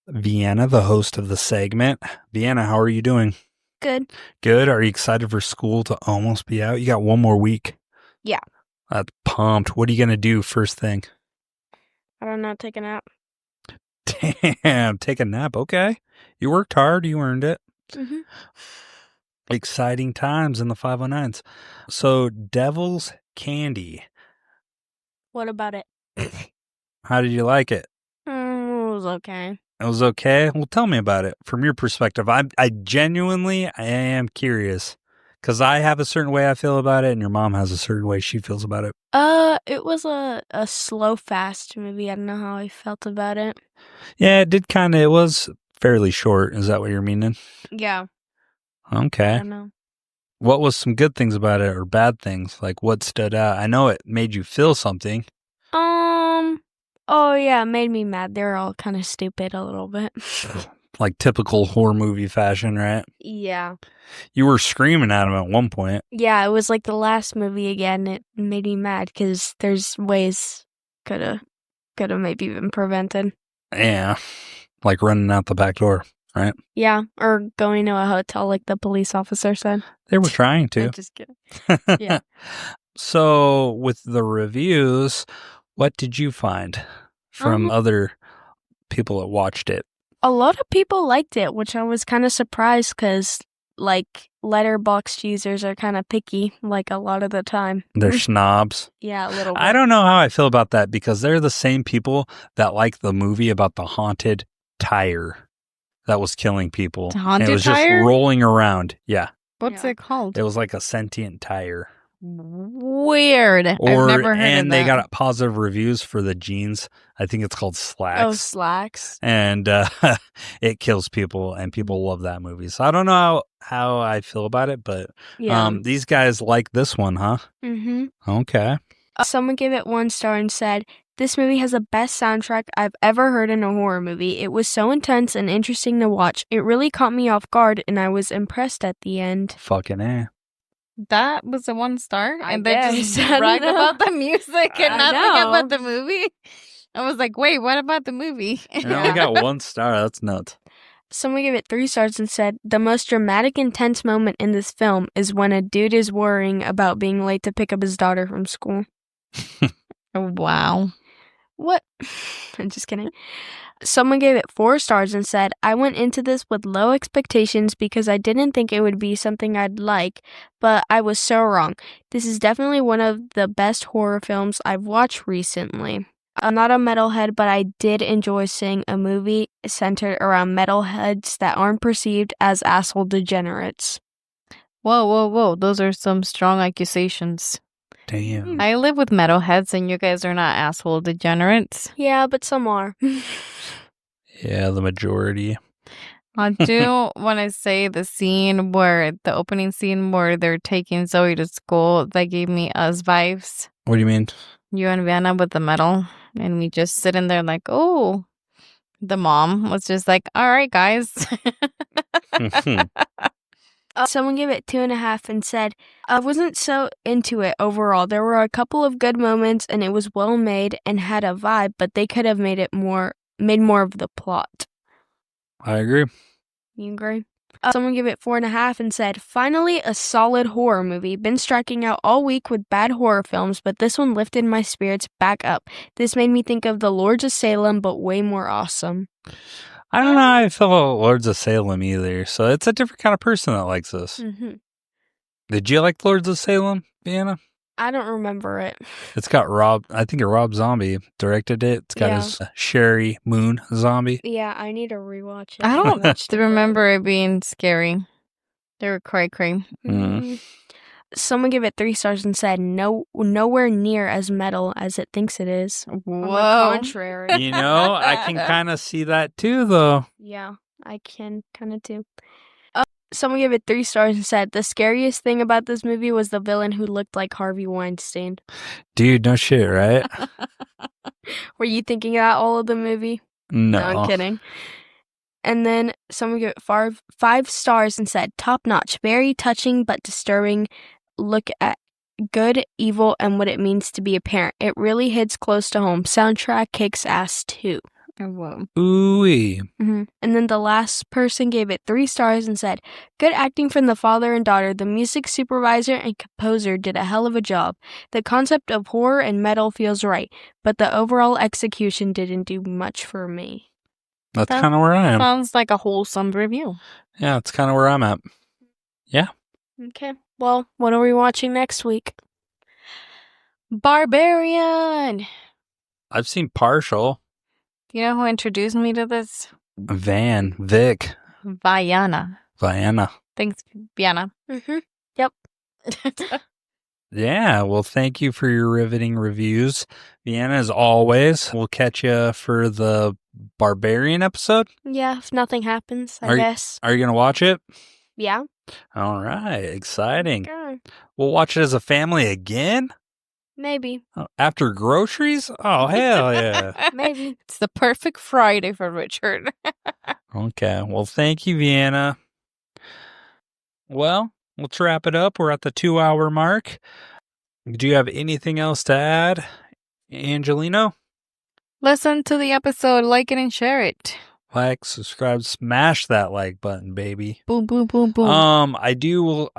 Vienna, the host of the segment. Vienna, how are you doing? Good. Good. Are you excited for school to almost be out? You got one more week. Yeah. That's pumped. What are you going to do first thing? I don't know, take a nap. Damn, take a nap. Okay. You worked hard. You earned it. Mm-hmm. Exciting times in the 509s. So, Devil's Candy. What about it? How did you like it? It was okay. It was okay. Well, tell me about it from your perspective. I genuinely am curious because I have a certain way I feel about it, and your mom has a certain way she feels about it. It was a slow, fast movie. I don't know how I felt about it. Yeah, it did kind of. It was fairly short. Is that what you're meaning? Yeah. I Okay. don't know. What was some good things about it or bad things? Like what stood out? I know it made you feel something. Oh yeah, it made me mad. They were all kind of stupid a little bit. Like typical horror movie fashion, right? Yeah. You were screaming at him at one point. Yeah, it was like the last movie again. It made me mad because there's ways could have maybe been prevented. Yeah. Like running out the back door, right? Yeah, or going to a hotel like the police officer said. They were trying to. I'm just kidding. Yeah. So, with the reviews, what did you find from other people that watched it? A lot of people liked it, which I was kind of surprised because, like, Letterboxd users are kind of picky, like, a lot of the time. They're snobs. Yeah, a little bit. I don't know how I feel about that because they're the same people that like the movie about the haunted tire that was killing people. The haunted it was tire? just rolling around. Yeah. What's Yeah. it called? It was like a sentient tire. Weird. I've never heard of And they that. got positive reviews for the jeans. I think it's called Slacks. Oh, Slacks. And it kills people, and people love that movie. So I don't know how I feel about it, but Yeah. these guys like this one, huh? Mm-hmm. Okay. Someone gave it 1 star and said, "This movie has the best soundtrack I've ever heard in a horror movie. It was so intense and interesting to watch. It really caught me off guard, and I was impressed at the end." Fucking A. That was a 1 star, I and they just guess. I brag don't know. about the music and I nothing know. about the movie. I was like, wait, what about the movie? I only got 1 star. That's nuts. Someone gave it 3 stars and said, "The most dramatic, intense moment in this film is when a dude is worrying about being late to pick up his daughter from school." Oh, wow. What? I'm just kidding. Someone gave it 4 stars and said, I went into this with low expectations because I didn't think it would be something I'd like, but I was so wrong. This is definitely one of the best horror films I've watched recently. I'm not a metalhead, but I did enjoy seeing a movie centered around metalheads that aren't perceived as asshole degenerates. Whoa. Those are some strong accusations. Damn. I live with metalheads and you guys are not asshole degenerates. Yeah, but some are. Yeah, the majority. I do want to say the opening scene where they're taking Zoe to school, that gave me Us vibes. What do you mean? You and Vienna with the metal, and we just sitting there like, oh. The mom was just like, all right, guys. Someone gave it 2.5 and said, I wasn't so into it overall. There were a couple of good moments and it was well made and had a vibe, but they could have made more of the plot. I agree. You agree? Someone gave it 4.5 and said, finally a solid horror movie. Been striking out all week with bad horror films, but this one lifted my spirits back up. This made me think of The Lords of Salem, but way more awesome. I don't know how I feel about Lords of Salem either, so it's a different kind of person that likes this. Mm-hmm. Did you like Lords of Salem, Vienna? I don't remember it. It's got Rob Zombie directed it. It's got his Sherry Moon Zombie. Yeah, I need to rewatch it. I don't remember it being scary. They were cray. Someone gave it 3 stars and said, nowhere near as metal as it thinks it is. Whoa. On the contrary. You know, I can kind of see that too, though. Yeah, I can kind of too. Someone gave it 3 stars and said, the scariest thing about this movie was the villain who looked like Harvey Weinstein. Dude, no shit, right? Were you thinking that all of the movie? No. I'm kidding. And then someone gave it 5 stars and said, top notch, very touching but disturbing look at good, evil, and what it means to be a parent. It really hits close to home. Soundtrack kicks ass too. Whoa. Ooh-wee. Mm-hmm. And then the last person gave it 3 stars and said, good acting from the father and daughter. The music supervisor and composer did a hell of a job. The concept of horror and metal feels right, but the overall execution didn't do much for me. That's kind of where I am. Sounds like a wholesome review. Yeah, that's kind of where I'm at. Yeah. Okay. Well, what are we watching next week? Barbarian. I've seen partial. You know who introduced me to this? Vic. Vienna. Thanks, Vienna. Mm-hmm. Yep. Yeah, well, thank you for your riveting reviews. Vienna, as always, we'll catch you for the Barbarian episode. Yeah, if nothing happens, I guess. Are you going to watch it? Yeah. All right, exciting. Okay. We'll watch it as a family again? Maybe. After groceries? Oh, hell yeah. Maybe. It's the perfect Friday for Richard. Okay, well, thank you, Vienna. Well, let's wrap it up. We're at the 2-hour mark. Do you have anything else to add, Angelino? Listen to the episode, like it, and share it. Like, subscribe, smash that like button, baby. Boom, boom, boom, boom. I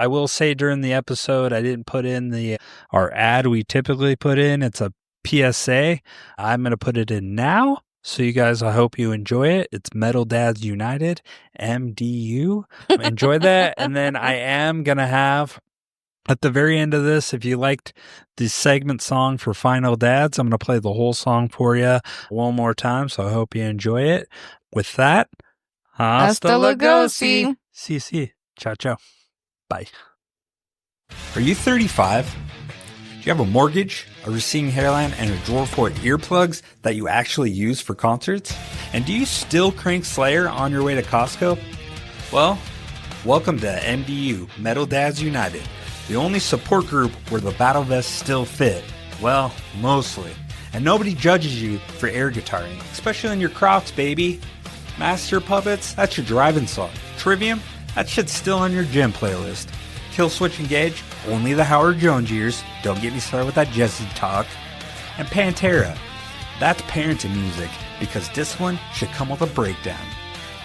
will say during the episode, I didn't put in our ad we typically put in. It's a PSA. I'm going to put it in now. So you guys, I hope you enjoy it. It's Metal Dads United, MDU. Enjoy that. And then I am going to have, at the very end of this, if you liked the segment song for Final Dads, I'm going to play the whole song for you one more time. So I hope you enjoy it. With that, hasta lugosi. Si. Ciao. Bye. Are you 35? Do you have a mortgage, a receding hairline, and a drawer full of earplugs that you actually use for concerts? And do you still crank Slayer on your way to Costco? Well, welcome to MDU, Metal Dads United, the only support group where the battle vests still fit. Well, mostly. And nobody judges you for air guitaring, especially in your Crocs, baby. Master Puppets, that's your driving song. Trivium, that shit's still on your gym playlist. Kill Switch Engage, only the Howard Jones years. Don't get me started with that Jesse talk. And Pantera, that's parenting music, because discipline should come with a breakdown.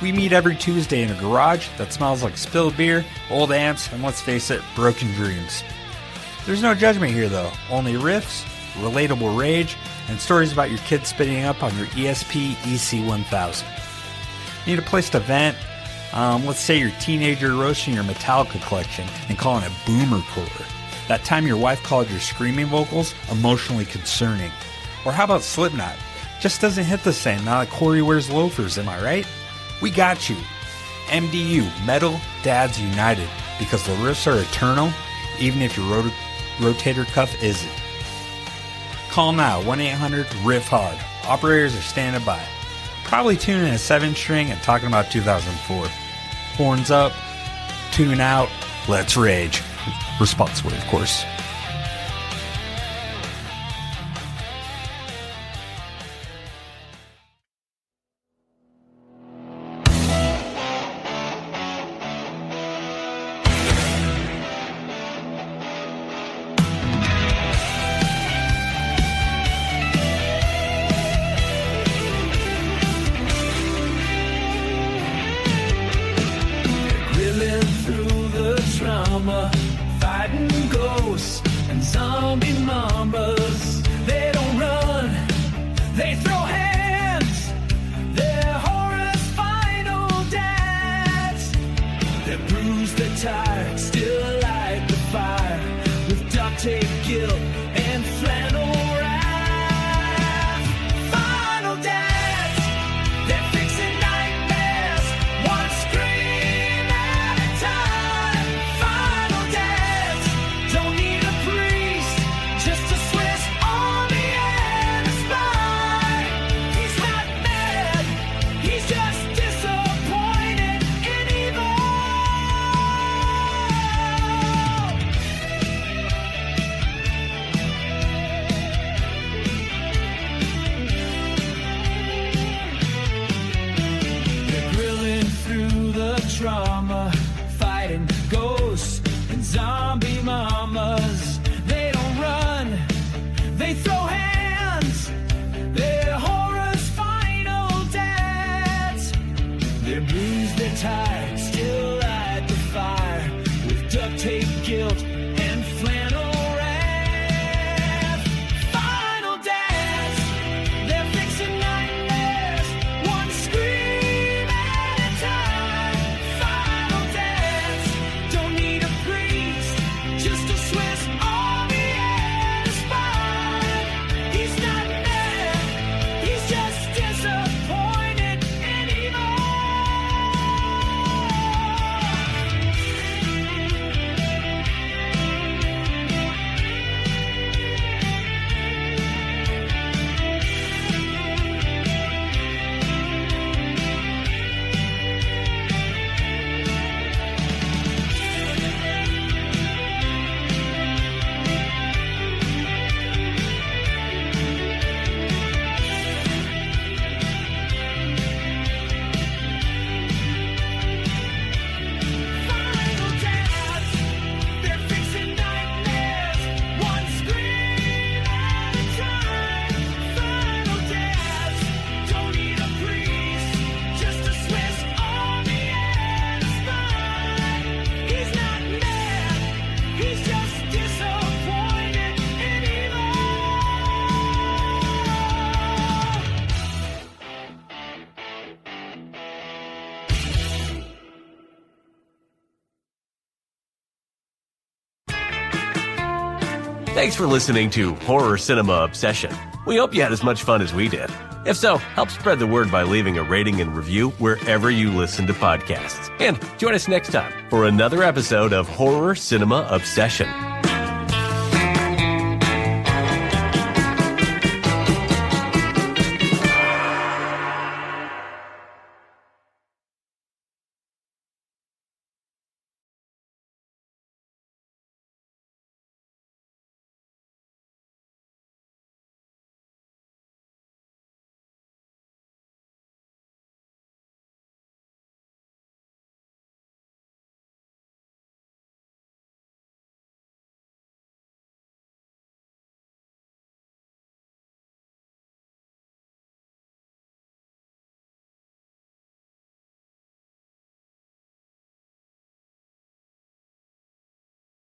We meet every Tuesday in a garage that smells like spilled beer, old amps, and let's face it, broken dreams. There's no judgment here though, only riffs, relatable rage, and stories about your kids spitting up on your ESP EC1000. Need a place to vent? Let's say your teenager roasting your Metallica collection and calling it boomercore. That time your wife called your screaming vocals emotionally concerning. Or how about Slipknot? Just doesn't hit the same now that Corey wears loafers, am I right? We got you. MDU, Metal Dads United, because the riffs are eternal, even if your rotator cuff isn't. Call now, 1-800-RIFF-HARD. Operators are standing by. Probably tuning a 7-string and talking about 2004. Horns up, tune out, let's rage. Responsibly, of course. Fighting ghosts and zombie mamas. They don't run, they throw hands. They're horror's final dance. They bruise, they're tired, still light the fire with duct tape, guilt, and flannel wrath. Final dance, they're fixing nightmares, one scream at a time. Final dance, don't need a priest, just a Swiss Army and a spy. He's not mad, he's just disappointed in evil. They're grilling through the trauma, fighting ghosts and zombie mamas. They don't run, they throw hands. They're horror's final dance. They're bruised, they're tired, still light the fire with duct tape, guilt, and flannel wrath. Final dance, they're fixing nightmares, one scream at a time. Final dance, don't need a priest, just a Swiss Army and a spy. He's not mad, he's just disappointed in evil. Final dance, they're fixing nightmares, one scream at a time. Final dance, don't need a priest, just a Swiss Army and a spy. He's not mad, he's just disappointed in evil. Thanks for listening to Horror Cinema Obsession. We hope you had as much fun as we did. If so, help spread the word by leaving a rating and review wherever you listen to podcasts. And join us next time for another episode of Horror Cinema Obsession.